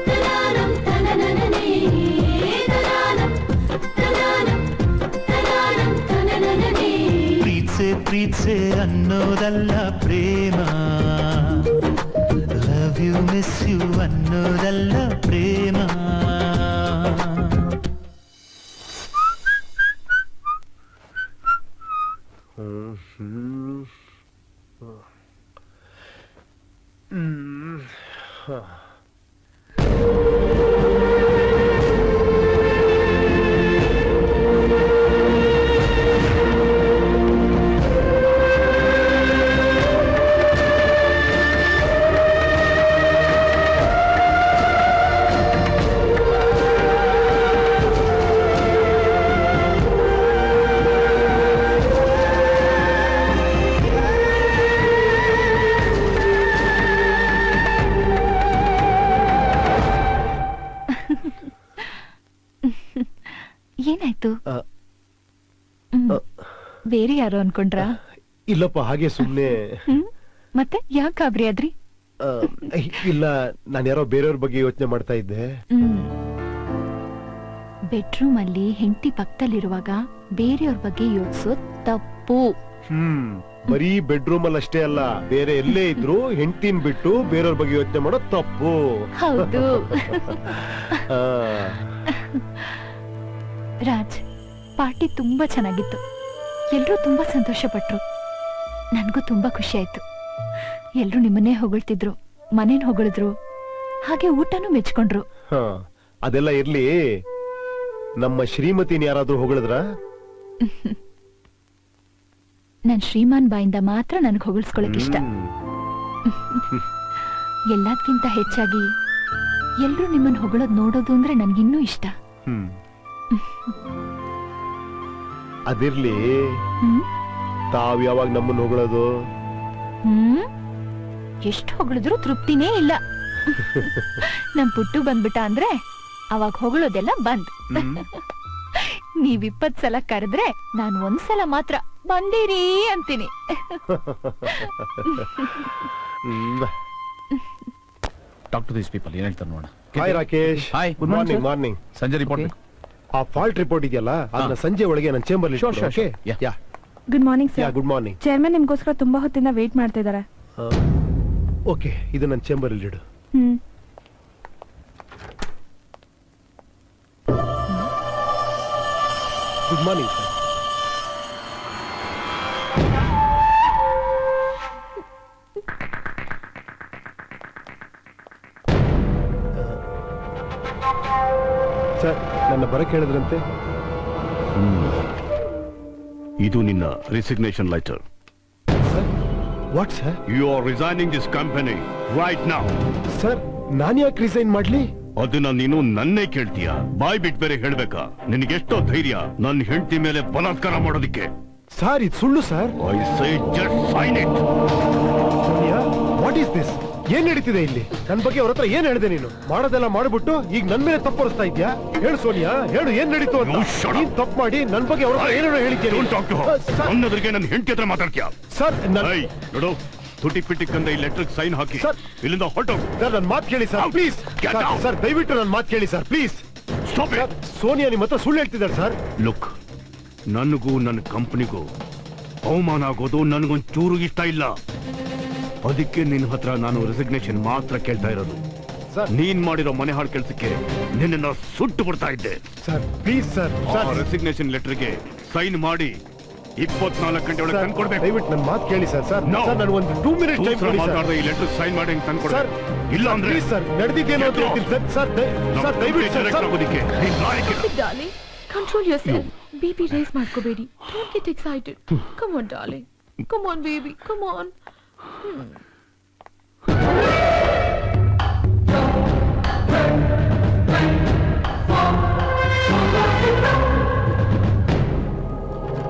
ತನಾನು ತನನನನೇ ತನಾನು ತನಾನು ತನಾನು ತನನನನೇ ಪ್ರೀತ್ಸೆ ಅನ್ನೋದಲ್ಲ ಪ್ರೇಮ ಲವ್ ಯು ಮಿಸ್ ಯು ಅನ್ನೋದಲ್ಲ ಪ್ರೇಮ ಏನಾಯ್ತು? ಬೇರೆ ಯಾರು ಅನ್ಕೊಂಡ್ರಾ? ಇಲ್ಲಪ್ಪ, ಹಾಗೆ ಸುಮ್ನೆ. ಮತ್ತೆ ಯಾಕೆ ಗಾಬರಿ ಆದ್ರಿ? ಇಲ್ಲ, ನಾನು ಯಾರೋ ಬೇರೆಯವ್ರ ಬಗ್ಗೆ ಯೋಚನೆ ಮಾಡ್ತಾ ಇದ್ದೆ. ಬೆಡ್ರೂಮ್ ಅಲ್ಲಿ ಹೆಂಡತಿ ಪಕ್ಕದಲ್ಲಿರುವಾಗ ಬೇರೆಯವ್ರ ಬಗ್ಗೆ ಯೋಚಿಸೋದ್ ತಪ್ಪು. ಬರೀ ಬೆಡ್ರೂಮ್ ಅಲ್ಲಿ ಅಷ್ಟೇ ಅಲ್ಲ, ಬೇರೆ ಎಲ್ಲೇ ಇದ್ರು ಹೆಂಡತಿನ್ ಬಿಟ್ಟು ಬೇರೆಯವ್ರ ಬಗ್ಗೆ ಯೋಚನೆ ಮಾಡೋದ್ ತಪ್ಪು. ಹೌದು. ರಾಜ್, ಪಾರ್ಟಿ ತುಂಬಾ ಚೆನ್ನಾಗಿತ್ತು. ಎಲ್ರೂ ತುಂಬಾ ಸಂತೋಷ ಪಟ್ರು. ನನ್ಗೂ ತುಂಬಾ ಖುಷಿ ಆಯ್ತು. ಎಲ್ರೂ ನಿಮ್ಮನ್ನೇ ಹೊಗಳ್ತಿದ್ರು, ಮನೇನ್ ಹೊಗಳಿದ್ರು, ಹಾಗೆ ಊಟನೂ ಮೆಚ್ಕೊಂಡ್ರು. ಅದೆಲ್ಲ ಇರ್ಲಿ, ನಮ್ಮ ಶ್ರೀಮತಿನ ಯಾರಾದ್ರೂ ಹೊಗಳಿದ್ರ? ನನ್ ಶ್ರೀಮಾನ್ ಬಾಯಿಂದ ಮಾತ್ರ ನನ್ಗೆ ಹೊಗಳಿಸ್ಕೊಳಕ್ ಇಷ್ಟ. ಎಲ್ಲದಕ್ಕಿಂತ ಹೆಚ್ಚಾಗಿ ಎಲ್ರೂ ನಿಮ್ಮನ್ನ ಹೊಗಳೋದ್ ನೋಡೋದು ಅಂದ್ರೆ ನನ್ಗಿನ್ನೂ ಇಷ್ಟ. ಅದಿರ್ಲಿ, ತಾವ್ ಯಾವಾಗ ನಮ್ಮನ್ನ ಹೊಗಳೋದು? ಎಷ್ಟು ಹೊಗಳಿದ್ರು ತೃಪ್ತಿನೇ ಇಲ್ಲ. ನಮ್ ಪುಟ್ಟು ಬಂದ್ಬಿಟ್ಟ ಅಂದ್ರೆ ಅವಾಗ ಹೊಗಳೋದೆಲ್ಲ ಬಂದ್. ನೀವ್ 20 ಸಲ ಕರೆದ್ರೆ ನಾನ್ 1 ಸಲ ಮಾತ್ರ ಬಂದಿರಿ ಅಂತೀನಿ. ಟಾಕ್ ಟು ದೀಸ್ ಪೀಪಲ್, ಏನ್ ಹೇಳ್ತಾರೆ ನೋಡ. Hi Rakesh. Hi, good morning. Morning. ಸಂಜೆ ರಿಪೋರ್ಟ್. ಆ ಫಾಲ್ಟ್ ರಿಪೋರ್ಟ್ ಇದೆಯಲ್ಲ, ಅದನ್ನ ಸಂಜೆ ಒಳಗೆ ನನ್ನ chamber good morning sir. Good morning. Chairman ನಿಮ್ಗೋಸ್ಕರ ತುಂಬಾ ಹೊತ್ತಿಂದ ವೇಟ್ ಮಾಡ್ತಾ ಇದ್ದಾರೆ. ಓಕೆ, ಇದು ನನ್ನ ಚೇಂಬರ್ ಅಲ್ಲಿ ಇಡು. Good morning sir. ಸರ್ ನನ್ನ ಬರಕ್ಕೆ ಹೇಳಿದ್ರಂತೆ. ಇದು ನಿನ್ನ resignation letter. Sir what sir? You are resigning this company right now. Sir ನಾನು ಯಾಕೆ ರಿಸೈನ್ ಮಾಡ್ಲಿ? ಅದನ್ನ ನೀನು ನನ್ನೇ ಕೇಳ್ತೀಯ? ಬಾಯ್ ಬಿಟ್ ಬೇರೆ ಹೇಳ್ಬೇಕಾ? ನಿನಗೆಷ್ಟೋ ಧೈರ್ಯ ನನ್ನ ಹೆಂಡತಿ ಮೇಲೆ ಬಲಾತ್ಕಾರ ಮಾಡೋದಿಕ್ಕೆ? ಸರ್ ಇದು ಸುಳ್ಳು sir. I say just sign it. Sonia what is this? ಏನ್ ನಡೀತಿದೆ ಇಲ್ಲಿ? ನನ್ ಬಗ್ಗೆ ಅವ್ರ ಹತ್ರ ಏನ್ ಹೇಳಿದೆ ನೀನು? ಮಾಡೋದೆಲ್ಲ ಮಾಡ್ಬಿಟ್ಟು ಈಗ ನನ್ ಮೇಲೆ ತಪ್ಪು ಇದ್ಯಾ? ಹೇಳು ಸೋನಿಯಾ, ಹೇಳು ಏನ್ ನಡೀತು ಅಂತ. ನೀನ್ ತಪ್ಪು ಮಾಡಿ ನನ್ ಬಗ್ಗೆ ಅವ್ರ ಹತ್ರ ಏನೇನೋ ಹೇಳಿದ್ಯಾ? ನನ್ನದ್ರಿಗೆ ನನ್ನ ಹೆಂಡತಿ ಹತ್ರ ಮಾತಾಡ್ತೀಯ? ಸರ್ ನೋಡು, ತುಟಿ ಪಿಟಿಕ್ ಅಂತ ಈ ಲೆಟರ್ ಸೈನ್ ಹಾಕಿ ಇಲ್ಲಿಂದ ಹೊರಟೋಗು. ಸರ್ ನನ್ನ ಮಾತು ಕೇಳಿ ಸರ್ ಪ್ಲೀಸ್. ಸರ್ ದಯವಿಟ್ಟು ನನ್ನ ಮಾತು ಕೇಳಿ ಸರ್ ಪ್ಲೀಸ್. ಸೋನಿಯಾ ನಿಮ್ಮ ಹತ್ರ ಸುಳ್ಳು ಹೇಳ್ತಿದ್ದಾರೆ ಸರ್. ಲುಕ್, ನನಗೂ ನನ್ನ ಕಂಪನಿಗೂ ಅವಮಾನ ಆಗೋದು ನನಗೊಂಚೂರು ಇಷ್ಟ ಇಲ್ಲ. ಅದಕ್ಕೆ ನಿನ್ನ ಹತ್ರ ನಾನು ರೆಸಿಗ್ನೇಷನ್ ಮಾತ್ರ ಕೇಳ್ತಾ ಇರೋದು. ನೀನ್ ಮಾಡಿರೋ ಮನೆ ಹಾಳು ಕೆಲಸಕ್ಕೆ ನಿನ್ನ ಸುಟ್ಟು ಬಿಡ್ತಾ ಇದ್ದೆ. Sir please sir. ರೆಸಿಗ್ನೇಷನ್ ಲೆಟರ್ಗೆ ಸೈನ್ ಮಾಡಿ 24 ಗಂಟೆ ಒಳಗೆ ತಂದ್ಕೊಡ್ಬೇಕು. ದಯವಿಟ್ಟು ನನ್ನ ಮಾತು ಕೇಳಿ ಸರ್. ಸರ್ ನಾನು ಒಂದು 2 ಮಿನಿಟ್ಸ್ ಟೈಮ್ ಕೊಡಿ ಸರ್. ಈ ಲೆಟರ್ ಸೈನ್ ಮಾಡಿ ತಂದ್ಕೊಡ್ಬೇಕು. ಇಲ್ಲ ಅಂದ್ರೆ ಸರ್ ನಡೆದಿದ್ದೇನೋ ಅಂತ ಹೇಳ್ತೀನಿ ಸರ್. ಸರ್ ದಯವಿಟ್ಟು sir ಆಗೋದಿಕ್ಕೆ Darling, control yourself. Baby, raise ಮಾಡ್ಕೋಬೇಡಿ. Don't get excited. Come on, darling. Come on, baby. Come on.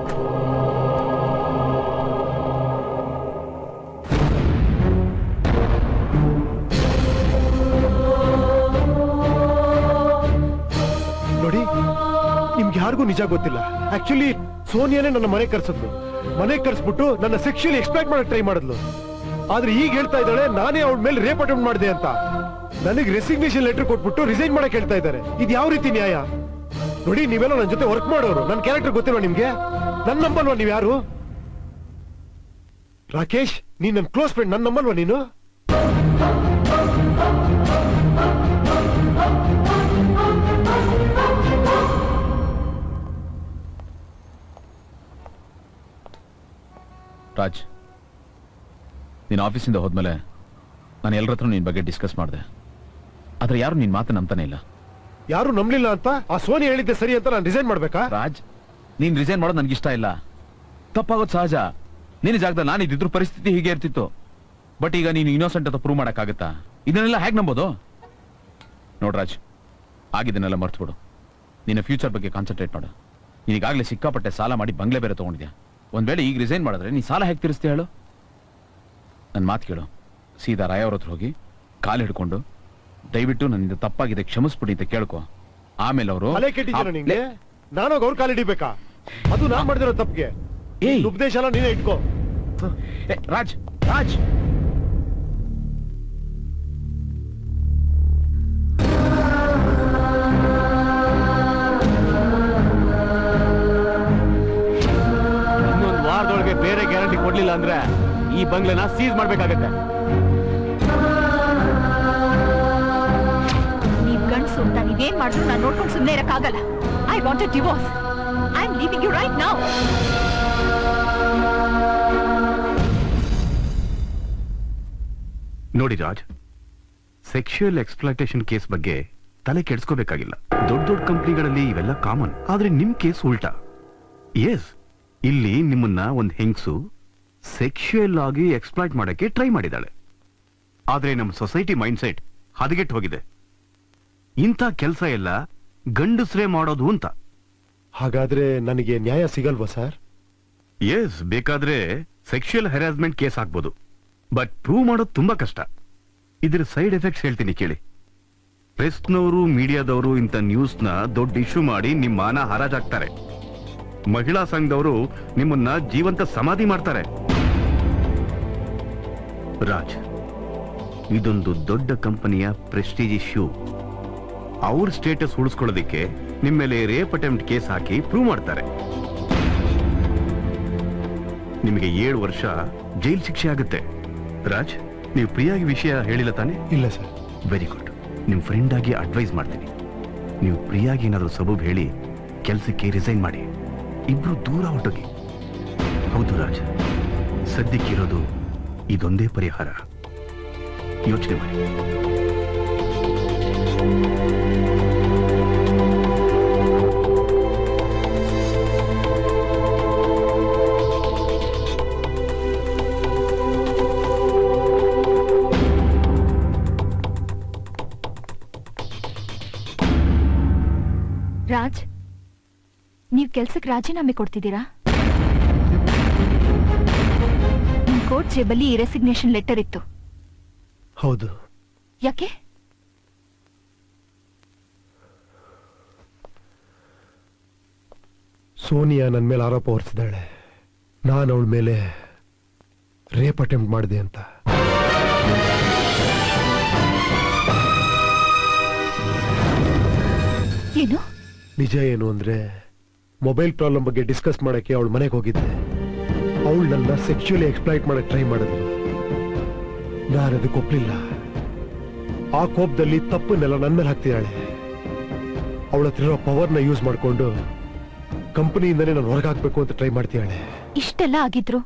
ನೋಡಿ, ನಿಮ್ಗೆ ಯಾರಿಗೂ ನಿಜ ಗೊತ್ತಿಲ್ಲ. ಆಕ್ಚುಲಿ ಸೋನಿಯಾನೇ ನನ್ನ ಮನೆ ಕರ್ಸಿದ್ಲು. ಮನೆ ಕರ್ಸ್ಬಿಟ್ಟು ನನ್ನ ಸೆಕ್ಷುಯಲಿ ಎಕ್ಸ್ಪ್ಲಾಯ್ಟ್ ಮಾಡಕ್ ಟ್ರೈ ಮಾಡಿದ್ಲು. ಆದ್ರೆ ಈಗ ಹೇಳ್ತಾ ಇದ್ದಾಳೆ ನಾನೇ ಅವಳ ಮೇಲೆ ರೇಪ್ ಅಟೆಂಪ್ಟ್ ಮಾಡಿದೆ ಅಂತ. ನನಗೆ ರೆಸಿಗ್ನೇಷನ್ ಲೆಟರ್ ಕೊಟ್ಬಿಟ್ಟು ರಿಸೈನ್ ಮಾಡಕ್ ಹೇಳ್ತಾ ಇದ್ದಾರೆ. ಇದು ಯಾವ ರೀತಿ ನ್ಯಾಯ? ನೋಡಿ, ನೀವೆಲ್ಲ ನನ್ನ ಜೊತೆ ವರ್ಕ್ ಮಾಡೋರು. ನನ್ನ ಕ್ಯಾರೆಕ್ಟರ್ ಗೊತ್ತಿಲ್ವಾ ನಿಮ್ಗೆ? ನನ್ನ ನಂಬಲ್ವಾ ನೀವ್ ಯಾರು? ರಾಕೇಶ್, ನೀನ್ ನನ್ನ ಕ್ಲೋಸ್ ಫ್ರೆಂಡ್, ನನ್ನ ನಂಬಲ್ವಾ ನೀನು? ರಾಜ್, ನೀನು ಆಫೀಸಿಂದ ಹೋದ್ಮೇಲೆ ನಾನು ಎಲ್ಲರ ಹತ್ರ ನಿನ್ ಬಗ್ಗೆ ಡಿಸ್ಕಸ್ ಮಾಡಿದೆ. ಆದ್ರೆ ಯಾರು ನಿನ್ ಮಾತು ನಂಬ್ತಾನೆ ಇಲ್ಲ. ಯಾರು ನಂಬಲಿಲ್ಲ ಅಂತ ಆ ಸೋನಿ ಹೇಳಿದ್ದೆ ಸರಿ ಅಂತ ನಾನು ರಿಸೈನ್ ಮಾಡ್ಬೇಕಾ? ರಾಜ್, ನೀನ್ ರಿಸೈನ್ ಮಾಡೋದು ನನ್ಗೆ ಇಷ್ಟ ಇಲ್ಲ. ತಪ್ಪಾಗೋದು ಸಹಜ. ನಿನ್ನ ಜಾಗದಲ್ಲಿ ನಾನು ಇದ್ದಿದ್ರು ಪರಿಸ್ಥಿತಿ ಹೀಗೆ ಇರ್ತಿತ್ತು. ಬಟ್ ಈಗ ನೀನು ಇನ್ನೋಸೆಂಟ್ ಅಂತ ಪ್ರೂವ್ ಮಾಡಕ್ಕಾಗತ್ತಾ? ಇದನ್ನೆಲ್ಲ ಹೇಗೆ ನಂಬೋದು? ನೋಡ್ರಾಜ್, ಆಗಿದ್ದನ್ನೆಲ್ಲ ಮರ್ತ್ಬಿಡು. ನಿನ್ನ ಫ್ಯೂಚರ್ ಬಗ್ಗೆ ಕಾನ್ಸಂಟ್ರೇಟ್ ಮಾಡು. ನೀನೀಗಾಗಲೇ ಸಿಕ್ಕಾಪಟ್ಟೆ ಸಾಲ ಮಾಡಿ ಬಂಗ್ಲೆ ಬೇರೆ ತಗೊಂಡಿದ್ಯಾ. ಒಂದ್ ವೇಳೆ ಈಗ ರಿಸೈನ್ ಮಾಡಿದ್ರೆ ನೀ ಸಾಲ ಹೇಗೆ ತೀರಿಸ್ತೀಯ ಹೇಳು? ನನ್ನ ಮಾತು ಕೇಳು. ಸೀದಾ ರಾಯ ಅವ್ರ ಹತ್ರ ಹೋಗಿ ಕಾಲು ಹಿಡ್ಕೊಂಡು ದಯವಿಟ್ಟು ನನ್ನಿಂದ ತಪ್ಪಾಗಿದೆ ಕ್ಷಮಿಸ್ಬಿಡಿ ಅಂತ ಕೇಳ್ಕೊ. ಆಮೇಲೆ ಅವರು ನಾನು ಅವ್ರ ಕಾಲು ಹಿಡಿಬೇಕಾ? ಅದು ನಾನ್ ಮಾಡಿದಿರೋ ತಪ್ಪಿಗೆ ಉಪದೇಶ ಎಲ್ಲ ನೀನೇ ಇಟ್ಕೋ. ರಾಜ್ ರಾಜ್ ಇನ್ನೊಂದು ವಾರದೊಳಗೆ ಬೇರೆ ಗ್ಯಾರಂಟಿ ಕೊಡ್ಲಿಲ್ಲ ಅಂದ್ರೆ ಈ ಬಂಗ್ಲೆನ ಸೀಸ್ ಮಾಡ್ಬೇಕಾಗತ್ತೆ. ನೀವ್ ಗಂಡ್ಸು ಅಂತ ನೀವೇನ್ ಮಾಡಿದ್ರು ನಾನು ನೋಡ್ಕೊಂಡು ಸುಮ್ಮನೆ ಇರಕ್ಕಾಗಲ್ಲ. I want a divorce. I am leaving you right now. ನೋಡಿ ರಾಜ್, ಸೆಕ್ಷುಯಲ್ ಎಕ್ಸ್ಪ್ಲಾಯ್ಟೇಷನ್ ಕೇಸ್ ಬಗ್ಗೆ ತಲೆ ಕೆಡಿಸ್ಕೋಬೇಕಾಗಿಲ್ಲ. ದೊಡ್ಡ ದೊಡ್ಡ ಕಂಪ್ನಿಗಳಲ್ಲಿ ಇವೆಲ್ಲ ಕಾಮನ್. ಆದ್ರೆ ನಿಮ್ ಕೇಸ್ ಉಲ್ಟಾ. ಎಸ್, ಇಲ್ಲಿ ನಿಮ್ಮನ್ನ ಒಂದ್ ಹೆಂಗ್ಸು ಸೆಕ್ಷುಯಲ್ ಆಗಿ ಎಕ್ಸ್ಪ್ಲಾಯ್ಟ್ ಮಾಡಕ್ಕೆ ಟ್ರೈ ಮಾಡಿದಾಳೆ. ಆದ್ರೆ ನಮ್ಮ ಸೊಸೈಟಿ ಮೈಂಡ್ಸೆಟ್ ಹದಗೆಟ್ಟು ಹೋಗಿದೆ. ಇಂಥ ಕೆಲಸ ಎಲ್ಲ ಗಂಡಸ್ರೇ ಮಾಡೋದು ಅಂತ. ಹಾಗಾದ್ರೆ ನನಗೆ ನ್ಯಾಯ ಸಿಗಲ್ವಾ ಸರ್? ಎಸ್, ಬೇಕಾದ್ರೆ ಸೆಕ್ಷುಯಲ್ ಹರಾಸ್ಮೆಂಟ್ ಕೇಸ್ ಹಾಕ್ಬೋದು. ಬಟ್ ಪ್ರೂವ್ ಮಾಡೋದು ತುಂಬಾ ಕಷ್ಟ. ಇದ್ರ ಸೈಡ್ ಎಫೆಕ್ಟ್ಸ್ ಹೇಳ್ತೀನಿ ಕೇಳಿ. ಪ್ರೆಸ್ನವರು, ಮೀಡಿಯಾದವರು ಇಂಥ ನ್ಯೂಸ್ನ ದೊಡ್ಡ ಇಶ್ಯೂ ಮಾಡಿ ನಿಮ್ಮ ಮಾನ ಹರಾಜಾಗ್ತಾರೆ. ಮಹಿಳಾ ಸಂಘದವರು ನಿಮ್ಮನ್ನ ಜೀವಂತ ಸಮಾಧಿ ಮಾಡ್ತಾರೆ. ರಾಜ್, ಇದೊಂದು ದೊಡ್ಡ ಕಂಪನಿಯ ಪ್ರೆಸ್ಟೀಜ್ ಇಶ್ಯೂ. ಅವ್ರ ಸ್ಟೇಟಸ್ ಉಳಿಸ್ಕೊಳ್ಳೋದಿಕ್ಕೆ ನಿಮ್ಮ ಮೇಲೆ ರೇಪ್ ಅಟೆಂಪ್ಟ್ ಕೇಸ್ ಹಾಕಿ ಪ್ರೂವ್ ಮಾಡ್ತಾರೆ. ನಿಮಗೆ 7 ವರ್ಷ ಜೈಲ್ ಶಿಕ್ಷೆ ಆಗುತ್ತೆ. ರಾಜ್, ನೀವು ಪ್ರಿಯಾಗಿ ವಿಷಯ ಹೇಳಿಲ್ಲ ತಾನೆ? ಇಲ್ಲ ಸರ್. Very good. ನಿಮ್ ಫ್ರೆಂಡ್ ಆಗಿ ಅಡ್ವೈಸ್ ಮಾಡ್ತೀನಿ. ನೀವು ಪ್ರಿಯಾಗಿ ಏನಾದರೂ ಸಬೂಬ್ ಹೇಳಿ ಕೆಲಸಕ್ಕೆ ರಿಸೈನ್ ಮಾಡಿ. ಇಬ್ರು ದೂರ ಹೊರಟೋಗಿ. ಹೌದು ರಾಜ್, ಸದ್ಯಕ್ಕಿರೋದು ಇದೊಂದೇ ಪರಿಹಾರ. ಯೋಚನೆ ಮಾಡಿ. ರಾಜ್, ನೀವ್ ಕೆಲ್ಸಕ್ಕೆ ರಾಜೀನಾಮೆ ಕೊಡ್ತಿದ್ದೀರಾ? ನಿಮ್ ಕೋರ್ಟ್ ಜೇಬಲ್ಲಿ ಈ ರೆಸಿಗ್ನೇಷನ್ ಲೆಟರ್ ಇತ್ತು. ಹೌದು. ಯಾಕೆ? ಸೋನಿಯಾ ನನ್ನ ಮೇಲೆ ಆರೋಪ ಹೊರಿಸಿದಾಳೆ. ನಾನು ಅವಳ ಮೇಲೆ ರೇಪ್ ಅಟೆಂಪ್ಟ್ ಮಾಡಿದೆ ಅಂತ. ಏನು? ನಿಜ ಏನು ಅಂದ್ರೆ, ಮೊಬೈಲ್ ಪ್ರಾಬ್ಲಮ್ ಬಗ್ಗೆ ಡಿಸ್ಕಸ್ ಮಾಡಕ್ಕೆ ಅವಳ ಮನೆಗೆ ಹೋಗಿದ್ದೆ. ಅವಳು ನನ್ನ ಸೆಕ್ಚುಯಲಿ ಎಕ್ಸ್ಪ್ಲಾಯ್ಟ್ ಮಾಡಕ್ ಟ್ರೈ ಮಾಡಿದ್ಲು. ನಾನು ಅದಕ್ಕೆ ಒಪ್ಲಿಲ್ಲ. ಆ ಕೋಪದಲ್ಲಿ ತಪ್ಪನ್ನೆಲ್ಲ ನನ್ನ ಮೇಲೆ ಹಾಕ್ತಿದ್ದಾಳೆ. ಅವಳ ಹತ್ರ ಇರೋ ಪವರ್ನ ಯೂಸ್ ಮಾಡ್ಕೊಂಡು ಕಂಪನಿಯಿಂದನೇ ನಾನು ಹೊರಗಾಕ್ಬೇಕು ಅಂತ ಟ್ರೈ ಮಾಡ್ತಿದ್ದಾಳೆ. ಇಷ್ಟೆಲ್ಲ ಆಗಿದ್ರು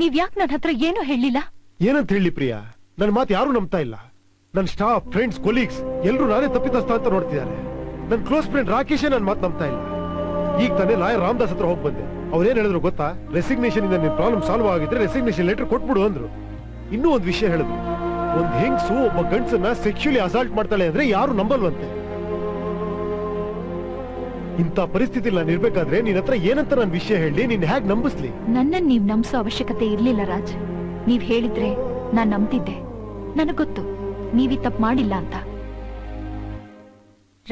ನೀವ್ ಯಾಕೆ ನನ್ನ ಹತ್ರ ಏನು ಹೇಳಿಲ್ಲ? ಏನಂತ ಹೇಳಿ ಪ್ರಿಯಾ, ನನ್ನ ಮಾತು ಯಾರು ನಂಬ್ತಾ ಇಲ್ಲ. ನನ್ನ ಸ್ಟಾಫ್, ಫ್ರೆಂಡ್ಸ್, ಕೊಲೀಗ್ಸ್ ಎಲ್ಲರೂ ನಾನೇ ತಪ್ಪಿತಸ್ಥ ಅಂತ ನೋಡ್ತಿದ್ದಾರೆ. ನನ್ನ ಕ್ಲೋಸ್ ಫ್ರೆಂಡ್ ರಾಕೇಶೇ ನನ್ನ ಮಾತು ನಂಬ್ತಾ ಇಲ್ಲ. ಈಗ ತಾನೇ ಲಾಯರ್ ರಾಮದಾಸ್ ಹತ್ರ ಹೋಗಿ ಬಂದೆ. ಅವ್ರೇನ್ ಹೇಳಿದ್ರು ಗೊತ್ತಾ? ರೆಸಿಗ್ನೇಷನ್ ಇಂದ ನಿನ್ ಪ್ರಾಬ್ಲಮ್ ಸಾಲ್ವ್ ಆಗಿದ್ರೆ ರೆಸಿಗ್ನೇಷನ್ ಲೆಟರ್ ಕೊಟ್ಬಿಡು ಅಂದ್ರು. ಇನ್ನೂ ಒಂದು ವಿಷಯ ಹೇಳಿದ್ರು, ಒಂದ್ ಹೆಂಗ್ಸು ಒಬ್ಬ ಗಂಡ್ಸನ್ನ ಸೆಕ್ಚುಲಿ ಅಸಾಲ್ಟ್ ಮಾಡ್ತಾಳೆ ಅಂದ್ರೆ ಯಾರು ನಂಬಲ್ವಂತೆ. ಇಂಥ ಪರಿಸ್ಥಿತಿ ನಾನು ಇರ್ಬೇಕಾದ್ರೆ ನಿನ್ ಹತ್ರ ಏನಂತ ನಾನು ವಿಷಯ ಹೇಳಿ ನಿನ್ ಹೇಗ್ ನಂಬಿಸ್ಲಿ? ನನ್ನನ್ನು ನೀವ್ ನಂಬಿಸೋ ಅವಶ್ಯಕತೆ ಇರ್ಲಿಲ್ಲ ರಾಜ್. ನೀವ್ ಹೇಳಿದ್ರೆ ನಾನ್ ನಂಬ್ತಿದ್ದೆ. ನನಗ್ ಗೊತ್ತು ನೀವ್ ಈ ತಪ್ಪು ಮಾಡಿಲ್ಲ ಅಂತ.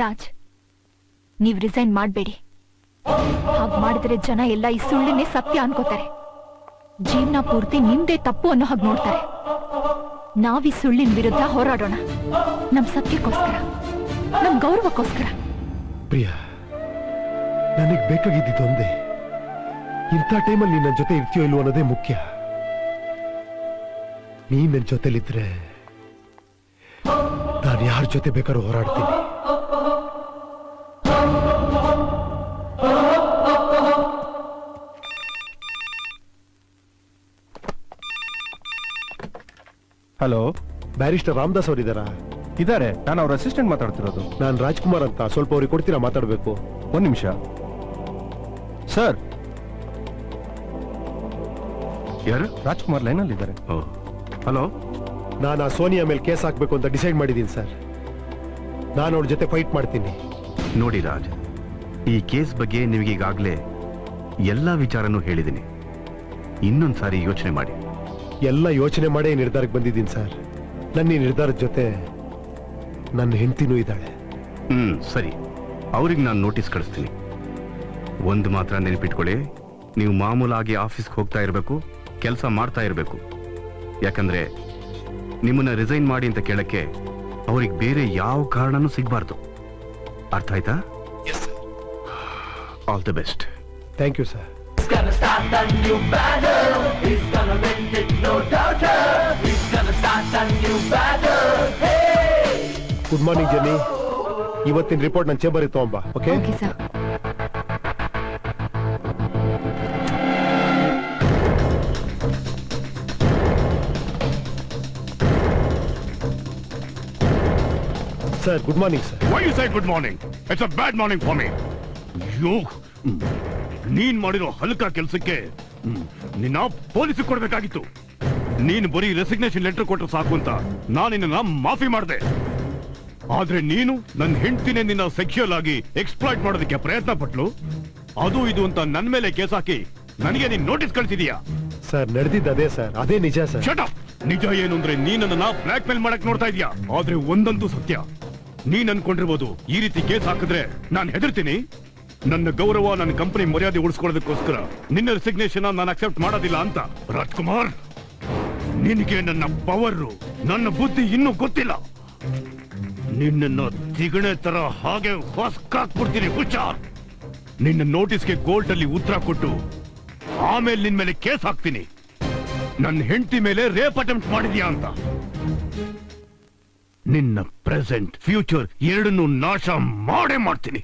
ರಾಜ್, ನೀವ್ ರಿಸೈನ್ ಮಾಡ್ಬೇಡಿ. ಹಾಗ್ ಮಾಡಿದ್ರೆ ಜನ ಎಲ್ಲ ಈ ಸುಳ್ಳಿನೇ ಸತ್ಯ ಅನ್ಕೋತಾರೆ. ಜೀವನ ಪೂರ್ತಿ ನಿಮ್ದೇ ತಪ್ಪು ಅನ್ನೋ ಹಾಗೆ ನೋಡ್ತಾರೆ. ನಾವ್ ಈ ಸುಳ್ಳಿನ ವಿರುದ್ಧ ಹೋರಾಡೋಣ. ನಮ್ ಸತ್ಯಕ್ಕೋಸ್ಕರ, ನಮ್ ಗೌರವಕ್ಕೋಸ್ಕರ. ಪ್ರಿಯಾ, ನನಗ್ ಬೇಕಾಗಿದ್ದೊಂದೇ, ಇಂಥ ಟೈಮಲ್ಲಿ ನೀನ್ ನನ್ನ ಜೊತೆ ಇರ್ತೀಯೋ ಇಲ್ವೋ ಅನ್ನೋದೇ ಮುಖ್ಯ. ನೀನ್ ನನ್ನ ಜೊತೆಲಿದ್ರೆ ನಾನು ಯಾರ ಜೊತೆ ಬೇಕಾದ್ರೂ ಹೋರಾಡ್ತೀನಿ. ಹಲೋ, ಬ್ಯಾರಿಸ್ಟರ್ ರಾಮದಾಸ್ ಅವರಿದ್ದಾರಾ? ಇದ್ದಾರೆ, ನಾನು ಅವ್ರ ಅಸಿಸ್ಟೆಂಟ್ ಮಾತಾಡ್ತಿರೋದು. ನಾನು ರಾಜ್ಕುಮಾರ್ ಅಂತ. ಸ್ವಲ್ಪ ಅವ್ರಿಗೆ ಕೊಡ್ತೀರಾ? ಮಾತಾಡಬೇಕು. ಒಂದ್ ನಿಮಿಷ ಸರ್. ಯಾರು? ರಾಜ್ಕುಮಾರ್ ಲೈನಲ್ಲಿ ಇದ್ದಾರೆ. ಹಲೋ, ನಾನು ಆ ಸೋನಿಯಾ ಮೇಲೆ ಕೇಸ್ ಹಾಕ್ಬೇಕು ಅಂತ ಡಿಸೈಡ್ ಮಾಡಿದ್ದೀನಿ ಸರ್. ನಾನು ಅವ್ರ ಜೊತೆ ಫೈಟ್ ಮಾಡ್ತೀನಿ. ನೋಡಿ ರಾಜ್, ಈ ಕೇಸ್ ಬಗ್ಗೆ ನಿಮಗೀಗಾಗಲೇ ಎಲ್ಲ ವಿಚಾರನೂ ಹೇಳಿದ್ದೀನಿ. ಇನ್ನೊಂದ್ಸಾರಿ ಯೋಚನೆ ಮಾಡಿ. ಎಲ್ಲ ಯೋಚನೆ ಮಾಡೇ ನಿರ್ಧಾರಕ್ಕೆ ಬಂದಿದ್ದೀನಿ ಸರ್. ನನ್ನ ಈ ನಿರ್ಧಾರದ ಜೊತೆ ನನ್ನ ಹೆಂಡತಿನೂ ಇದ್ದಾಳೆ. ಸರಿ, ಅವ್ರಿಗೆ ನಾನು ನೋಟಿಸ್ ಕಳಿಸ್ತೀನಿ. ಒಂದು ಮಾತ್ರ ನೆನಪಿಟ್ಕೊಳ್ಳಿ, ನೀವು ಮಾಮೂಲಾಗಿ ಆಫೀಸ್ಗೆ ಹೋಗ್ತಾ ಇರಬೇಕು, ಕೆಲಸ ಮಾಡ್ತಾ ಇರಬೇಕು. ಯಾಕಂದ್ರೆ ನಿಮ್ಮನ್ನ ರಿಸೈನ್ ಮಾಡಿ ಅಂತ ಕೇಳಕ್ಕೆ ಅವ್ರಿಗೆ ಬೇರೆ ಯಾವ ಕಾರಣನೂ ಸಿಗಬಾರ್ದು. ಅರ್ಥ ಆಯ್ತಾ? All the best. Thank you sir. He's gonna start a new battle. He's gonna win it, no doubter. He's gonna start a new battle. Hey! Good morning Jenny. ಇವತ್ತಿನ ರಿಪೋರ್ಟ್ ನನ್ನ ಚೇಂಬರ್ ಇತ್ತು ಅಂಬ. Okay sir. Sir, good morning sir. Why you say good morning? It's a bad morning for me. You ನೀನ್ ಮಾಡಿರೋ ಹಲ್ಕ ಕೆಲಸಕ್ಕೆ ನಿನ್ನ police ಕೊಡ್ಬೇಕಾಗಿತ್ತು. ನೀನ್ ಬರೀ ರೆಸಿಗ್ನೇಷನ್ ಲೆಟರ್ ಕೊಟ್ಟರೆ ಸಾಕು ಅಂತ ನಾನು ನಿನ್ನ ಮಾಫಿ ಮಾಡಿದೆ. ಆದ್ರೆ ನೀನು ನನ್ನ ಹೆಂಡತಿನೇ ನಿನ್ನ ಸೆಕ್ಸುಯಲ್ ಆಗಿ ಎಕ್ಸ್ಪ್ಲಾಯ್ಟ್ ಮಾಡೋದಕ್ಕೆ ಪ್ರಯತ್ನ ಪಟ್ಲು. ಅದು ಇದು ಅಂತ ನನ್ನ ಮೇಲೆ ಕೇಸ್ ಹಾಕಿ ನನಗೆ ನೀನ್ ನೋಟಿಸ್ ಕಳಿಸಿದೀಯಾ? ಸರ್, ನಡೆದಿದ್ದು ಅದೇ ಸರ್, ಅದೇ ನಿಜ ಸರ್. Shut up. ನಿಜ ಏನು ಅಂದ್ರೆ ನೀನ್ ನನ್ನ ಬ್ಲಾಕ್ ಮೇಲ್ ಮಾಡಕ್ ನೋಡ್ತಾ ಇದೀಯಾ. ಆದ್ರೆ ಒಂದಂತೂ ಸತ್ಯ, ನೀನ್ ಅನ್ಕೊಂಡಿರ್ಬೋದು ಈ ರೀತಿ ಕೇಸ್ ಹಾಕಿದ್ರೆ ನಾನು ಹೆದರ್ತೀನಿ. ನನ್ನ ಗೌರವ, ನನ್ನ ಕಂಪನಿ ಮರ್ಯಾದೆ ಉಳಿಸ್ಕೊಳ್ಳೋದಕ್ಕೋಸ್ಕರ ನಿನ್ನ ರೆಸಿಗ್ನೇಷನ್ ನಾನು ಅಕ್ಸೆಪ್ಟ್ ಮಾಡೋದಿಲ್ಲ ಅಂತ. ರಾಜ್ಕುಮಾರ್, ನಿನಗೆ ನನ್ನ ಪವರ್, ನನ್ನ ಬುದ್ಧಿ ಇನ್ನೂ ಗೊತ್ತಿಲ್ಲ. ನಿನ್ನ ತಿಗಣೆ ತರ ಹಾಗೆ ಹೊಸ್ಕಾಕ್ಬಿಡ್ತೀನಿ. ಹುಷಾರ್. ನಿನ್ನ ನೋಟಿಸ್ಗೆ ಕೋರ್ಟ್ ಅಲ್ಲಿ ಉತ್ತರ ಕೊಟ್ಟು ಆಮೇಲೆ ನಿನ್ ಮೇಲೆ ಕೇಸ್ ಹಾಕ್ತೀನಿ. ನನ್ನ ಹೆಂಡತಿ ಮೇಲೆ ರೇಪ್ ಅಟೆಂಪ್ಟ್ ಮಾಡಿದ್ಯಾ ಅಂತ. ನಿನ್ನ ಪ್ರೆಸೆಂಟ್ ಫ್ಯೂಚರ್ ಎರಡನ್ನೂ ನಾಶ ಮಾಡೇ ಮಾಡ್ತೀನಿ.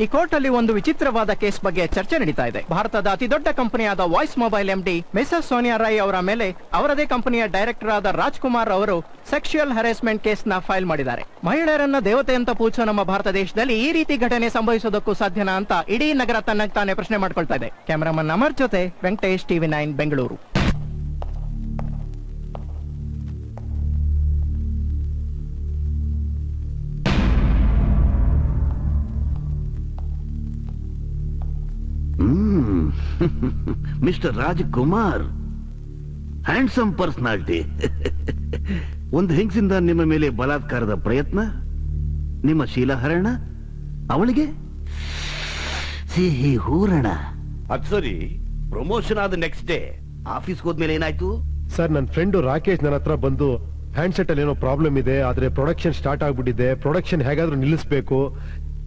ಈ ಕೋರ್ಟ್ ಅಲ್ಲಿ ಒಂದು ವಿಚಿತ್ರವಾದ ಕೇಸ್ ಬಗ್ಗೆ ಚರ್ಚೆ ನಡೀತಾ ಇದೆ. ಭಾರತದ ಅತಿ ದೊಡ್ಡ ಕಂಪನಿಯಾದ voice mobile MD mrs Sonia Rai ಅವರ ಮೇಲೆ ಅವರದೇ ಕಂಪನಿಯ ಡೈರೆಕ್ಟರ್ ಆದ ರಾಜ್ಕುಮಾರ್ ಅವರು ಸೆಕ್ಷುಯಲ್ ಹರಾಸ್ಮೆಂಟ್ ಕೇಸ್ ನ ಫೈಲ್ ಮಾಡಿದ್ದಾರೆ. ಮಹಿಳೆಯರನ್ನ ದೇವತೆ ಅಂತ ಪೂಜಿಸೋ ನಮ್ಮ ಭಾರತ ದೇಶದಲ್ಲಿ ಈ ರೀತಿ ಘಟನೆ ಸಂಭವಿಸೋದಕ್ಕೂ ಸಾಧ್ಯನಾ ಅಂತ ಇಡೀ ನಗರ ತನ್ನ ತಾನೇ ಪ್ರಶ್ನೆ ಮಾಡ್ಕೊಳ್ತಾ ಇದೆ. ಕ್ಯಾಮರಾಮನ್ ಅಮರ್ ಜೊತೆ Venkatesh, TV9 Bengaluru. Mister Rajkumar, handsome personality. ಒಂದು ಹೆಂಗಸಿಂದ ನಿಮ್ಮ ಮೇಲೆ ಬಲಾತ್ಕಾರದ ಪ್ರಯತ್ನ, ನಿಮ್ಮ ಶೀಲಹರಣ, ಅವಳಿಗೆ ಸಿಹಿ ಹೂರಣ. ಅದ್ ಸರಿ, ಪ್ರಮೋಷನ್ ಆದ ನೆಕ್ಸ್ಟ್ ಡೇ ಆಫೀಸ್ಗೆ ಹೋದ್ಮೇಲೆ ಏನಾಯ್ತು? ಸರ್, ನನ್ನ ಫ್ರೆಂಡು ರಾಕೇಶ್ ನನ್ನ ಹತ್ರ ಬಂದು ಹ್ಯಾಂಡ್ಸೆಟ್ ಅಲ್ಲಿ ಏನೋ ಪ್ರಾಬ್ಲಮ್ ಇದೆ, ಆದ್ರೆ ಪ್ರೊಡಕ್ಷನ್ ಸ್ಟಾರ್ಟ್ ಆಗ್ಬಿಟ್ಟಿದೆ, ಪ್ರೊಡಕ್ಷನ್ ಹೇಗಾದ್ರೂ ನಿಲ್ಲಿಸಬೇಕು,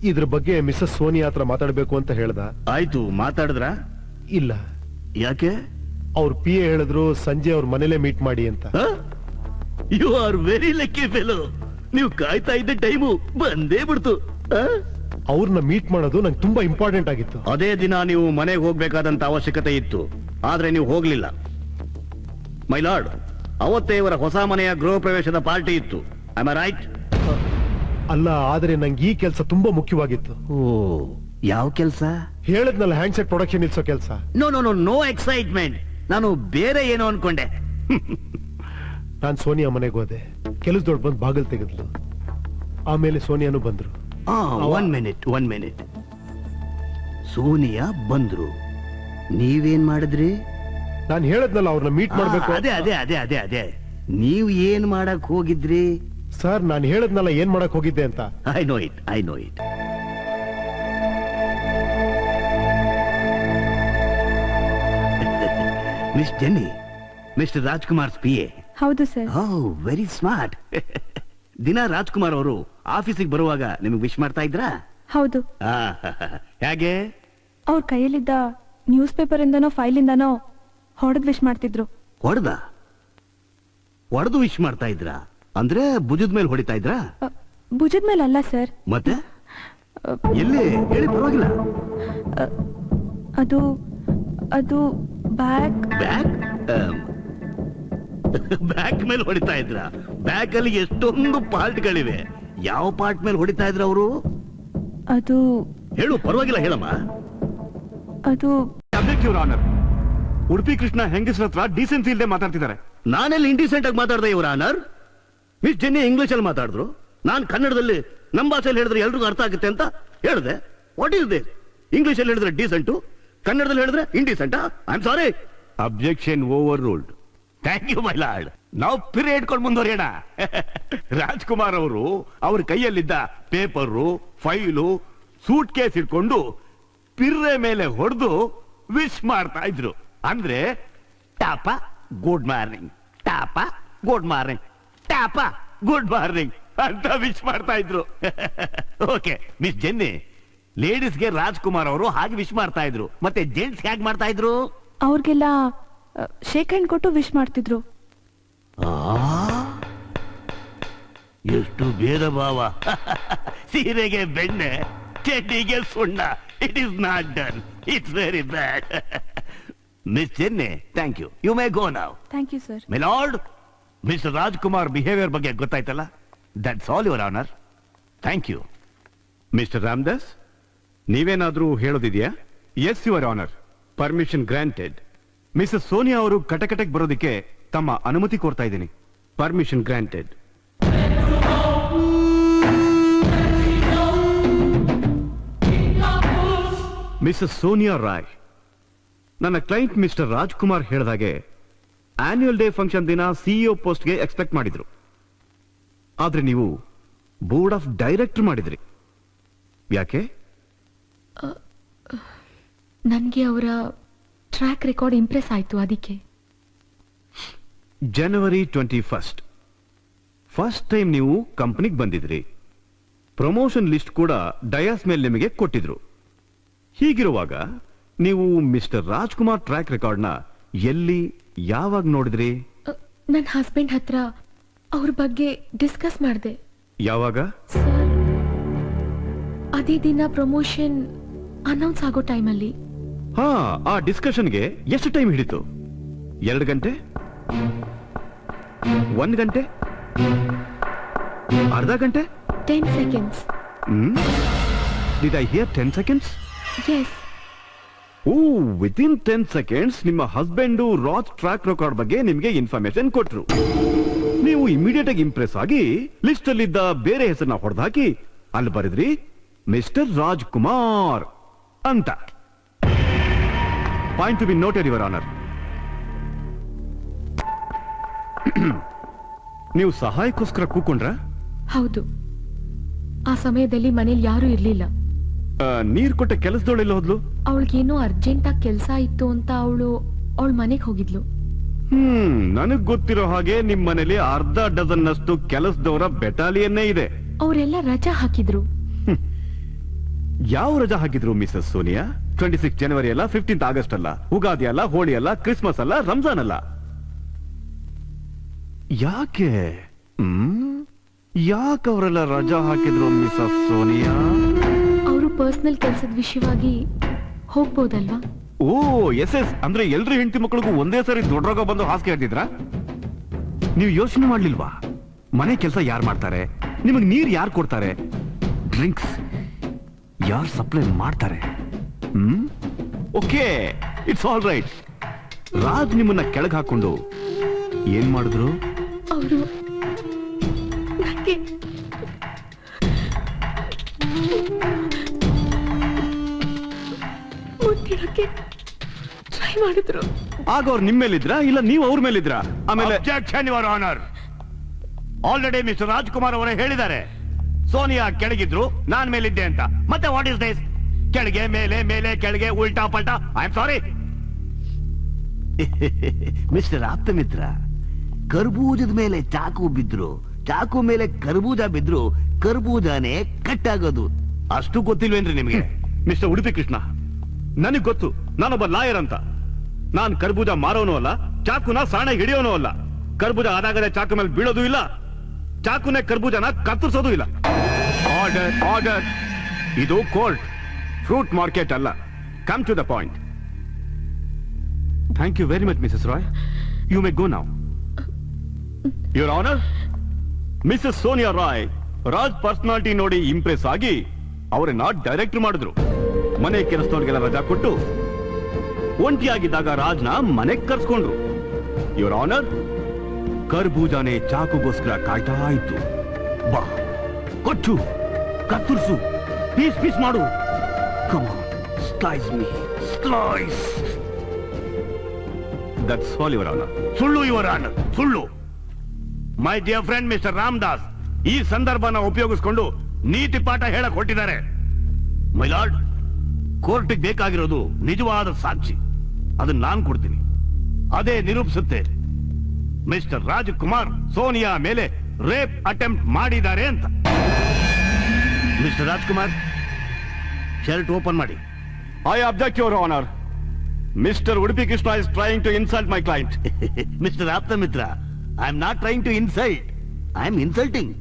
ಇದ್ರ ಬಗ್ಗೆ ಮಿಸಸ್ ಸೋನಿಯಾ ಹತ್ರ ಮಾತಾಡ್ಬೇಕು ಅಂತ ಹೇಳ್ದ. ಆಯ್ತು, ಮಾತಾಡಿದ್ರ? ಇಲ್ಲ. ಯಾಕೆ? ಅವ್ರ PA ಹೇಳಿದ್ರು ಸಂಜೆ ಅವ್ರ ಮನೇಲೆ ಮೀಟ್ ಮಾಡಿ ಅಂತ. You are very lucky fellow. ನೀವು ಕಾಯ್ತಾ ಇದ್ದ ಟೈಮು ಬಂದೇ ಬಿಡ್ತು. ಅವ್ರನ್ನ ಮೀಟ್ ಮಾಡೋದು ನಂಗೆ ತುಂಬಾ ಇಂಪಾರ್ಟೆಂಟ್ ಆಗಿತ್ತು. ಅದೇ ದಿನ ನೀವು ಮನೆಗೆ ಹೋಗ್ಬೇಕಾದಂತ ಅವಶ್ಯಕತೆ ಇತ್ತು, ಆದ್ರೆ ನೀವು ಹೋಗ್ಲಿಲ್ಲ. ಮೈ ಲಾರ್ಡ್, ಅವತ್ತೇ ಇವರ ಹೊಸ ಮನೆಯ ಗೃಹ ಪ್ರವೇಶದ ಪಾರ್ಟಿ ಇತ್ತು. Am I right? ಅಲ್ಲ, ಆದ್ರೆ ನಂಗೆ ಈ ಕೆಲಸ ತುಂಬಾ ಮುಖ್ಯವಾಗಿತ್ತು. ಓ, ಯಾವ ಕೆಲಸ? ಹೇಳದ್ನಲ್ಲ, ಹ್ಯಾಂಡ್ಸೆಟ್ ಪ್ರೊಡಕ್ಷನ್ ನಿಲ್ಸೋ ಕೆಲಸ. No no no no excitement. ನಾನು ಬೇರೆ ಏನೋ ಅನ್ಕೊಂಡೆ. ನಾನ್ ಸೋನಿಯಾ ಮನೆಗೆ ಹೋದೆ. ಕೆಲಸದೊಳ್ ಬಂದು ಬಾಗಿಲು ತೆಗೆದ್ಲು. ಆಮೇಲೆ ಸೋನಿಯಾನು ಬಂದ್ರು. One minute. ಸೋನಿಯಾ ಬಂದ್ರು, ನೀವೇನ್ ಮಾಡಿದ್ರಿ? ನಾನು ಹೇಳದ್ನಲ್ಲ, ಅವ್ರನ್ನ ಮೀಟ್ ಮಾಡ್ಬೇಕು. ಅದೇ ನೀವ್ ಏನ್ ಮಾಡಕ್ ಹೋಗಿದ್ರಿ? ಸರ್, ನಾನು ಹೇಳದ್ನಲ್ಲ ಏನ್ ಮಾಡಕ್ ಹೋಗಿದ್ದೆ ಅಂತ. I know it. Miss Jenny, mister Rajkumar PA. ಹೌದು ಸರ್. Very smart. ದಿನ ರಾಜ್ಕುಮಾರ್ ಅವರು ಆಫೀಸಿಗೆ ಬರುವಾಗ ನಿಮಗೆ ವಿಶ್ ಮಾಡ್ತಾ ಇದ್ರಾ? ಹೌದು. ಹೇಗೆ? ಅವ್ರ ಕೈಯಲ್ಲಿದ್ದ ನ್ಯೂಸ್ ಪೇಪರ್ ಇಂದನೋ ಫೈಲ್ ಇಂದನೋ ಹೊಡೆದ್ ವಿಶ್ ಮಾಡ್ತಿದ್ರು. ಹೊಡೆದು ವಿಶ್ ಮಾಡ್ತಾ ಇದ್ರಾ? ಅಂದ್ರೆ ಭುಜದ ಮೇಲೆ ಹೊಡಿತಾ ಇದ್ರಾ? ಭುಜದ ಮೇಲೆ ಅಲ್ಲ ಸರ್. ಮತ್ತೆ ಎಲ್ಲಿ ಹೇಳಿ, ಪರವಾಗಿಲ್ಲ. ಅದು ಬ್ಯಾಕ್ ಮೇಲೆ ಹೊಡಿತಾ ಇದ್ರ? ಬ್ಯಾಕ್ ಅಲ್ಲಿ ಎಷ್ಟೊಂದು ಪಾರ್ಟ್ಗಳಿವೆ. ಯಾವ ಪಾರ್ಟ್ ಮೇಲೆ ಹೊಡಿತಾ ಇದ್ರ ಅವರು? ಅದು ಹೇಳು, ಪರವಾಗಿಲ್ಲ, ಹೇಳಮ್ಮ. ಅದು ಆನರ್, ಉಡುಪಿ ಕೃಷ್ಣ ಹೆಂಗಸ್ರ ಹತ್ರ ಡೀಸೆನ್ಸಿ ಇಲ್ಲದೆ ಮಾತಾಡ್ತಿದ್ದಾರೆ. ನಾನೆಲ್ಲಿ ಇಂಡಿಸೆಂಟ್ ಆಗಿ ಮಾತಾಡ್ದೆ ಇವರ ಆನರ್? ಮಿಸ್ ಜೆನ್ನಿ ಇಂಗ್ಲಿಷ್ ಅಲ್ಲಿ ಮಾತಾಡಿದ್ರು, ನಾನು ಕನ್ನಡದಲ್ಲಿ ನಮ್ಮ ಭಾಷೆಯಲ್ಲಿ ಹೇಳಿದ್ರೆ ಎಲ್ರಿಗೂ ಅರ್ಥ ಆಗುತ್ತೆ ಅಂತ ಹೇಳಿದೆ. What is this? ಇಂಗ್ಲಿಷ್ ಅಲ್ಲಿ ಹೇಳಿದ್ರೆ ಡೀಸೆಂಟು, ಕನ್ನಡದಲ್ಲಿ ಹೇಳಿದ್ರೆ ಇಂಡಿಸೆಂಟಾ? I am sorry. Objection overruled. Thank you my lord. ನಾವು ಪಿರಿ ಇಟ್ಕೊಂಡು ಮುಂದುವರಿಯೋಣ. ರಾಜ್ಕುಮಾರ್ ಅವರು ಅವ್ರ ಕೈಯಲ್ಲಿದ್ದ ಪೇಪರು, ಫೈಲು, ಸೂಟ್ ಕೇಸ್ ಇಟ್ಕೊಂಡು ಪಿರ್ರೆ ಮೇಲೆ ಹೊಡೆದು ವಿಶ್ ಮಾಡ್ತಾ ಇದ್ರು. ಅಂದ್ರೆ ಟಾಪ ಗುಡ್ ಮಾರ್ನಿಂಗ್, ಟಾಪ ಗುಡ್ ಮಾರ್ನಿಂಗ್, ಟಾಪ ಗುಡ್ ಮಾರ್ನಿಂಗ್ ಅಂತ ವಿಶ್ ಮಾಡ್ತಾ ಇದ್ರು. ಓಕೆ ಮಿಸ್ ಜೆನ್ನಿ, ಲೇಡೀಸ್ಗೆ ರಾಜ್ಕುಮಾರ್ ಅವರು ಹಾಗೆ ವಿಶ್ ಮಾಡ್ತಾ ಇದ್ರು, ಮತ್ತೆ ಜೆಂಟ್ಸ್ ಹೇಗೆ ಮಾಡ್ತಾ ಇದ್ರು? ಅವ್ರಿಗೆಲ್ಲ ಶೇಕ್ ಹ್ಯಾಂಡ್ ಕೊಟ್ಟು ವಿಶ್ ಮಾಡ್ತಿದ್ರು. ಎಷ್ಟು ಭೇದ ಭಾವ. ಸೀರೆಗೆ ಬೆಣ್ಣೆ, ಚಡ್ಡಿಗೆ ಸುಣ್ಣ. It is not done. It's very bad. Miss Jenny, thank you. You may go now. Thank you sir. My lord, mister Rajkumar behaviour ಬಗ್ಗೆ ಗೊತ್ತಾಯ್ತಲ್ಲ? That's all your honour. Thank you. Mister Ramadas, ನೀವೇನಾದ್ರೂ ಹೇಳೋದಿದೆಯಾ? Yes your honour. Permission granted. Mrs Sonia ಅವರು ಕಟಕಟೆಗೆ ಬರೋದಕ್ಕೆ ತಮ್ಮ ಅನುಮತಿ ಕೋರ್ತಾ ಇದ್ದೀನಿ. Permission granted. Mrs Sonia Roy, ನನ್ನ ಕ್ಲೈಂಟ್ ಮಿಸ್ಟರ್ ರಾಜ್ಕುಮಾರ್ ಹೇಳಿದಾಗೆ ಆನ್ಯುವಲ್ ಡೇ ಫಂಕ್ಷನ್ ದಿನ CEO ಪೋಸ್ಟ್ಗೆ ಎಕ್ಸ್ಪೆಕ್ಟ್ ಮಾಡಿದ್ರು. ಆದ್ರೆ ನೀವು ಬೋರ್ಡ್ ಆಫ್ ಡೈರೆಕ್ಟರ್ ಮಾಡಿದ್ರಿ. ಯಾಕೆ? ನನಗೆ ಅವರ ಟ್ರ್ಯಾಕ್ ರೆಕಾರ್ಡ್ ಇಂಪ್ರೆಸ್ ಆಯ್ತು, ಅದಕ್ಕೆ. ಜನವರಿ 21 ಫಸ್ಟ್ ಟೈಮ್ ನೀವು ಕಂಪನಿಗೆ ಬಂದಿದ್ರಿ. ಪ್ರಮೋಷನ್ ಲಿಸ್ಟ್ ಕೂಡ ಡಯಾಸ್ ಮೇಲೆ ನಿಮಗೆ ಕೊಟ್ಟಿದ್ರು. ಹೀಗಿರುವಾಗ ನೀವು ಮಿಸ್ಟರ್ ರಾಜ್ಕುಮಾರ್ ಟ್ರ್ಯಾಕ್ ರೆಕಾರ್ಡ್ನ ಎಲ್ಲಿ, ಯಾವಾಗ ನೋಡಿದ್ರಿ? ನನ್ನ ಹಸ್ಬೆಂಡ್ ಹತ್ರ ಅವ್ರ ಬಗ್ಗೆ ಡಿಸ್ಕಸ್ ಮಾಡಿದೆ. ಯಾವಾಗ? ಅದೇ ದಿನ ಪ್ರಮೋಷನ್ ಅನೌನ್ಸ್ ಆಗೋ ಟೈಮಲ್ಲಿ. ಹಾ, ಆ ಡಿಸ್ಕಷನ್ಗೆ ಎಷ್ಟು ಟೈಮ್ ಹಿಡಿತು? 2 ಗಂಟೆ, 1 ಗಂಟೆ, ಅರ್ಧ ಗಂಟೆ? 10 seconds. Did I hear 10 seconds? Yes. Within 10 seconds ನಿಮ್ಮ ಹಸ್ಬೆಂಡು ರಾಜ್ ಟ್ರ್ಯಾಕ್ ರೆಕಾರ್ಡ್ ಬಗ್ಗೆ ನಿಮ್ಗೆ ಇನ್ಫಾರ್ಮೇಶನ್ ಕೊಟ್ರು. ನೀವು ಇಮಿಡಿಯೇಟ್ ಆಗಿ ಇಂಪ್ರೆಸ್ ಆಗಿ ಲಿಸ್ಟ್ ಅಲ್ಲಿದ್ದ ಬೇರೆ ಹೆಸರನ್ನ ಹೊಡೆದಾಕಿ ಅಲ್ಲಿ ಬರೆದ್ರಿ ಮಿಸ್ಟರ್ ರಾಜ್ ಕುಮಾರ್ ಅಂತ. Point to be noted your honour. ನೀವು ಸಹಾಯಕ್ಕೋಸ್ಕರ ಕೂಕೊಂಡ್ರ? ಹೌದು. ಆ ಸಮಯದಲ್ಲಿ ಮನೇಲಿ ಯಾರೂ ಇರ್ಲಿಲ್ಲ. ನೀರ್ ಕೊಟ್ಟ ಕೆಲಸದವಳೆಲ್ಲ ಹೋದ್ಲು? ಅವಳಿಗೇನೋ ಅರ್ಜೆಂಟ್ ಆಗಿ ಕೆಲಸ ಇತ್ತು ಅಂತ ಅವಳ ಮನೆಗೆ ಹೋಗಿದ್ಲು. ನನಗ್ ಗೊತ್ತಿರೋ ಹಾಗೆ ನಿಮ್ ಮನೇಲಿ ಅರ್ಧ ಡಜನ್ ಅಷ್ಟು ಕೆಲಸದವರ ಬೆಟಾಲಿಯನ್ನೇ ಇದೆ. ಅವರೆಲ್ಲ ರಜಾ ಹಾಕಿದ್ರು. ಯಾವ ರಜಾ ಹಾಕಿದ್ರು ಮಿಸಸ್ ಸೋನಿಯಾ? 26 ಜನವರಿ ಅಲ್ಲ, 15th ಆಗಸ್ಟ್ ಅಲ್ಲ, ಉಗಾದಿ ಅಲ್ಲ, ಹೋಳಿ ಅಲ್ಲ, ಕ್ರಿಸ್ಮಸ್ ಅಲ್ಲ, ರಂಜಾನ್ ಅಲ್ಲ. ಯಾಕೆ ಅವರೆಲ್ಲ ರಜಾ ಹಾಕಿದ್ರು ಮಿಸಸ್ ಸೋನಿಯಾ? ಅವರು ಪರ್ಸನಲ್ ಕೆಲಸದ ವಿಷಯವಾಗಿ ಹೋಗ್ಬೋದಲ್ವಾ? ಎಸ್ ಅಂದ್ರೆ ಎಲ್ರು ಹೆಂಡತಿ ಮಕ್ಕಳಿಗೂ ಒಂದೇ ಸರಿ ದೊಡ್ಡ ರೋಗ ಬಂದು ಹಾಸಿಗೆ ಹಿಡಿದಿದ್ರ? ನೀವು ಯೋಚನೆ ಮಾಡ್ಲಿಲ್ವಾ? ಮನೆ ಕೆಲಸ ಯಾರು ಮಾಡ್ತಾರೆ? ನಿಮಗೆ ನೀರ್ ಯಾರು ಕೊಡ್ತಾರೆ? ಡ್ರಿಂಕ್ಸ್ ಯಾರು ಸಪ್ಲೈ ಮಾಡ್ತಾರೆ? Okay, it's all right. Raj ನಿಮ್ಮನ್ನ ಕೆಳಗೆ ಹಾಕೊಂಡು ಏನ್ ಮಾಡಿದ್ರು? ಅವರು ಟ್ರೈ ಮಾಡಿದ್ರು. ಆಗ ಅವ್ರು ನಿಮ್ಮ ಮೇಲಿದ್ರ ಇಲ್ಲ ನೀವು ಅವ್ರ ಮೇಲಿದ್ರ? ಆಮೇಲೆ your honour, already mister Rajkumar ಅವರೇ ಹೇಳಿದ್ದಾರೆ ಸೋನಿಯಾ ಕೆಳಗಿದ್ರು ನಾನ್ ಮೇಲಿದ್ದೆ ಅಂತ. ಮತ್ತೆ ವಾಟ್ ಇಸ್ ದಿಸ್? ಕೆಳಗೆ ಮೇಲೆ, ಮೇಲೆ ಕೆಳಗೆ, ಉಲ್ಟಾ ಪಲ್ಟಾ. I am sorry. Mister Aptha Mitra, ಕರ್ಬೂಜದ ಮೇಲೆ ಚಾಕು ಬಿದ್ರು, ಚಾಕು ಮೇಲೆ ಕರ್ಬೂಜ ಬಿದ್ರು, ಕರ್ಬೂಜಾನೇ ಕಟ್ಟಾಗೋದು. ಅಷ್ಟು ಗೊತ್ತಿಲ್ವೇನ್ರಿ ನಿಮಗೆ? ಮಿಸ್ಟರ್ ಉಡುಪಿ ಕೃಷ್ಣ, ನನಗ್ ಗೊತ್ತು ನಾನೊಬ್ಬ ಲಾಯರ್ ಅಂತ. ನಾನ್ ಕರ್ಬೂಜ ಮಾರೋನು ಅಲ್ಲ, ಚಾಕುನ ಸಾಣ ಹಿಡಿಯೋನು ಅಲ್ಲ. ಕರ್ಬೂಜ ಆದಾಗಲೇ ಚಾಕು ಮೇಲೆ ಬೀಳೋದು ಇಲ್ಲ, ಚಾಕುನೇ ಕರ್ಬೂಜನ ಕತ್ತರಿಸೋದು ಇಲ್ಲ. Order, order. ಇದು ಕೋರ್ಟ್, ಫ್ರೂಟ್ ಮಾರ್ಕೆಟ್ ಅಲ್ಲ. Come to the point. Thank you very much Mrs Roy. You may go now. Your honour, Mrs Sonia Roy Raj personality ನೋಡಿ ಇಂಪ್ರೆಸ್ ಆಗಿ ಅವರನ್ನ ಡೈರೆಕ್ಟರ್ ಮಾಡಿದ್ರು. ಮನೆ ಕೆಲಸದವ್ರಿಗೆಲ್ಲ ರಜಾ ಕೊಟ್ಟು ಒಂಟಿಯಾಗಿದ್ದಾಗ ರಾಜ್ನ ಮನೆಗೆ ಕರ್ಸ್ಕೊಂಡ್ರು. ಯುವರ್ ಆನರ್, ಕರ್ಬೂಜಾನೆ ಚಾಕುಗೋಸ್ಕರ ಕಾಯ್ತಾ ಇತ್ತು. ಬಾ, ಕೊಚ್ಚು, ಕತ್ತರಿಸು, ಪೀಸ್ ಪೀಸ್ ಮಾಡು. Come on, slice me, slice. That's all your honour. ಸುಳ್ಳು ಯುವರ್ ಆನರ್, ಸುಳ್ಳು. My dear friend mister Ramdas ಈ ಸಂದರ್ಭನ ಉಪಯೋಗಿಸಿಕೊಂಡು ನೀತಿ ಪಾಠ ಹೇಳಕ್ ಹೊರಟಿದ್ದಾರೆ. ಮೈ ಲಾರ್ಡ್, ಕೋರ್ಟ್ಗೆ ಬೇಕಾಗಿರೋದು ನಿಜವಾದ ಸಾಕ್ಷಿ. ಅದನ್ನ ನಾನು ಕೊಡ್ತೀನಿ. ಅದೇ ನಿರೂಪಿಸುತ್ತೆ ಮಿಸ್ಟರ್ ರಾಜ್ಕುಮಾರ್ ಸೋನಿಯಾ ಮೇಲೆ ರೇಪ್ ಅಟೆಂಪ್ಟ್ ಮಾಡಿದ್ದಾರೆ ಅಂತ. ಮಿಸ್ಟರ್ ರಾಜ್ಕುಮಾರ್, ಶರ್ಟ್ ಓಪನ್ ಮಾಡಿ. I object your honour. Mister Udupi Krishna is trying to insult my client. Mister Aptha Mitra, I am not trying to insult, I am insulting.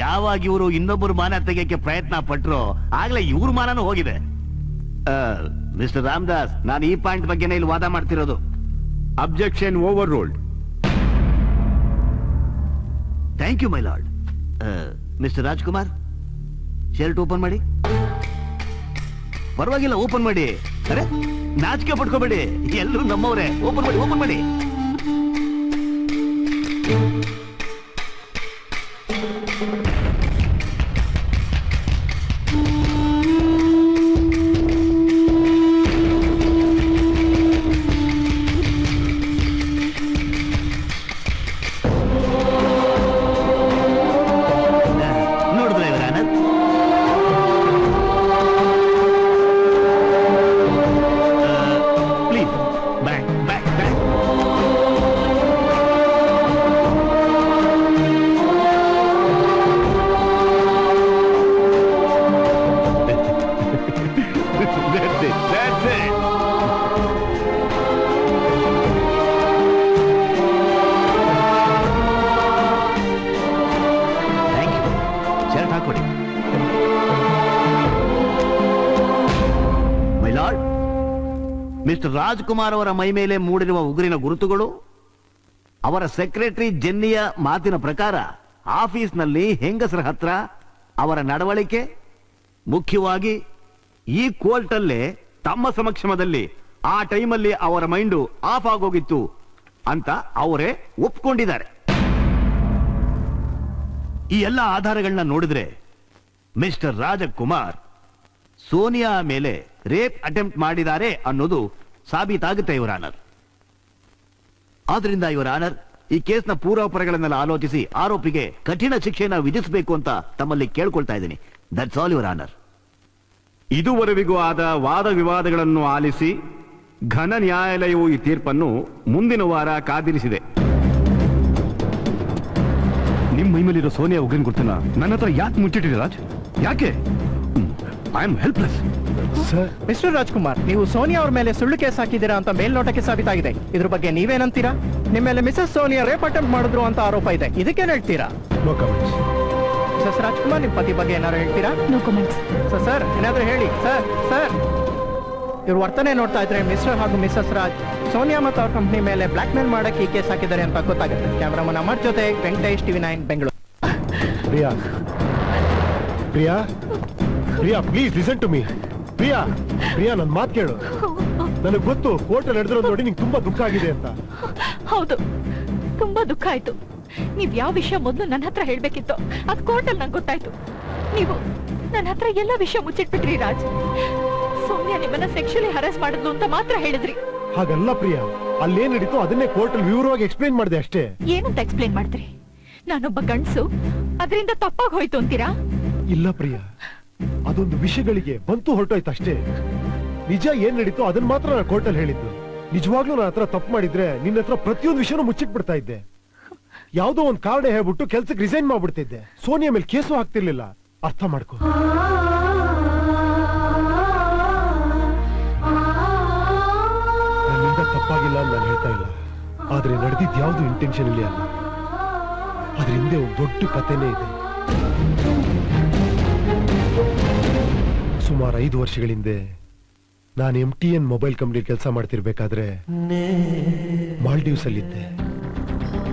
ಯಾವಾಗ ಇವರು ಇನ್ನೊಬ್ಬರು ಮಾನ ತೆಗೆಯಕ್ಕೆ ಪ್ರಯತ್ನ ಪಟ್ರೋ ಆಗ್ಲೇ ಇವ್ರ ಮಾನನೂ ಹೋಗಿದೆ. ಮಿಸ್ಟರ್ ರಾಮದಾಸ್, ನಾನು ಈ ಪಾಯಿಂಟ್ ಬಗ್ಗೆನೇ ಇಲ್ಲಿ ವಾದ ಮಾಡ್ತಿರೋದು. Objection overruled. Thank you my lord. Mister Rajkumar, shirt open ಮಾಡಿ. ಪರವಾಗಿಲ್ಲ, ಓಪನ್ ಮಾಡಿ. ಅರೆ, ನಾಚಿಕೆ ಪಡ್ಕೋಬೇಡಿ, ಎಲ್ಲರೂ ನಮ್ಮವರೇ. ಓಪನ್ ಮಾಡಿ, ಓಪನ್ ಮಾಡಿ. ರಾಜ್ಕುಮಾರ್ ಅವರ ಮೈ ಮೇಲೆ ಮೂಡಿರುವ ಉಗುರಿನ ಗುರುತುಗಳು, ಅವರ ಸೆಕ್ರೆಟರಿ ಜೆನ್ನಿಯ ಮಾತಿನ ಪ್ರಕಾರ ಆಫೀಸ್ನಲ್ಲಿ ಹೆಂಗಸರ ಹತ್ರ ಅವರ ನಡವಳಿಕೆ, ಮುಖ್ಯವಾಗಿ ಈ ಕೋರ್ಟಲ್ಲೇ ತಮ್ಮ ಸಮಕ್ಷಮದಲ್ಲಿ ಆ ಟೈಮಲ್ಲಿ ಅವರ ಮೈಂಡು ಆಫ್ ಆಗೋಗಿತ್ತು ಅಂತ ಅವರೇ ಒಪ್ಕೊಂಡಿದ್ದಾರೆ. ಈ ಎಲ್ಲ ಆಧಾರಗಳನ್ನ ನೋಡಿದ್ರೆ ಮಿಸ್ಟರ್ ರಾಜಕುಮಾರ್ ಸೋನಿಯಾ ಮೇಲೆ ರೇಪ್ ಅಟೆಂಪ್ಟ್ ಮಾಡಿದ್ದಾರೆ ಅನ್ನೋದು ಸಾಬೀತಾಗುತ್ತೆ ಯುವರ್ ಆನರ್. ಆದ್ರಿಂದ ಯುವರ್ ಆನರ್, ಈ ಕೇಸ್ನ ಪೂರ್ವಾಪರಗಳನ್ನೆಲ್ಲ ಆಲೋಚಿಸಿ ಆರೋಪಿಗೆ ಕಠಿಣ ಶಿಕ್ಷೆಯನ್ನು ವಿಧಿಸಬೇಕು ಅಂತ ತಮ್ಮಲ್ಲಿ ಕೇಳ್ಕೊಳ್ತಾ ಇದ್ದೀನಿ. That's all your honour. ಇದುವರೆವಿಗೂ ಆದ ವಾದ ವಿವಾದಗಳನ್ನು ಆಲಿಸಿ ಘನ ನ್ಯಾಯಾಲಯವು ಈ ತೀರ್ಪನ್ನು ಮುಂದಿನ ವಾರ ಕಾದಿರಿಸಿದೆ. ನಿಮ್ಮ ಮೈಮೇಲಿರೋ ಸೋನಿಯಾ ಉಗ್ರಿನ ಗುರ್ತನ ನನ್ನ ಹತ್ರ ಯಾಕೆ ಮುಚ್ಚಿಟ್ಟಿರಿ ರಾಜ್? ಯಾಕೆ? I am helpless. Mister Rajkumar, ನೀವು ಸೋನಿಯಾ ಅವ್ರ ಮೇಲೆ ಸುಳ್ಳು ಕೇಸ್ ಹಾಕಿದ್ದೀರಾ ಅಂತ ಮೇಲ್ನೋಟಕ್ಕೆ ಸಾಬೀತಾಗಿದೆ. ಇದ್ರ ಬಗ್ಗೆ ನೀವೇನಂತೀರಾ? ನಿಮ್ಮ ಮೇಲೆ ಮಿಸಸ್ ಸೋನಿಯಾ ರೇಪ್ ಅಟೆಂಪ್ಟ್ ಮಾಡಿದ್ರು ಅಂತ ಆರೋಪ ಇದೆ. ಇದಕ್ಕೇನು ಹೇಳ್ತೀರಾ? ಮಿಸಸ್ ರಾಜ್ಕುಮಾರ್, ನಿಮ್ಮ ಪತಿ ಬಗ್ಗೆ ಏನಾದ್ರು ಹೇಳ್ತೀರಾ? No comments. ಸರ್ ಏನಾದ್ರೂ ಹೇಳಿ ಸರ್. ಇವ್ರ ವರ್ತನೆ ನೋಡ್ತಾ ಇದ್ರೆ ಮಿಸ್ಟರ್ ಹಾಗೂ ಮಿಸಸ್ ರಾಜ್ ಸೋನಿಯಾ ಮತ್ತು ಅವ್ರ ಕಂಪ್ನಿ ಮೇಲೆ ಬ್ಲಾಕ್ ಮೇಲ್ ಮಾಡಕ್ಕೆ ಈ ಕೇಸ್ ಹಾಕಿದ್ದಾರೆ ಅಂತ ಗೊತ್ತಾಗುತ್ತೆ. ಕ್ಯಾಮ್ರಾಮನ್ ಅಮರ್ ಜೊತೆ Venkatesh, TV9 Bengaluru. Priya Priya Priya please listen to me. Priya Priya ನನ್ನ ಮಾತು ಕೇಳು. ನನಗೆ ಗೊತ್ತು ಕೋರ್ಟಲ್ಲಿ ನಡೆದಿರೋದು ನೋಡಿ ನಿಂಗೆ ತುಂಬಾ ದುಃಖ ಆಗಿದೆ ಅಂತ. ಹೌದು, ತುಂಬಾ ದುಃಖ ಆಯ್ತು. ನೀವ್ ಯಾವ ವಿಷಯ ಮೊದಲು ನನ್ನ ಹತ್ರ ಹೇಳ್ಬೇಕಿತ್ತು, ಅದ್ ಕೋರ್ಟಲ್ಲಿ ನಂಗೆ ಗೊತ್ತಾಯ್ತು. ನೀವು ನನ್ನ ಹತ್ರ ಎಲ್ಲ ವಿಷಯ ಮುಚ್ಚಿಟ್ಬಿಟ್ರಿ ರಾಜ್. ಸೋನಿಯಾ ನಿಮ್ಮನ್ನ ಸೆಕ್ಷುಲಿ ಹರಾಸ್ ಮಾಡಿದ್ಲು ಅಂತ ಮಾತ್ರ ಹೇಳಿದ್ರಿ. ಹಾಗಲ್ಲ ಪ್ರಿಯಾ, ಅಲ್ಲೇನ್ ನಡೀತು ಅದನ್ನೇ ಕೋರ್ಟಲ್ಲಿ ವಿವರವಾಗಿ ಎಕ್ಸ್ಪ್ಲೈನ್ ಮಾಡಿದೆ ಅಷ್ಟೇ. ಏನಂತ ಎಕ್ಸ್ಪ್ಲೈನ್ ಮಾಡ್ತೀರಿ? ನಾನೊಬ್ಬ ಗಂಡಸು, ಅದರಿಂದ ತಪ್ಪಾಗಿ ಹೋಯ್ತು ಅಂತೀರಾ? ಇಲ್ಲ ಪ್ರಿಯಾ, ಅದೊಂದು ವಿಷಯಗಳಿಗೆ ಬಂತು ಹೊರಟೋಯ್ತು ಅಷ್ಟೇ. ನಿಜ ಏನ್ ನಡೀತು ಅದನ್ನ ಮಾತ್ರ ನಾನು ಕೋರ್ಟಲ್ಲಿ ಹೇಳಿದ್ದು. ನಿಜವಾಗ್ಲೂ ನನ್ನ ಹತ್ರ ತಪ್ಪು ಮಾಡಿದ್ರೆ ನಿನ್ನ ಹತ್ರ ಪ್ರತಿಯೊಂದು ವಿಷಯನೂ ಮುಚ್ಚಿಟ್ಬಿಡ್ತಾ ಇದ್ದೆ. ಯಾವ್ದೋ ಒಂದ್ ಕಾರಣ ಹೇಳ್ಬಿಟ್ಟು ಕೆಲ್ಸಕ್ಕೆ ರಿಸೈನ್ ಮಾಡ್ಬಿಡ್ತಿದ್ದೆ. ಸೋನಿಯಾ ಮೇಲೆ ಕೇಸು ಹಾಕ್ತಿರ್ಲಿಲ್ಲ. ಅರ್ಥ ಮಾಡ್ಕೊ. ನನ್ನಿಂದ ತಪ್ಪಾಗಿಲ್ಲ ಅಂತ ನಾನು ಹೇಳ್ತಾ ಇಲ್ಲ, ಆದ್ರೆ ನಡೆದಿದ್ ಯಾವ್ದು ಇಂಟೆನ್ಷನ್ ಇಲ್ಲ ಅಲ್ಲ. ಅದ್ರ ಹಿಂದೆ ಒಂದು ದೊಡ್ಡ ಕಥೆನೇ ಇದೆ. ಸುಮಾರು 5 ವರ್ಷಗಳ ಹಿಂದೆ ನಾನು MTN ಮೊಬೈಲ್ ಕಂಪ್ನಿ ಕೆಲಸ ಮಾಡ್ತಿರ್ಬೇಕಾದ್ರೆ ಮಾಲ್ಡೀವ್ಸ್ ಅಲ್ಲಿದ್ದೆ.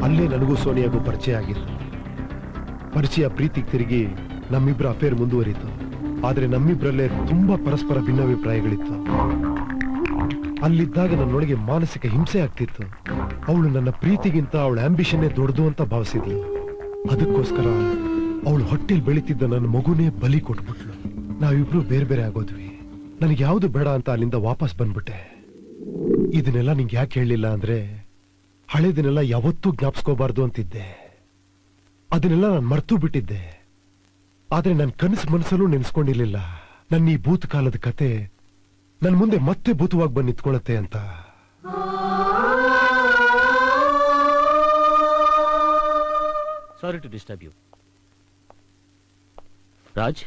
ಅಲ್ಲೇ ನನಗೂ ಸೋನಿಯಾಗೂ ಪರಿಚಯ ಆಗಿತ್ತು. ಪರಿಚಯ ಪ್ರೀತಿಗೆ ತಿರುಗಿ ನಮ್ಮಿಬ್ಬರ ಅಫೇರ್ ಮುಂದುವರಿತು. ಆದ್ರೆ ನಮ್ಮಿಬ್ಬರಲ್ಲೇ ತುಂಬಾ ಪರಸ್ಪರ ಭಿನ್ನಾಭಿಪ್ರಾಯಗಳಿತ್ತು. ಅಲ್ಲಿದ್ದಾಗ ನನ್ನೊಳಗೆ ಮಾನಸಿಕ ಹಿಂಸೆ ಆಗ್ತಿತ್ತು. ಅವಳು ನನ್ನ ಪ್ರೀತಿಗಿಂತ ಅವಳ ಆಂಬಿಷನ್ನೇ ದೊಡ್ಡದು ಅಂತ ಭಾವಿಸಿದ್ಲು. ಅದಕ್ಕೋಸ್ಕರ ಅವಳು ಹೊಟ್ಟೆಲ್ ಬೆಳೀತಿದ್ದ ನನ್ನ ಮಗುನೇ ಬಲಿ ಕೊಟ್ಬಿಟ್ಲು. ನಾವಿಬ್ರು ಬೇರೆ ಬೇರೆ ಆಗೋದ್ವಿ. ನನಗೆ ಯಾವ್ದು ಬೇಡ ಅಂತ ಅಲ್ಲಿಂದ ವಾಪಸ್ ಬಂದ್ಬಿಟ್ಟೆ. ಇದನ್ನೆಲ್ಲ ನಿಂಗೆ ಯಾಕೆ ಹೇಳಲಿಲ್ಲ ಅಂದ್ರೆ, ಹಳೇದನ್ನೆಲ್ಲ ಯಾವತ್ತೂ ಜ್ಞಾಪಿಸ್ಕೋಬಾರ್ದು ಅಂತಿದ್ದೆ. ಅದನ್ನೆಲ್ಲ ನಾನು ಮರ್ತು ಬಿಟ್ಟಿದ್ದೆ. ಆದ್ರೆ ನನ್ನ ಕನಸು ಮನಸ್ಸಲ್ಲೂ ನೆನೆಸ್ಕೊಂಡಿರ್ಲಿಲ್ಲ ನನ್ನ ಈ ಭೂತಕಾಲದ ಕತೆ ನನ್ನ ಮುಂದೆ ಮತ್ತೆ ಭೂತವಾಗಿ ಬಂದು ನಿಂತ್ಕೊಳ್ಳುತ್ತೆ ಅಂತ. Sorry to disturb you. Raj,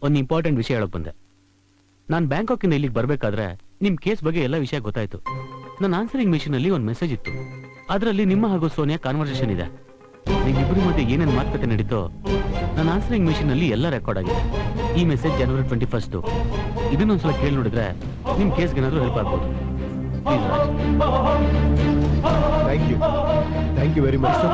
ಒಂದು ಇಂಪಾರ್ಟೆಂಟ್ ವಿಷಯ ಹೇಳಕ್ ಬಂದೆ. ನಾನು ಬ್ಯಾಂಕಾಕಿಂದ ಇಲ್ಲಿಗೆ ಬರ್ಬೇಕಾದ್ರೆ ನಿಮ್ ಕೇಸ್ ಬಗ್ಗೆ ಎಲ್ಲ ವಿಷಯ ಗೊತ್ತಾಯ್ತು. ನನ್ನ ಆನ್ಸರಿಂಗ್ ಮಿಷನ್ ಅಲ್ಲಿ ಒಂದು ಮೆಸೇಜ್ ಇತ್ತು. ಅದರಲ್ಲಿ ನಿಮ್ಮ ಹಾಗೂ ಸೋನಿಯಾ ಕಾನ್ವರ್ಸೇಷನ್ ಇದೆ. ನಿಮ್ಮಿಬ್ಬರ ಮಧ್ಯೆ ಏನೇನು ಮಾತುಕತೆ ನಡೀತೋ ನನ್ನ ಆನ್ಸರಿಂಗ್ ಮಿಷನ್ ಅಲ್ಲಿ ಎಲ್ಲ ರೆಕಾರ್ಡ್ ಆಗಿದೆ. ಈ ಮೆಸೇಜ್ January 21st. ಇದನ್ನೊಂದ್ಸಲ ಕೇಳಿ ನೋಡಿದ್ರೆ ನಿಮ್ ಕೇಸ್ಗೆ ಏನಾದ್ರೂ ಹೆಲ್ಪ್ ಆಗ್ಬೋದು. Please Raj. Thank you very much.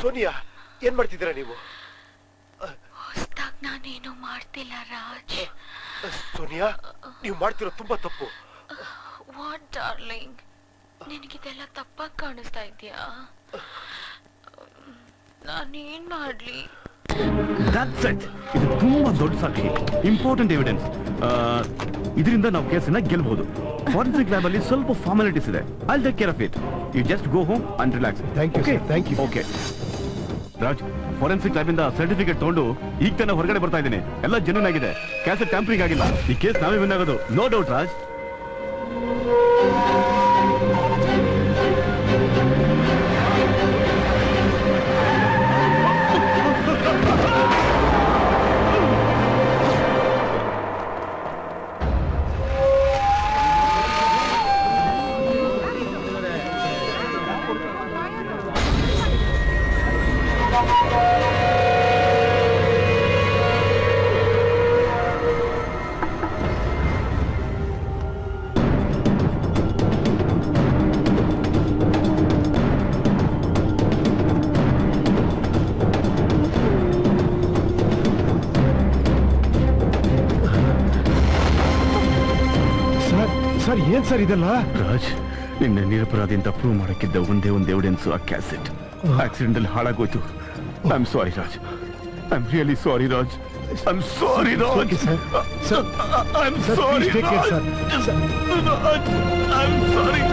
Sonia, ಏನ್ ಮಾಡ್ತಿದ್ದೀರಾ ನೀವು? ನಾನೇನು ಮಾಡ್ತಿಲ್ಲ ರಾಜ್. ಸೋನಿಯಾ, ನೀವು ಮಾಡ್ತಿರೋ ತುಂಬಾ ತಪ್ಪು. ವಾಟ್ ಡಾರ್ಲಿಂಗ್, ನಿನಗಿದೆಲ್ಲ ತಪ್ಪಾಗಿ ಕಾಣಿಸ್ತಾ ಇದೆಯಾ? ನಾನೇನ್ ಮಾಡ್ಲಿ? ಇದು ತುಂಬಾ ದೊಡ್ಡ ಸಾಕ್ಷಿ, ಇಂಪಾರ್ಟೆಂಟ್ ಎವಿಡೆನ್ಸ್. ಇದರಿಂದ ನಾವು ಕೇಸನ್ನ ಗೆಲ್ಬಹುದು. ಫಾರೆನ್ಸಿಕ್ ಲ್ಯಾಬ್ ಅಲ್ಲಿ ಸ್ವಲ್ಪ ಫಾರ್ಮಾಲಿಟೀಸ್ ಇದೆ. I will take care of it. You just go home and relax. Thank you. Okay Raj, forensic lab ಇಂದ ಸರ್ಟಿಫಿಕೇಟ್ ತಗೊಂಡು ಈಗ ತಾನೇ ಹೊರಗಡೆ ಬರ್ತಾ ಇದ್ದೀನಿ. ಎಲ್ಲ ಜೆನ್ಯೂನ್ ಆಗಿದೆ. ಕ್ಯಾಸೆಟ್ ಟ್ಯಾಂಪರಿಂಗ್ ಆಗಿಲ್ಲ. ಈ ಕೇಸ್ ನಾವೇ ವಿನ್ ಆಗೋದು, ನೋ ಡೌಟ್ ರಾಜ್. ಏನ್ ಸರ್ ಇದೆಲ್ಲ? ರಾಜ್, ನಿನ್ನೆ ನಿರಪರಾಧಿ ಅಂತ ಪ್ರೂವ್ ಮಾಡಕ್ಕಿದ್ದ ಒಂದೇ ಒಂದು ಎವಿಡೆನ್ಸ್ ಆ ಕ್ಯಾಸೆಟ್ ಆಕ್ಸಿಡೆಂಟ್ ಅಲ್ಲಿ ಹಾಳಾಗೋಯ್ತು. I am sorry Raj, I am really sorry Raj, I am sorry Raj, I am sorry Raj, I am sorry.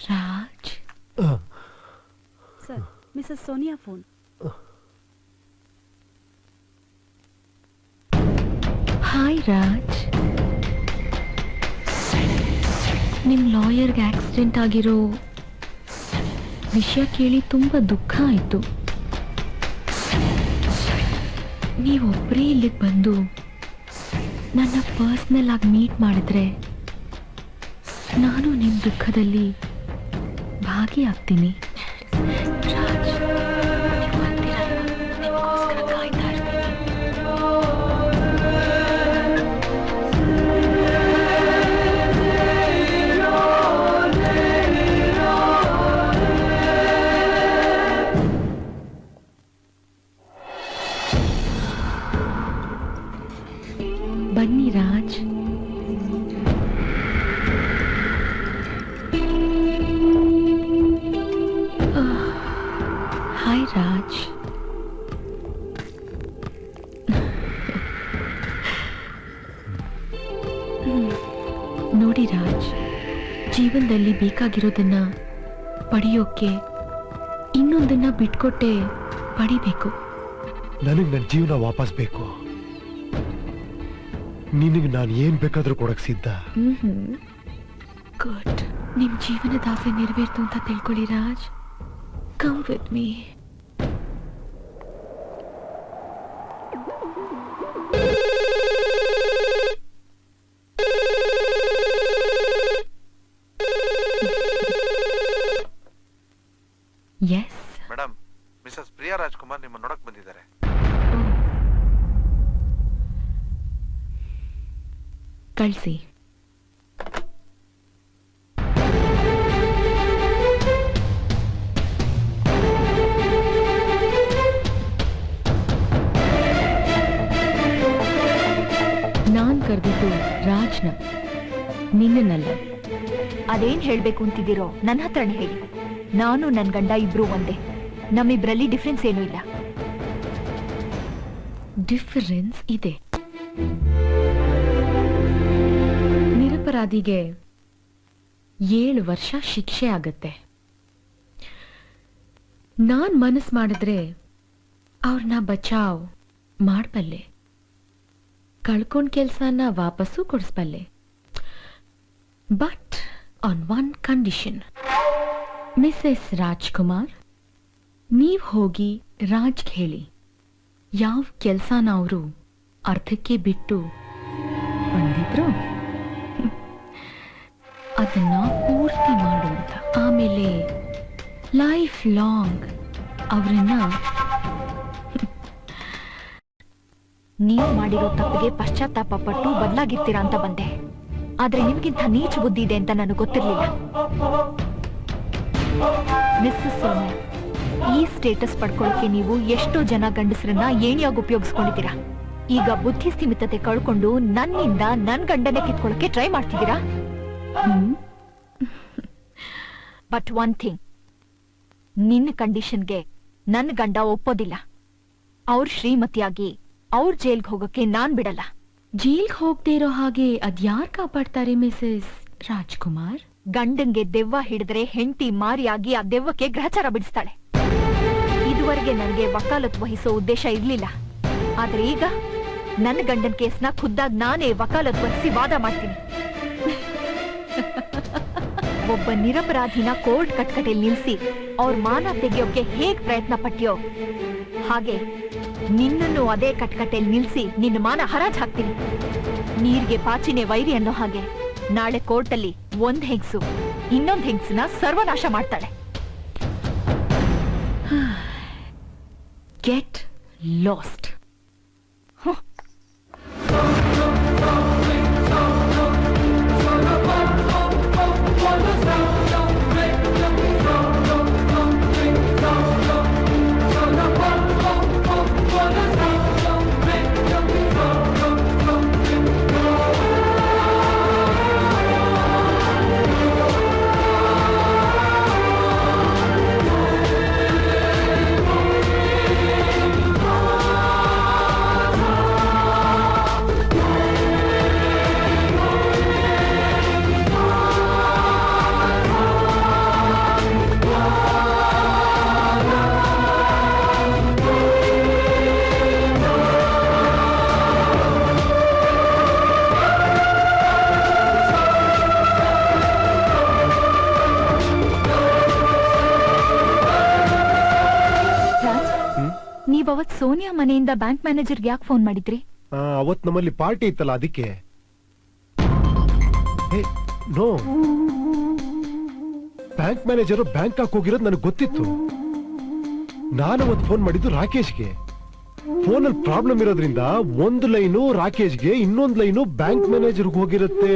Raj sir, mrs Sonia phone. Hi Raj, ನಿಮ್ ಲಾಯರ್ಗೆ ಆಕ್ಸಿಡೆಂಟ್ ಆಗಿರೋ ವಿಷಯ ಕೇಳಿ ತುಂಬಾ ದುಃಖ ಆಯ್ತು. ನೀವೊಬ್ಬರೇ ಇಲ್ಲಿಗೆ ಬಂದು ನನ್ನ ಪರ್ಸ್ನಲ್ ಆಗಿ ಮೀಟ್ ಮಾಡಿದ್ರೆ ನಾನು ನಿಮ್ಮ ದುಃಖದಲ್ಲಿ ಭಾಗಿಯಾಗ್ತೀನಿ. ರಾಜ್, ನೀವು ಅಂತೀರಲ್ವಾ, ನಿಮಗೋಸ್ಕರ ಕಾಯ್ತಾ ಇರ್ತೀನಿ. ಬನ್ನಿ ರಾಜ್. ಹಾಯ್ ರಾಜ್. ನೋಡಿ ರಾಜ್, ಜೀವನದಲ್ಲಿ ಬೇಕಾಗಿರೋದನ್ನ ಪಡೆಯೋಕೆ ಇನ್ನೊಂದನ್ನ ಬಿಟ್ಕೊಟ್ಟೆ ಪಡಿಬೇಕು. ನನಗ್ ನನ್ನ ಜೀವನ ವಾಪಸ್ ಬೇಕು. ನಿನಗೆ ನಾನು ಏನ್ ಬೇಕಾದ್ರೂ ಕೊಡಕ್ ಸಿದ್ಧ. ಗುಡ್. ನಿಮ್ ಜೀವನದ ಆಸೆ ನೆರವೇರ್ತು ಅಂತ ತಿಳ್ಕೊಳ್ಳಿ Raj. Come with me. Yes madam, Mrs Priya Rajkumar ನಿಮ್ಮ ನೋಡಕ್ ಬಂದಿದ್ದಾರೆ. ಕಳಿಸಿ. ನಾನ್ ಕರೆದಿದ್ದು ರಾಜ್ನ, ನಿನ್ನನ್ನಲ್ಲ. ಅದೇನ್ ಹೇಳ್ಬೇಕು ಅಂತಿದ್ದೀರೋ ನನ್ನ ಹತ್ರನೇ ಹೇಳಿ. ನಾನು ನನ್ ಗಂಡ ಇಬ್ರು ಒಂದೇ. ನಮ್ಮಿಬ್ರಲ್ಲಿ ಡಿಫ್ರೆನ್ಸ್ ಏನೂ ಇಲ್ಲ. ಡಿಫರೆನ್ಸ್ ಇದೆ. ನಿರಪರಾಧಿಗೆ 7 ವರ್ಷ ಶಿಕ್ಷೆ ಆಗತ್ತೆ. ನಾನ್ ಮನಸ್ ಮಾಡಿದ್ರೆ ಅವ್ರನ್ನ ಬಚಾವ್ ಮಾಡ್ಬಲ್ಲೆ, ಕಳ್ಕೊಂಡ್ ಕೆಲ್ಸನ ವಾಪಸ್ಸು ಕೊಡಿಸ್ಬಲ್ಲೆ. But on one condition. Mrs Rajkumar, ನೀವ್ ಹೋಗಿ ರಾಜ್ಗೆ ಹೇಳಿ ಯಾವ ಕೆಲ್ಸನ ಅವರು ಅರ್ಧಕ್ಕೆ ಬಿಟ್ಟು ಬಂದಿದ್ರು ಅದನ್ನ ಪೂರ್ತಿ ಮಾಡು ಅಂತ. ಆಮೇಲೆ ಲೈಫ್ ಲಾಂಗ್ ಅವರನ್ನ ನೀವು ಮಾಡಿರೋ ತಪ್ಪಿಗೆ ಪಶ್ಚಾತ್ತಾಪ ಪಟ್ಟು ಬದಲಾಗಿರ್ತೀರಾ ಅಂತ ಬಂದೆ. ಆದ್ರೆ ನಿಮ್ಗಿಂತ ನೀಚ ಬುದ್ಧಿ ಇದೆ ಅಂತ ನನಗೆ ಗೊತ್ತಿರ್ಲಿಲ್ಲ. ಮಿಸ್ಸಸ್ ಸೋನಿಯಾ, ಈ ಸ್ಟೇಟಸ್ ಪಡ್ಕೊಳ್ಳೋಕೆ ನೀವು ಎಷ್ಟೋ ಜನ ಗಂಡಸರನ್ನ ಏಣಿಯಾಗಿ ಉಪಯೋಗಿಸ್ಕೊಂಡಿದ್ದೀರಾ. ಈಗ ಬುದ್ಧಿ ಸ್ಥಿಮಿತತೆ ಕಳ್ಕೊಂಡು ನನ್ನಿಂದ ನನ್ ಗಂಡನೆ ಕಿತ್ಕೊಳ್ಳೋಕೆ ಟ್ರೈ ಮಾಡ್ತಿದ್ದೀರಾ. ಬಟ್ ಒನ್ ಥಿಂಗ್, ನಿನ್ನ ಕಂಡೀಷನ್ಗೆ ನನ್ ಗಂಡ ಒಪ್ಪೋದಿಲ್ಲ. ಅವ್ರ ಶ್ರೀಮತಿಯಾಗಿ ಅವ್ರ ಜೈಲ್ಗೆ ಹೋಗೋಕೆ ನಾನ್ ಬಿಡಲ್ಲ. ಜೈಲ್ಗೆ ಹೋಗದೆ ಇರೋ ಹಾಗೆ ಅದ್ಯಾರ್ ಕಾಪಾಡ್ತಾರೆ ಮಿಸೆಸ್ ರಾಜ್ಕುಮಾರ್? ಗಂಡಂಗೆ ದೆವ್ವ ಹಿಡಿದ್ರೆ ಹೆಂಡತಿ ಮಾರಿಯಾಗಿ ಆ ದೆವ್ವಕ್ಕೆ ಗ್ರಹಚಾರ ಬಿಡಿಸ್ತಾಳೆ. ಇದುವರೆಗೆ ನನಗೆ ವಕಾಲತ್ ವಹಿಸೋ ಉದ್ದೇಶ ಇರ್ಲಿಲ್ಲ. ಆದ್ರೆ ಈಗ ನನ್ನ ಗಂಡನ ಕೇಸ್ನ ಖುದ್ದಾಗಿ ನಾನೇ ವಕಾಲತ್ ವಹಿಸಿ ವಾದ ಮಾಡ್ತೀನಿ. ಒಬ್ಬ ನಿರಪರಾಧಿನ ಕೋರ್ಟ್ ಕಟ್ಕಟೆಯಲ್ಲಿ ನಿಲ್ಸಿ ಅವ್ರ ಮಾನ ತೆಗೆಯೋಕೆ ಹೇಗ್ ಪ್ರಯತ್ನ ಪಟ್ಟಿಯೋ ಹಾಗೆ ನಿನ್ನನ್ನು ಅದೇ ಕಟ್ಕಟೆಯಲ್ಲಿ ನಿಲ್ಸಿ ನಿನ್ನ ಮಾನ ಹರಾಜ್ ಹಾಕ್ತೀನಿ. ನೀರ್ಗೆ ಪಾಚಿನೇ ವೈರಿ ಅನ್ನೋ ಹಾಗೆ ನಾಳೆ ಕೋರ್ಟಲ್ಲಿ ಒಂದ್ ಹೆಂಗ್ಸು ಇನ್ನೊಂದ್ ಹೆಂಗ್ಸನ್ನ ಸರ್ವನಾಶ ಮಾಡ್ತಾಳೆ. Get lost. ಸೋನಿಯಾ ಮನೆಯಿಂದ ಬ್ಯಾಂಕ್ ಮ್ಯಾನೇಜರ್ಗೆ ಯಾಕೆ ಫೋನ್ ಮಾಡಿದ್ರಿ? ಅವತ್ ನಮ್ಮಲ್ಲಿ ಪಾರ್ಟಿ ಇತ್ತಲ್ಲ ಅದಕ್ಕೆ. ನೋ, ಬ್ಯಾಂಕ್ ಮ್ಯಾನೇಜರ್ ಬ್ಯಾಂಕಾಕ್ ಹೋಗಿರೋದು ನನಗೆ ಗೊತ್ತಿತ್ತು. ನಾನು ಅವತ್ತು ಫೋನ್ ಮಾಡಿದ್ದು ರಾಕೇಶ್ಗೆ. ಫೋನಲ್ಲಿ ಪ್ರಾಬ್ಲಮ್ ಇರೋದ್ರಿಂದ ಒಂದು ಲೈನು ರಾಕೇಶ್ಗೆ, ಇನ್ನೊಂದು ಲೈನು ಬ್ಯಾಂಕ್ ಮ್ಯಾನೇಜರ್ಗೆ ಹೋಗಿರುತ್ತೆ.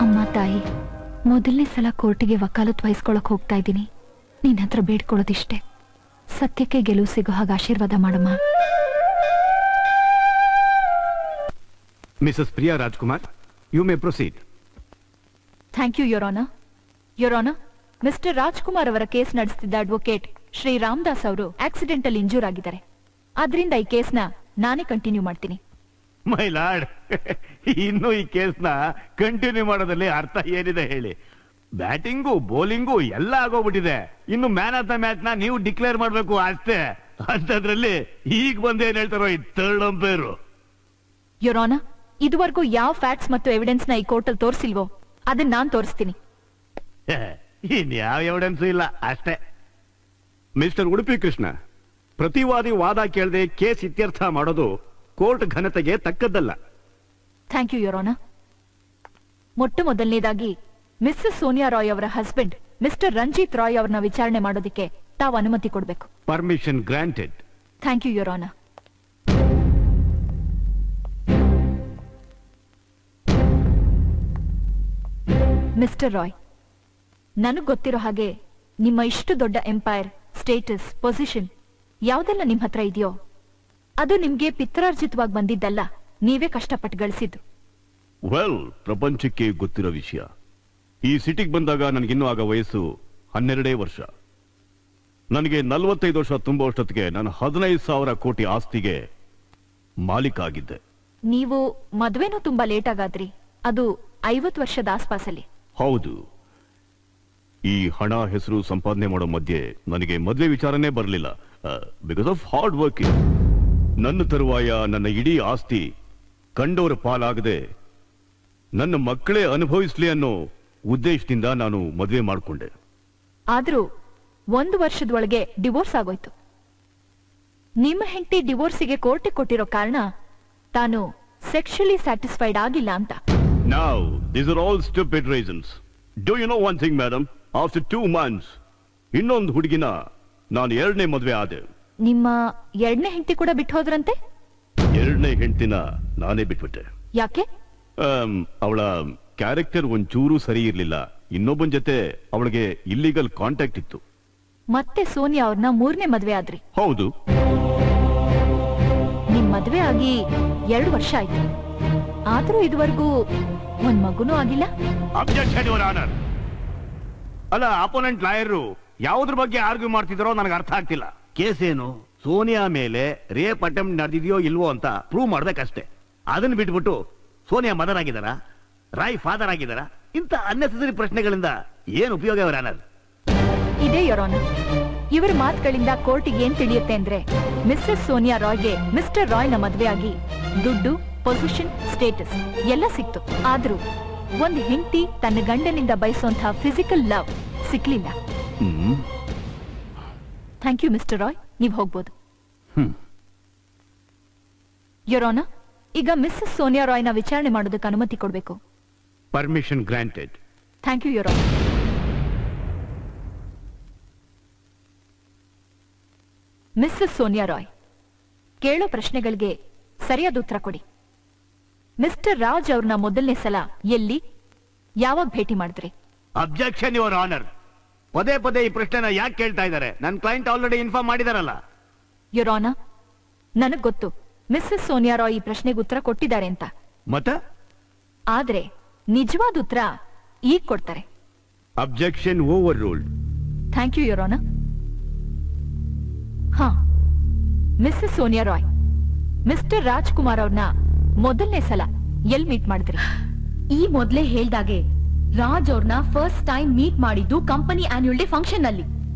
ಅಮ್ಮ ತಾಯಿ, ಮೊದಲನೇ ಸಲ ಕೋರ್ಟಿಗೆ ವಕಾಲತ್ ವಹಿಸ್ಕೊಳಕ್ ಹೋಗ್ತಾ ಇದ್ದೀನಿ. ನಿನ್ನ ಹತ್ರ ಬೇಡ್ಕೊಳ್ಳೋದಿಷ್ಟೇ, ಸತ್ಯಕ್ಕೆ ಗೆಲುವು ಸಿಗೋ ಹಾಗೆ ಆಶೀರ್ವಾದ ಮಾಡಮ್ಮ. Mrs Priya Rajkumar, you may proceed. Thank you your honour. Your honour, Mr Rajkumar ಅವರ ಕೇಸ್ ನಡೆಸ್ತಿದ್ದ ಅಡ್ವೊಕೇಟ್ ಶ್ರೀ ರಾಮದಾಸ್ ಅವರು ಆಕ್ಸಿಡೆಂಟಲ್ ಇಂಜೂರ್ ಆಗಿದ್ದಾರೆ. ಆದ್ರಿಂದ ಈ ಕೇಸ್ನ ನಾನೇ ಕಂಟಿನ್ಯೂ ಮಾಡ್ತೀನಿ. ಮೈ ಲಾರ್ಡ್, ಇನ್ನು ಈ ಕೇಸ್ನ ಕಂಟಿನ್ಯೂ ಮಾಡೋದ್ರಲ್ಲಿ ಅರ್ಥ ಏನಿದೆ ಹೇಳಿ? ಬ್ಯಾಟಿಂಗು ಬೌಲಿಂಗು ಎಲ್ಲ ಆಗೋಗ್ಬಿಟ್ಟಿದೆ. ಇನ್ನು ಮ್ಯಾನ್ ಆಫ್ ದ ಮ್ಯಾಚ್ ನ ನೀವು ಡಿಕ್ಲೇರ್ ಮಾಡ್ಬೇಕು ಅಷ್ಟೇ. ಅಂತದ್ರಲ್ಲಿ ಈಗ ಬಂದೇನ್ ಹೇಳ್ತಾರೋ ಈ ಥರ್ಡ್ ಅಂಪೈರು. ಯೋರ್ ಆನರ್, ಇದುವರೆಗೂ ಯಾವ ಫ್ಯಾಕ್ಟ್ಸ್ ಮತ್ತು ಎವಿಡೆನ್ಸ್ ನ ಈ ಕೋರ್ಟಲ್ಲಿ ತೋರಿಸಿಲ್ವೋ ಅದನ್ನ ನಾನ್ ತೋರಿಸ್ತೀನಿ. ಇನ್ಯಾವ ಎವಿಡೆನ್ಸು ಇಲ್ಲ ಅಷ್ಟೇ. ಮಿಸ್ಟರ್ ಉಡುಪಿ ಕೃಷ್ಣ, ಪ್ರತಿವಾದಿ ವಾದ ಕೇಳದೆ ಕೇಸ್ ಇತ್ಯರ್ಥ ಮಾಡೋದು ಕೋರ್ಟ್ ಘನತೆಗೆ ತಕ್ಕದ್ದಲ್ಲ. Thank you your honour. ಮೊಟ್ಟ ಮೊದಲನೇದಾಗಿ ಮಿಸ್ಸಸ್ ಸೋನಿಯಾ ರಾಯ್ ಅವರ ಹಸ್ಬೆಂಡ್ ಮಿಸ್ಟರ್ ರಂಜಿತ್ ರಾಯ್ ಅವರನ್ನ ವಿಚಾರಣೆ ಮಾಡೋದಕ್ಕೆ ತಾವು ಅನುಮತಿ ಕೊಡಬೇಕು. Permission granted. Thank you your honour. Mr Roy, ನನಗ್ ಗೊತ್ತಿರೋ ಹಾಗೆ ನಿಮ್ಮ ಇಷ್ಟು ದೊಡ್ಡ ಎಂಪೈರ್, ಸ್ಟೇಟಸ್, ಪೊಸಿಷನ್ ಯಾವುದೆಲ್ಲ ನಿಮ್ ಹತ್ರ ಇದೆಯೋ ಅದು ನಿಮ್ಗೆ ಪಿತ್ರಾರ್ಜಿತವಾಗಿ ಬಂದಿದ್ದಲ್ಲ, ನೀವೇ ಕಷ್ಟಪಟ್ಟು ಗಳಿಸಿದ್ದು. ವೆಲ್, ಪ್ರಪಂಚಕ್ಕೆ ಗೊತ್ತಿರೋ ವಿಷಯ. ಈ ಸಿಟಿಗೆ ಬಂದಾಗ ನನಗಿನ್ನೂ ಆಗ ವಯಸ್ಸು 12 ವರ್ಷ. ನನಗೆ 45 ವರ್ಷ ತುಂಬುವಷ್ಟೊತ್ತಿಗೆ ನಾನು 15,000 ಕೋಟಿ ಆಸ್ತಿಗೆ ಮಾಲೀಕ ಆಗಿದ್ದೆ. ನೀವು ಮದ್ವೆನೂ ತುಂಬಾ ಲೇಟ್ ಆಗಾದ್ರಿ, ಅದು 50 ವರ್ಷದ ಆಸ್ಪಾಸಲ್ಲಿ. ಹೌದು. ಈ ಹಣ ಹೆಸರು ಸಂಪಾದನೆ ಮಾಡೋ ಮಧ್ಯೆ ನನಗೆ ಮದುವೆ ವಿಚಾರನೇ ಬರಲಿಲ್ಲ, ಬಿಕಾಸ್ ಆಫ್ ಹಾರ್ಡ್ ವರ್ಕಿಂಗ್. ನನ್ನ ತರುವಾಯ ನನ್ನ ಇಡೀ ಆಸ್ತಿ ಕಂಡವರ ಪಾಲಾಗದೆ ನನ್ನ ಮಕ್ಕಳೇ ಅನುಭವಿಸ್ಲಿ ಅನ್ನೋ ಉದ್ದೇಶದಿಂದ ನಾನು ಮದುವೆ ಮಾಡಿಕೊಂಡೆ. ಆದ್ರೂ 1 ವರ್ಷದೊಳಗೆ ಡಿವೋರ್ಸ್ ಆಗೋಯ್ತು. ನಿಮ್ಮ ಹೆಂಡತಿ ಡಿವೋರ್ಸಿಗೆ ಕೋರ್ಟ್ ಕೊಟ್ಟಿರೋ ಕಾರಣ ತಾನು ಸೆಕ್ಷುಲಿ ಸ್ಯಾಟಿಸ್ಫೈಡ್ ಆಗಿಲ್ಲ ಅಂತ. Now, these are all stupid reasons. Do you know one thing, madam? After 2 months, ಇನ್ನೊಂದು ಹುಡುಗಿನ ನಾನು 2ನೇ ಮದುವೆ ಆದೆ. ನಿಮ್ಮ 2ನೇ ಹೆಂಡತಿ ಕೂಡ ಬಿಟ್ಟು ಹೋದ್ರಂತೆ? 2ನೇ ಹೆಂಡತಿನ ನಾನೇ ಬಿಟ್ಬಿಟ್ಟೆ. ಯಾಕೆ? ಅವಳ ಕ್ಯಾರೆಕ್ಟರ್ ಒಂಚೂರು ಸರಿ ಇರ್ಲಿಲ್ಲ. ಇನ್ನೊಬ್ಬನ ಜೊತೆ ಅವಳಿಗೆ ಇಲ್ಲಿಗಲ್ ಕಾಂಟ್ಯಾಕ್ಟ್ ಇತ್ತು. ಮತ್ತೆ ಸೋನಿಯಾ ಅವ್ರನ್ನ 3ನೇ ಮದುವೆ ಆದ್ರಿ? ಹೌದು. ನಿಮ್ ಮದುವೆ ಆಗಿ 2 ವರ್ಷ ಆಯ್ತು, ಆದ್ರೂ ಇದುವರೆಗೂ ಒಂದ್ ಮಗುನೂ ಆಗಿಲ್ಲ. Objection your honour. ಅಲ್ಲ, ಅಪೋನೆಂಟ್ ಲಾಯರು ಯಾವುದ್ರ ಬಗ್ಗೆ ಆರ್ಗ್ಯೂ ಮಾಡ್ತಿದಾರೋ ನನಗೆ ಅರ್ಥ ಆಗ್ತಿಲ್ಲ. ಕೇಸ್ ಏನು? ಸೋನಿಯಾ ಮೇಲೆ ರೇಪ್ ಅಟೆಂಪ್ಟ್ ನಡೆದಿದೆಯೋ ಇಲ್ವೋ ಅಂತ ಪ್ರೂವ್ ಮಾಡ್ಬೇಕಷ್ಟೇ. ಅದನ್ನ ಬಿಟ್ಬಿಟ್ಟು ಸೋನಿಯಾ ಮದರ್ ಆಗಿದಾರ, ರಾಯ್ ಫಾದರ್ ಆಗಿದಾರ, ಇಂಥ ಅನ್ನೆಸೆಸರಿ ಪ್ರಶ್ನೆಗಳಿಂದ ಏನು ಉಪಯೋಗ ಯುವರ್ ಆನರ್? ಇದೇ ಯೋರ್ ಆನರ್. ಇವರ ಮಾತುಗಳಿಂದ ಕೋರ್ಟಿಗೆ ಏನ್ ತಿಳಿಯುತ್ತೆ ಅಂದ್ರೆ, ಮಿಸ್ಸಸ್ ಸೋನಿಯಾ ರಾಯ್ಗೆ ಮಿಸ್ಟರ್ ರಾಯ್ನ ಮದುವೆ ಆಗಿ ದುಡ್ಡು, ಪೊಸಿಷನ್, ಸ್ಟೇಟಸ್ ಎಲ್ಲ ಸಿಕ್ತು. ಆದ್ರೂ ಒಂದು ಹೆಂಡತಿ ತನ್ನ ಗಂಡನಿಂದ ಬಯಸುವಂತಹ ಫಿಸಿಕಲ್ ಲವ್ ಸಿಕ್ಲಿಲ್ಲ. ಥ್ಯಾಂಕ್ ಯು ಮಿಸ್ಟರ್ ರಾಯ್, ನೀವು ಹೋಗ್ಬೋದು. ಯೋರ್ ಆನರ್, ಈಗ ಮಿಸ್ಸಸ್ ಸೋನಿಯಾ ರಾಯ್ನ ವಿಚಾರಣೆ ಮಾಡೋದಕ್ಕೆ ಅನುಮತಿ ಕೊಡಬೇಕು. Permission granted. Thank you your honour. Mrs Sonia Roy, ಕೇಳೋ ಪ್ರಶ್ನೆಗಳಿಗೆ ಸರಿಯಾದ ಉತ್ತರ ಕೊಡಿ. ಮಿಸ್ಟರ್ ರಾಜ್ ಅವ್ರನ್ನ ಮೊದಲನೇ ಸಲ ಎಲ್ಲಿ, ಯಾವಾಗ ಭೇಟಿ ಮಾಡಿದ್ರಿ? Objection your honour. ಪದೇ ಪದೇ ಈ ಪ್ರಶ್ನೆನ ಯಾಕೆ ಕೇಳ್ತಾ ಇದ್ದಾರೆ? ನನ್ನ ಕ್ಲೈಂಟ್ ಆಲ್ರೆಡಿ ಇನ್ಫಾರ್ಮ್ ಮಾಡಿದಾರಲ್ಲ. ಯೋರ್ ಆನರ್, ನನಗ್ ಗೊತ್ತು ಮಿಸ್ಸಸ್ ಸೋನಿಯಾ ರಾಯ್ ಈ ಪ್ರಶ್ನೆಗೆ ಉತ್ತರ ಕೊಟ್ಟಿದ್ದಾರೆ ಅಂತ. ಮತ್ತೆ? ಆದ್ರೆ ನಿಜವಾದ ಉತ್ತರ ಈಗ ಕೊಡ್ತಾರೆ. Objection overruled. Thank you your honour. ಹಾ, ಮಿಸ್ಸಸ್ ಸೋನಿಯಾ ರಾಯ್, ಮಿಸ್ಟರ್ ರಾಜ್ಕುಮಾರ್ ಅವ್ರನ್ನ ಮೊದಲನೇ ಸಲ ಎಲ್ ಮೀಟ್ ಮಾಡಿದ್ರಿ? ಈ ಮೊದ್ಲೇ ಹೇಳ್ದಾಗೆ ರಾಜ್ ಅವ್ರನ್ನ ಫಸ್ಟ್ ಟೈಮ್ ಮೀಟ್ ಮಾಡಿದ್ದು ಕಂಪನಿ ಆನ್ಯುವಲ್ ಡೇ ಫಂಕ್ಷನ್ ನಲ್ಲಿ.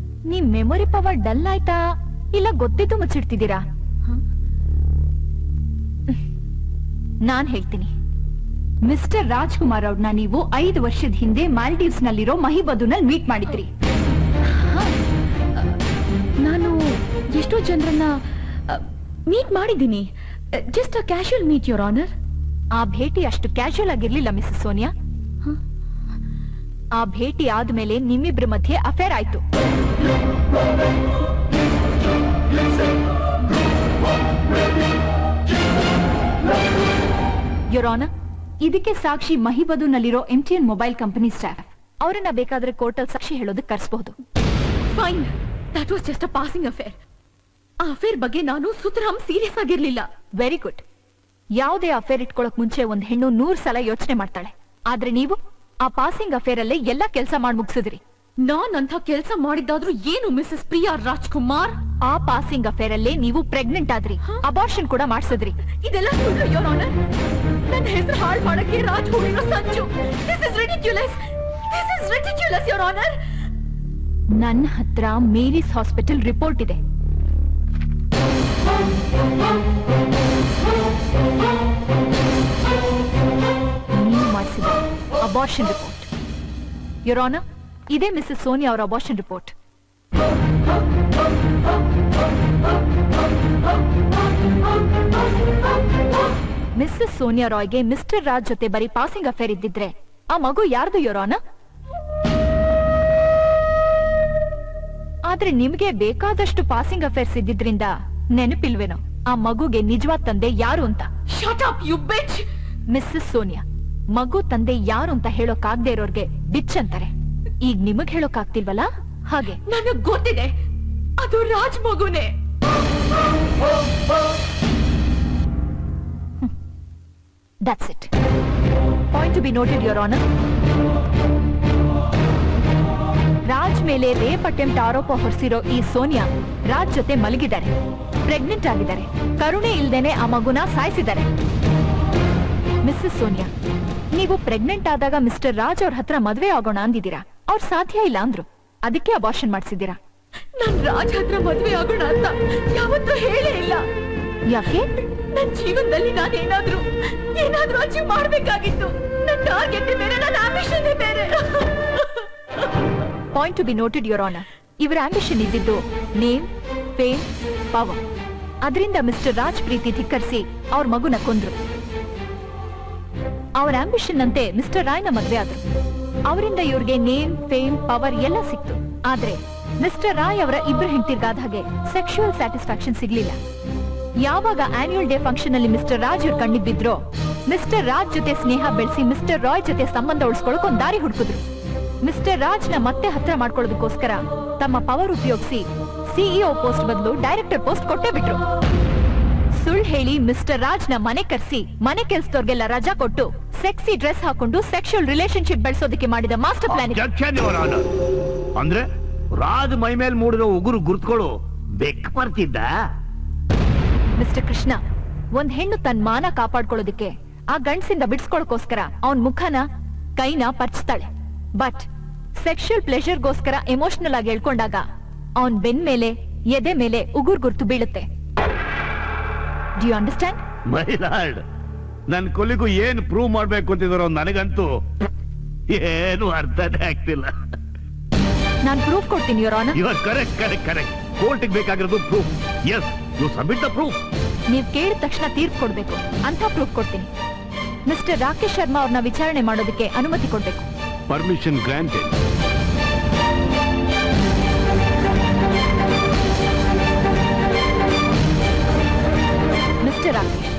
ನಿಮ್ ಮೆಮೊರಿ ಪವರ್ ಡಲ್ ಆಯ್ತಾ, ಇಲ್ಲ ಗೊತ್ತಿದ್ದು ಮುಚ್ಚಿಡ್ತಿದ್ದೀರಾ? ನಾನ್ ಹೇಳ್ತೀನಿ. ಮಿಸ್ಟರ್ ರಾಜ್ಕುಮಾರ್ ಅವ್ರನ್ನ ನೀವು 5 ವರ್ಷದ ಹಿಂದೆ ಮಾಲ್ಡೀವ್ಸ್ ನಲ್ಲಿರೋ ಮಹಿಬದುನಲ್ಲಿ ಮೀಟ್ ಮಾಡಿದ್ರಿ. ನಾನು ಎಷ್ಟೋ ಜನರನ್ನ ಮೀಟ್ ಮಾಡಿದ್ದೀನಿ. Just a casual meet, your honour. ಆ ಭೇಟಿ ಅಷ್ಟು ಕ್ಯಾಶುಯಲ್ ಆಗಿರ್ಲಿಲ್ಲ ಮಿಸಸ್ ಸೋನಿಯಾ. ಆ ಭೇಟಿ ಆದ್ಮೇಲೆ ನಿಮ್ಮಿಬ್ರ ಮಧ್ಯೆ ಅಫೇರ್ ಆಯ್ತು. ಯೋರ್ ಆನರ್, ಇದಕ್ಕೆ ಸಾಕ್ಷಿ ಮಹಿಬದುನಲ್ಲಿರೋ MTN ಮೊಬೈಲ್ ಕಂಪನಿ ಸ್ಟಾಫ್. ಅವರನ್ನ ಬೇಕಾದ್ರೆ ಕೋರ್ಟಲ್ ಸಾಕ್ಷಿ ಹೇಳೋದಕ್ಕೆ ಕರೆಸಬಹುದು. Fine, that was just a passing affair. ಆ ಅಫೇರ್ ಬಗ್ಗೆ ನಾನು ಸುತರಾಮ್ ಸೀರಿಯಸ್ ಆಗಿರ್ಲಿಲ್ಲ. Very good. ಯಾವುದೇ ಅಫೇರ್ ಇಟ್ಕೊಳಕ್ ಮುಂಚೆ ಒಂದ್ ಹೆಣ್ಣು 100 ಸಲ ಯೋಚನೆ ಮಾಡ್ತಾಳೆ. ಆದ್ರೆ ನೀವು ಆ ಪಾಸಿಂಗ್ ಅಫೇರ್ ಅಲ್ಲೇ ಎಲ್ಲ ಕೆಲಸ ಮಾಡಿ ಮುಗಿಸಿದ್ರಿ. ನಾನಂತ ಕೆಲಸ ಮಾಡಿದ್ದಾದ್ರೂ ಏನು ಮಿಸಸ್ ಪ್ರಿಯಾ ರಾಜ್ಕುಮಾರ್? ಆ ಪಾಸಿಂಗ್ ಅಫೇರ್ ಅಲ್ಲೇ ನೀವು ಪ್ರೆಗ್ನೆಂಟ್ ಆದ್ರಿ, ಅಬಾರ್ಷನ್ ಕೂಡ ಮಾಡಿಸಿದ್ರಿ. ಇದೆಲ್ಲ ಸುಳ್ಳು ಯೋರ್ ಆನರ್. ನನ್ನ ಹೆಸರು ಹಾಳು ಮಾಡಕ್ಕೆ ರಾಜ್ ಹೂಡಿರೋ ಸಂಚು. This is ridiculous. This is ridiculous your honour. ನನ್ನ ಹತ್ರ ಮೇರಿಸ್ ಹಾಸ್ಪಿಟಲ್ ರಿಪೋರ್ಟ್ ಇದೆ. ನೀವು ಮಾಡಿಸಿದ ಅಬಾರ್ಷನ್ ರಿಪೋರ್ಟ್. ಯೋರ್ ಆನರ್, ಇದೇ ಮಿಸಸ್ ಸೋನಿಯಾ ಅವರ ಅಬಾರ್ಷನ್ ರಿಪೋರ್ಟ್. ಮಿಸಸ್ ಸೋನಿಯಾ ರಾಯ್ಗೆ ಮಿಸ್ಟರ್ ರಾಜ್ ಜೊತೆ ಬರೀ ಪಾಸಿಂಗ್ ಅಫೇರ್ ಇದ್ದಿದ್ರೆ ಆ ಮಗು ಯಾರ್ದು ಯೋರ್ ಆನರ್? ಆದ್ರೆ ನಿಮ್ಗೆ ಬೇಕಾದಷ್ಟು ಪಾಸಿಂಗ್ ಅಫೇರ್ಸ್ ಇದ್ದಿದ್ರಿಂದ ನೆನಪಿಲ್ವೇನೋ ಆ ಮಗುಗೆ ನಿಜವಾದ ತಂದೆ ಯಾರು ಅಂತ? Shut up you bitch. Mrs Sonia, ಮಗು ತಂದೆ ಯಾರು ಅಂತ ಹೇಳೋಕಾಗ್ದೇ ಇರೋರ್ಗೆ ಬಿಚ್ ಅಂತಾರೆ. ಈಗ ನಿಮಗ್ ಹೇಳೋಕಾಗ್ತಿಲ್ವಲ್ಲ ಹಾಗೆ. ನನಗ್ ಗೊತ್ತಿದೆ, ಅದು Raj ಮಗುನೇ. That's it. Point to be noted, Your Honor. Raj ಮೇಲೆ ರೇಪ್ ಅಟೆಂಪ್ಟ್ ಆರೋಪ ಹೊರಿಸಿರೋ ಈ ಸೋನಿಯಾ ರಾಜ್ ಜೊತೆ ಮಲಗಿದ್ದಾರೆ, ಪ್ರೆಗ್ನೆಂಟ್ ಆಗಿದ್ದಾರೆ, ಕರುಣೆ ಇಲ್ದೇನೆ ಆ ಮಗುನ ಸಾಯಿಸಿದ್ದಾರೆ. ಮಿಸ್ಸಸ್ ಸೋನಿಯಾ, ನೀವು ಪ್ರೆಗ್ನೆಂಟ್ ಆದಾಗ ಮಿಸ್ಟರ್ ರಾಜ್ ಅವ್ರ ಹತ್ರ ಮದ್ವೆ ಆಗೋಣ ಅಂದಿದ್ದೀರಾ. ಅವ್ರು ಸಾಧ್ಯ ಇಲ್ಲ ಅಂದ್ರು, ಅದಕ್ಕೆ ಅಬಾರ್ಷನ್ ಮಾಡಿಸಿದ್ದೀರಾ. ನಾನ್ ರಾಜ್ ಹತ್ರ ಮದ್ವೆ ಆಗೋಣ ಅಂತ ಯಾವತ್ತೂ ಹೇಳೇ ಇಲ್ಲ. ಯಾಕೆ? ನನ್ ಜೀವನದಲ್ಲಿ ನಾನು ಏನಾದ್ರೂ ಅಚೀವ್ ಮಾಡ್ಬೇಕಾಗಿತ್ತು. ನನ್ನ ಟಾರ್ಗೆಟ್ ಬೇರೆ, ನನ್ನ ಆಂಬಿಷನ್ ಬೇರೆ. Point to be noted, your honour. ಇವರ ಆಂಬಿಷನ್ ಇದ್ದಿದ್ದು ನೇಮ್, ಫೇಮ್, ಪವರ್. ಅದರಿಂದ ಮಿಸ್ಟರ್ ರಾಜ್ ಪ್ರೀತಿ ಧಿಕ್ಕರಿಸಿ ಅವ್ರ ಮಗುನ ಕೊಂದ್ರು. ಅವ್ರ ಆಂಬಿಷನ್ ಅಂತೆ ಮಿಸ್ಟರ್ ರಾಯ್ನ ಮದ್ವೆ ಆದ್ರು. ಅವರಿಂದ ಇವ್ರಿಗೆ ನೇಮ್, ಫೇಮ್, ಪವರ್ ಎಲ್ಲ ಸಿಕ್ತು. ಆದ್ರೆ ಮಿಸ್ಟರ್ ರಾಯ್ ಅವರ ಇಬ್ರು ಹೆಂಡತಿರ್ಗಾದ ಹಾಗೆ ಸೆಕ್ಷುವಲ್ ಸ್ಯಾಟಿಸ್ಫ್ಯಾಕ್ಷನ್ ಸಿಗ್ಲಿಲ್ಲ. ಯಾವಾಗ ಆನ್ಯುವಲ್ ಡೇ ಫಂಕ್ಷನ್ ಅಲ್ಲಿ ಮಿಸ್ಟರ್ ರಾಜ್ ಇವ್ರ ಕಣ್ಣಿಗೆ ಬಿದ್ರೋ, ಮಿಸ್ಟರ್ ರಾಜ್ ಜೊತೆ ಸ್ನೇಹ ಬೆಳೆಸಿ ಮಿಸ್ಟರ್ ರಾಯ್ ಜೊತೆ ಸಂಬಂಧ ಉಳಿಸ್ಕೊಳಕ್ ಒಂದ್ ದಾರಿ ಹುಡುಕಿದ್ರು. ಮಿಸ್ಟರ್ ರಾಜ್ ನ ಮತ್ತೆ ಹತ್ರ ಮಾಡ್ಕೊಳ್ಳೋದಕ್ಕೋಸ್ಕರ ತಮ್ಮ ಪವರ್ ಉಪಯೋಗಿಸಿ ಸಿಇಒ ಪೋಸ್ಟ್ ಬದಲು ಡೈರೆಕ್ಟರ್ ಪೋಸ್ಟ್ ಕೊಟ್ಟೇ ಬಿಟ್ರು. ಸುಳ್ಳು ಹೇಳಿ ಮಿಸ್ಟರ್ ರಾಜ್ ನ ಮನೆ ಕರೆಸಿ ಮನೆ ಕೆಲ್ಸದವ್ರಿಗೆಲ್ಲ ರಜಾ ಕೊಟ್ಟು ಸೆಕ್ಸಿ ಡ್ರೆಸ್ ಹಾಕೊಂಡು ಸೆಕ್ಷುವಲ್ ರಿಲೇಶನ್ಶಿಪ್ ಬೆಳೆಸೋದಕ್ಕೆ ಮಾಡಿದ ಮಾಸ್ಟರ್ ಪ್ಲಾನ್. ಅಂದ್ರೆ ರಾಜ್ ಮೈ ಮೇಲೆ ಮೂಡಿರೋ ಉಗುರು ಗುರುತ್ಗಳು ಬೆಕ್ ಬರ್ತಿದ್ದ. ಮಿಸ್ಟರ್ ಕೃಷ್ಣ, ಒಂದ್ ಹೆಣ್ಣು ತನ್ನ ಮಾನ ಕಾಪಾಡ್ಕೊಳ್ಳೋದಕ್ಕೆ ಆ ಗಂಡಸಿಂದ ಬಿಡಿಸ್ಕೊಳಕೋಸ್ಕರ ಅವನ್ ಮುಖನ, ಕೈನ ಪರ್ಚ್ತಾಳೆ. ಬಟ್ ಸೆಕ್ಷುವಲ್ ಪ್ಲೆಷರ್ಗೋಸ್ಕರ ಎಮೋಷನಲ್ ಆಗಿ ಹೇಳ್ಕೊಂಡಾಗ ಅವನ್ ಬೆನ್ ಮೇಲೆ, ಎದೆ ಮೇಲೆ ಉಗುರ್ ಗುರ್ತು ಬೀಳುತ್ತೆ. Do you understand? My lord, ನನ್ ಕೊಲಿಗೂ ಏನ್ ಪ್ರೂವ್ ಮಾಡ್ಬೇಕು ಅಂತಿದಾರೋ ನನಗಂತೂ ಏನು ಅರ್ಥನೇ ಆಗ್ತಿಲ್ಲ. ನಾನ್ ಪ್ರೂಫ್ ಕೊಡ್ತೀನಿ, your honour. You are correct correct correct. ಕೋರ್ಟಿಗೆ ಬೇಕಾಗಿರೋದು proof. Yes, you submit the proof. ನೀವ್ ಕೇಳಿದ ತಕ್ಷಣ ತೀರ್ಪು ಕೊಡ್ಬೇಕು ಅಂತ ಪ್ರೂಫ್ ಕೊಡ್ತೀನಿ. ಮಿಸ್ಟರ್ ರಾಕೇಶ್ ಶರ್ಮಾ ಅವ್ರನ್ನ ವಿಚಾರಣೆ ಮಾಡೋದಕ್ಕೆ ಅನುಮತಿ ಕೊಡ್ಬೇಕು. Permission granted. Mister Rakesh,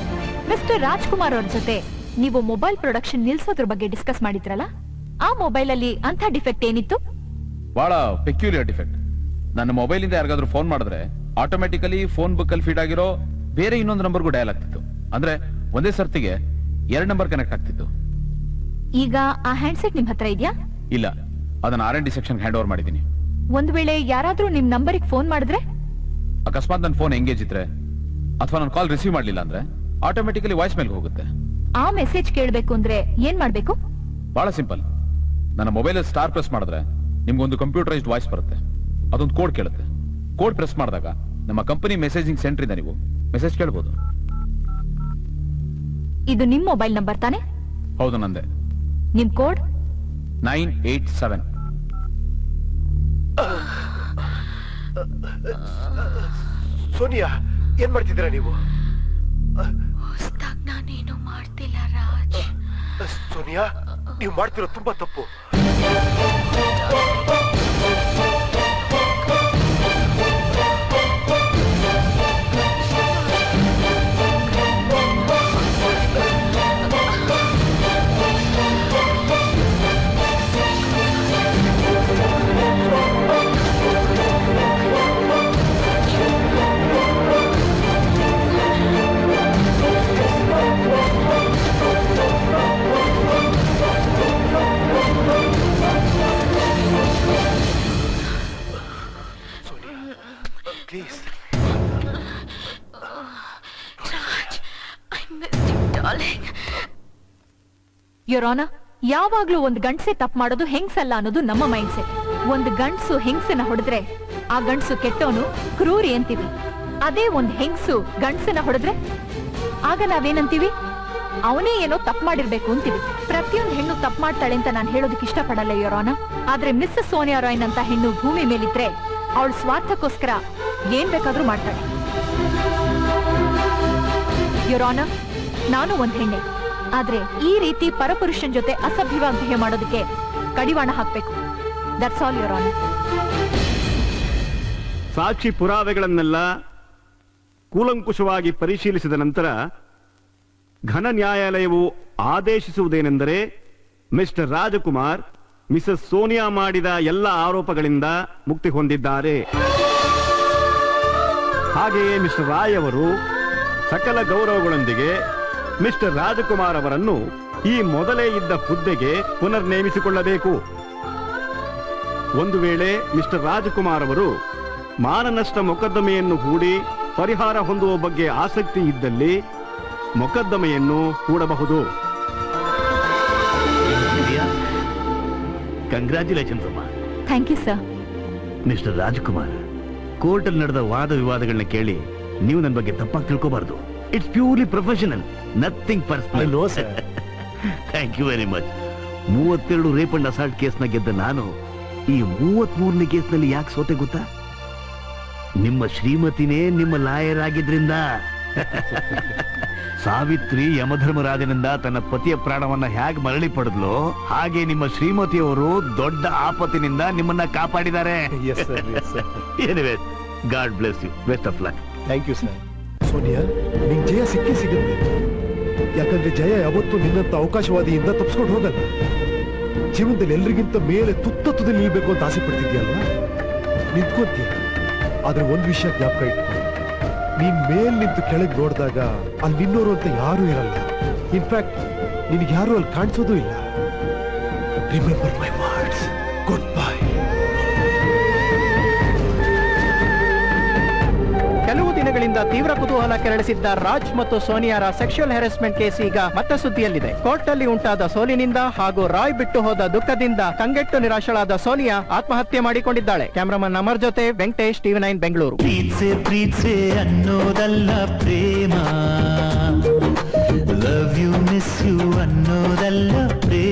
mister Rajkumar ಅವ್ರ ಜೊತೆ ನೀವು ಮೊಬೈಲ್ ಪ್ರೊಡಕ್ಷನ್ ನಿಲ್ಸೋದ್ರ ಬಗ್ಗೆ ಡಿಸ್ಕಸ್ ಮಾಡಿದ್ರಲ್ಲ, ಆ ಮೊಬೈಲ್ ಅಲ್ಲಿ ಅಂತ ಡಿಫೆಕ್ಟ್ ಏನಿತ್ತು? ಬಹಳ ಪೆಕ್ಯುಲಿಯರ್ ಡಿಫೆಕ್ಟ್. ನನ್ನ ಮೊಬೈಲ್ ಇಂದ ಯಾರಿಗಾದ್ರೂ ಫೋನ್ ಮಾಡಿದ್ರೆ ಆಟೋಮೆಟಿಕಲಿ ಫೋನ್ ಬುಕ್ ಅಲ್ಲಿ ಫೀಡ್ ಆಗಿರೋ ಬೇರೆ ಇನ್ನೊಂದು ನಂಬರ್ಗೂ ಡಯಲ್ ಆಗ್ತಿತ್ತು. ಅಂದ್ರೆ ಒಂದೇ ಸರ್ತಿಗೆ 2 ನಂಬರ್ ಕನೆಕ್ಟ್ ಆಗ್ತಿತ್ತು. ಈಗ ಆ ಹ್ಯಾಂಡ್ಸೆಟ್ ನಿಮ್ ಹತ್ರ ಇದೆಯಾ? ಇಲ್ಲ, ಅದನ್ನ R&D ಸೆಕ್ಷನ್ ಹ್ಯಾಂಡ್ ಓವರ್ ಮಾಡಿದೀನಿ. ಒಂದ್ ವೇಳೆ ಯಾರಾದ್ರೂ ನಿಮ್ ನಂಬರಿಗೆ ಫೋನ್ ಮಾಡಿದ್ರೆ, ಅಕಸ್ಮಾತ್ ನನ್ನ ಫೋನ್ ಎಂಗೇಜ್ ಇದ್ರೆ ಅಥವಾ ನನ್ನ ಕಾಲ್ ರಿಸೀವ್ ಮಾಡ್ಲಿಲ್ಲ ಅಂದ್ರೆ ಆಟೋಮೆಟಿಕಲಿ ವಾಯ್ಸ್ ಮೇಲ್ ಹೋಗುತ್ತೆ. ಆ ಮೆಸೇಜ್ ಕೇಳಬೇಕು ಅಂದ್ರೆ ಏನ್ ಮಾಡ್ಬೇಕು? ಬಹಳ ಸಿಂಪಲ್. ನನ್ನ ಮೊಬೈಲ್ ಸ್ಟಾರ್ ಪ್ರೆಸ್ ಮಾಡಿದ್ರೆ ನಿಮ್ಗೊಂದು ಕಂಪ್ಯೂಟರೈಸ್ಡ್ ವಾಯ್ಸ್ ಬರುತ್ತೆ. ಅದೊಂದು ಕೋಡ್ ಕೇಳುತ್ತೆ. ಕೋಡ್ ಪ್ರೆಸ್ ಮಾಡಿದಾಗ ನಮ್ಮ ಕಂಪನಿ ಮೆಸೇಜಿಂಗ್ ಸೆಂಟರ್ ಇಂದ ನೀವು ಮೆಸೇಜ್ ಕೇಳಬಹುದು. ಇದು ನಿಮ್ ಮೊಬೈಲ್ ನಂಬರ್ ತಾನೆ? ಹೌದು ನಂದೆ. ನಿಮ್ ಕೋಡ್ 987. ಸೋನಿಯಾ, ಏನ್ ಮಾಡ್ತಿದ್ದೀರಾ ನೀವು? ನಾನೇನು ಮಾಡ್ತಿಲ್ಲ ರಾಜ್. ಸೋನಿಯಾ, ನೀವು ಮಾಡ್ತಿರೋ ತುಂಬಾ ತಪ್ಪು. Please. Raj, I missed you, darling. Your honour, ಯಾವಾಗ್ಲೂ ಒಂದು ಗಂಡಸೆ ತಪ್ಪು ಮಾಡೋದು ಹೆಂಗ್ಸಲ್ಲ ಅನ್ನೋದು ನಮ್ಮ ಮೈಂಡ್ ಸೆಟ್. ಒಂದು ಗಂಡಸು ಹೆಂಗಸನ ಹೊಡೆದ್ರೆ ಆ ಗಂಡಸು ಕೆಟ್ಟವನು, ಕ್ರೂರಿ ಅಂತೀವಿ. ಅದೇ ಒಂದು ಹೆಂಗಸು ಗಂಡಸನ ಹೊಡೆದ್ರೆ ಆಗ ನಾವೇನಂತೀವಿ? ಅವನೇ ಏನೋ ತಪ್ಪು ಮಾಡಿರ್ಬೇಕು ಅಂತೀವಿ. ಪ್ರತಿಯೊಂದು ಹೆಣ್ಣು ತಪ್ಪು ಮಾಡ್ತಾಳೆ ಅಂತ ನಾನು ಹೇಳೋದಕ್ಕೆ ಇಷ್ಟಪಡಲ್ಲ ಯೋರ್ ಆನರ್. ಆದ್ರೆ ಮಿಸ್ಸಸ್ ಸೋನಿಯಾ ರಾಯ್ ನಂತ ಹೆಣ್ಣು ಭೂಮಿ ಮೇಲಿದ್ರೆ ಅವಳ ಸ್ವಾರ್ಥಕ್ಕೋಸ್ಕರ ಏನ್ ಬೇಕಾದ್ರೂ ಮಾಡ್ತಾಳೆ. ಯೋರ್ ಆನರ್, ನಾನು ಒಂದ್ ಹೆಣ್ಣೆ, ಆದ್ರೆ ಈ ರೀತಿ ಪರಪುರುಷನ್ ಜೊತೆ ಅಸಭ್ಯವಾಗಿ ಬಿಹೇವ್ ಮಾಡೋದಕ್ಕೆ ಕಡಿವಾಣ ಹಾಕ್ಬೇಕು. That's all your honour. ಸಾಕ್ಷಿ ಪುರಾವೆಗಳನ್ನೆಲ್ಲ ಕೂಲಂಕುಷವಾಗಿ ಪರಿಶೀಲಿಸಿದ ನಂತರ ಘನ ನ್ಯಾಯಾಲಯವು ಆದೇಶಿಸುವುದೇನೆಂದರೆ, ಮಿಸ್ಟರ್ ರಾಜಕುಮಾರ್ ಮಿಸಸ್ ಸೋನಿಯಾ ಮಾಡಿದ ಎಲ್ಲ ಆರೋಪಗಳಿಂದ ಮುಕ್ತಿ ಹೊಂದಿದ್ದಾರೆ. ಹಾಗೆಯೇ ಮಿಸ್ಟರ್ ರಾಯ್ ಅವರು ಸಕಲ ಗೌರವಗಳೊಂದಿಗೆ ಮಿಸ್ಟರ್ ರಾಜಕುಮಾರ್ ಅವರನ್ನು ಈ ಮೊದಲೇ ಇದ್ದ ಹುದ್ದೆಗೆ ಪುನರ್ ನೇಮಿಸಿಕೊಳ್ಳಬೇಕು. ಒಂದು ವೇಳೆ ಮಿಸ್ಟರ್ ರಾಜಕುಮಾರ್ ಅವರು ಮಾನನಷ್ಟ ಮೊಕದ್ದಮೆಯನ್ನು ಹೂಡಿ ಪರಿಹಾರ ಹೊಂದುವ ಬಗ್ಗೆ ಆಸಕ್ತಿ ಇದ್ದಲ್ಲಿ ಮೊಕದ್ದಮೆಯನ್ನು ಹೂಡಬಹುದು. ಕಂಗ್ರ್ಯಾಚುಲೇಷನ್ಸ್ ಅಮ್ಮ. Thank you sir. Mister Rajkumar, ಕೋರ್ಟಲ್ಲಿ ನಡೆದ ವಾದ ವಿವಾದಗಳನ್ನ ಕೇಳಿ ನೀವು ನನ್ನ ಬಗ್ಗೆ ತಪ್ಪಾಗಿ ತಿಳ್ಕೋಬಾರ್ದು. It's purely professional, nothing personal. Thank you very much. 32 rape and assault ಕೇಸ್ನ ಗೆದ್ದ ನಾನು ಈ 33ನೇ ಕೇಸ್ನಲ್ಲಿ ಯಾಕೆ ಸೋತೆ ಗೊತ್ತಾ? ನಿಮ್ಮ ಶ್ರೀಮತಿನೇ ನಿಮ್ಮ ಲಾಯರ್ ಆಗಿದ್ರಿಂದ. ಸಾವಿತ್ರಿ ಯಮಧರ್ಮರಾಜನಿಂದ ತನ್ನ ಪತಿಯ ಪ್ರಾಣವನ್ನ ಹೇಗೆ ಮರಳಿ ಪಡೆದ್ಲು, ಹಾಗೆ ನಿಮ್ಮ ಶ್ರೀಮತಿಯವರು ದೊಡ್ಡ ಆಪತ್ತಿನಿಂದ ನಿಮ್ಮನ್ನ ಕಾಪಾಡಿದ್ದಾರೆ. Anyway, god bless you. Best of luck. Thank you sir. Sonia, ನಿಂಗೆ ಜಯ ಸಿಗುತ್ತೆ. ಯಾಕಂದ್ರೆ ಜಯ ಯಾವತ್ತೂ ನಿನ್ನಂತ ಅವಕಾಶವಾದಿಯಿಂದ ತಪ್ಪಿಸ್ಕೊಂಡು ಹೋಗಲ್ಲ. ಜೀವನದಲ್ಲಿ ಎಲ್ರಿಗಿಂತ ಮೇಲೆ ತುತ್ತದಲ್ಲಿ ನಿಲ್ಬೇಕು ಅಂತ ಆಸೆ ಪಡ್ತಿದ್ಯಲ್ವಾ? ನಿಂತ್ಕೊಂತೀಯ. ಆದ್ರೆ ಒಂದ್ ವಿಷಯ ಜ್ಞಾಪಕ ಇಟ್ಕೊ, ನೀನ್ ಮೇಲ್ ನಿಂತು ಕೆಳಗೆ ನೋಡಿದಾಗ ಅಲ್ಲಿ ನಿನ್ನೋರು ಅಂತ ಯಾರೂ ಇರಲ್ಲ. ಇನ್ಫ್ಯಾಕ್ಟ್ ನಿನಗೆ ಯಾರು ಅಲ್ಲಿ ಕಾಣಿಸೋದು ಇಲ್ಲ. Remember my words. Good bye. ಕೆಲವು ದಿನಗಳಿಂದ ತೀವ್ರ ಕುತೂಹಲ ಕೆರಳಿಸಿದ್ದ ರಾಜ್ ಮತ್ತು ಸೋನಿಯಾರ ಸೆಕ್ಷುಯಲ್ ಹ್ಯಾರಸ್ಮೆಂಟ್ ಕೇಸ್ ಈಗ ಮತ್ತೆ ಸುದ್ದಿಯಲ್ಲಿದೆ. ಕೋರ್ಟ್ ಅಲ್ಲಿ ಉಂಟಾದ ಸೋಲಿನಿಂದ ಹಾಗೂ ರಾಯ್ ಬಿಟ್ಟು ಹೋದ ದುಃಖದಿಂದ ಕಂಗೆಟ್ಟು ನಿರಾಶಳಾದ ಸೋನಿಯಾ ಆತ್ಮಹತ್ಯೆ ಮಾಡಿಕೊಂಡಿದ್ದಾಳೆ. ಕ್ಯಾಮರಾಮನ್ ಅಮರ್ ಜೊತೆ ವೆಂಕಟೇಶ್, TV9 ಬೆಂಗಳೂರು. ಪ್ರೀತ್ಸೆ ಅನ್ನೋದಲ್ಲ ಪ್ರೇಮ, ಲವ್ ಯು ಮಿಸ್ ಯು ಅನ್ನೋದಲ್ಲ ಪ್ರೇಮ.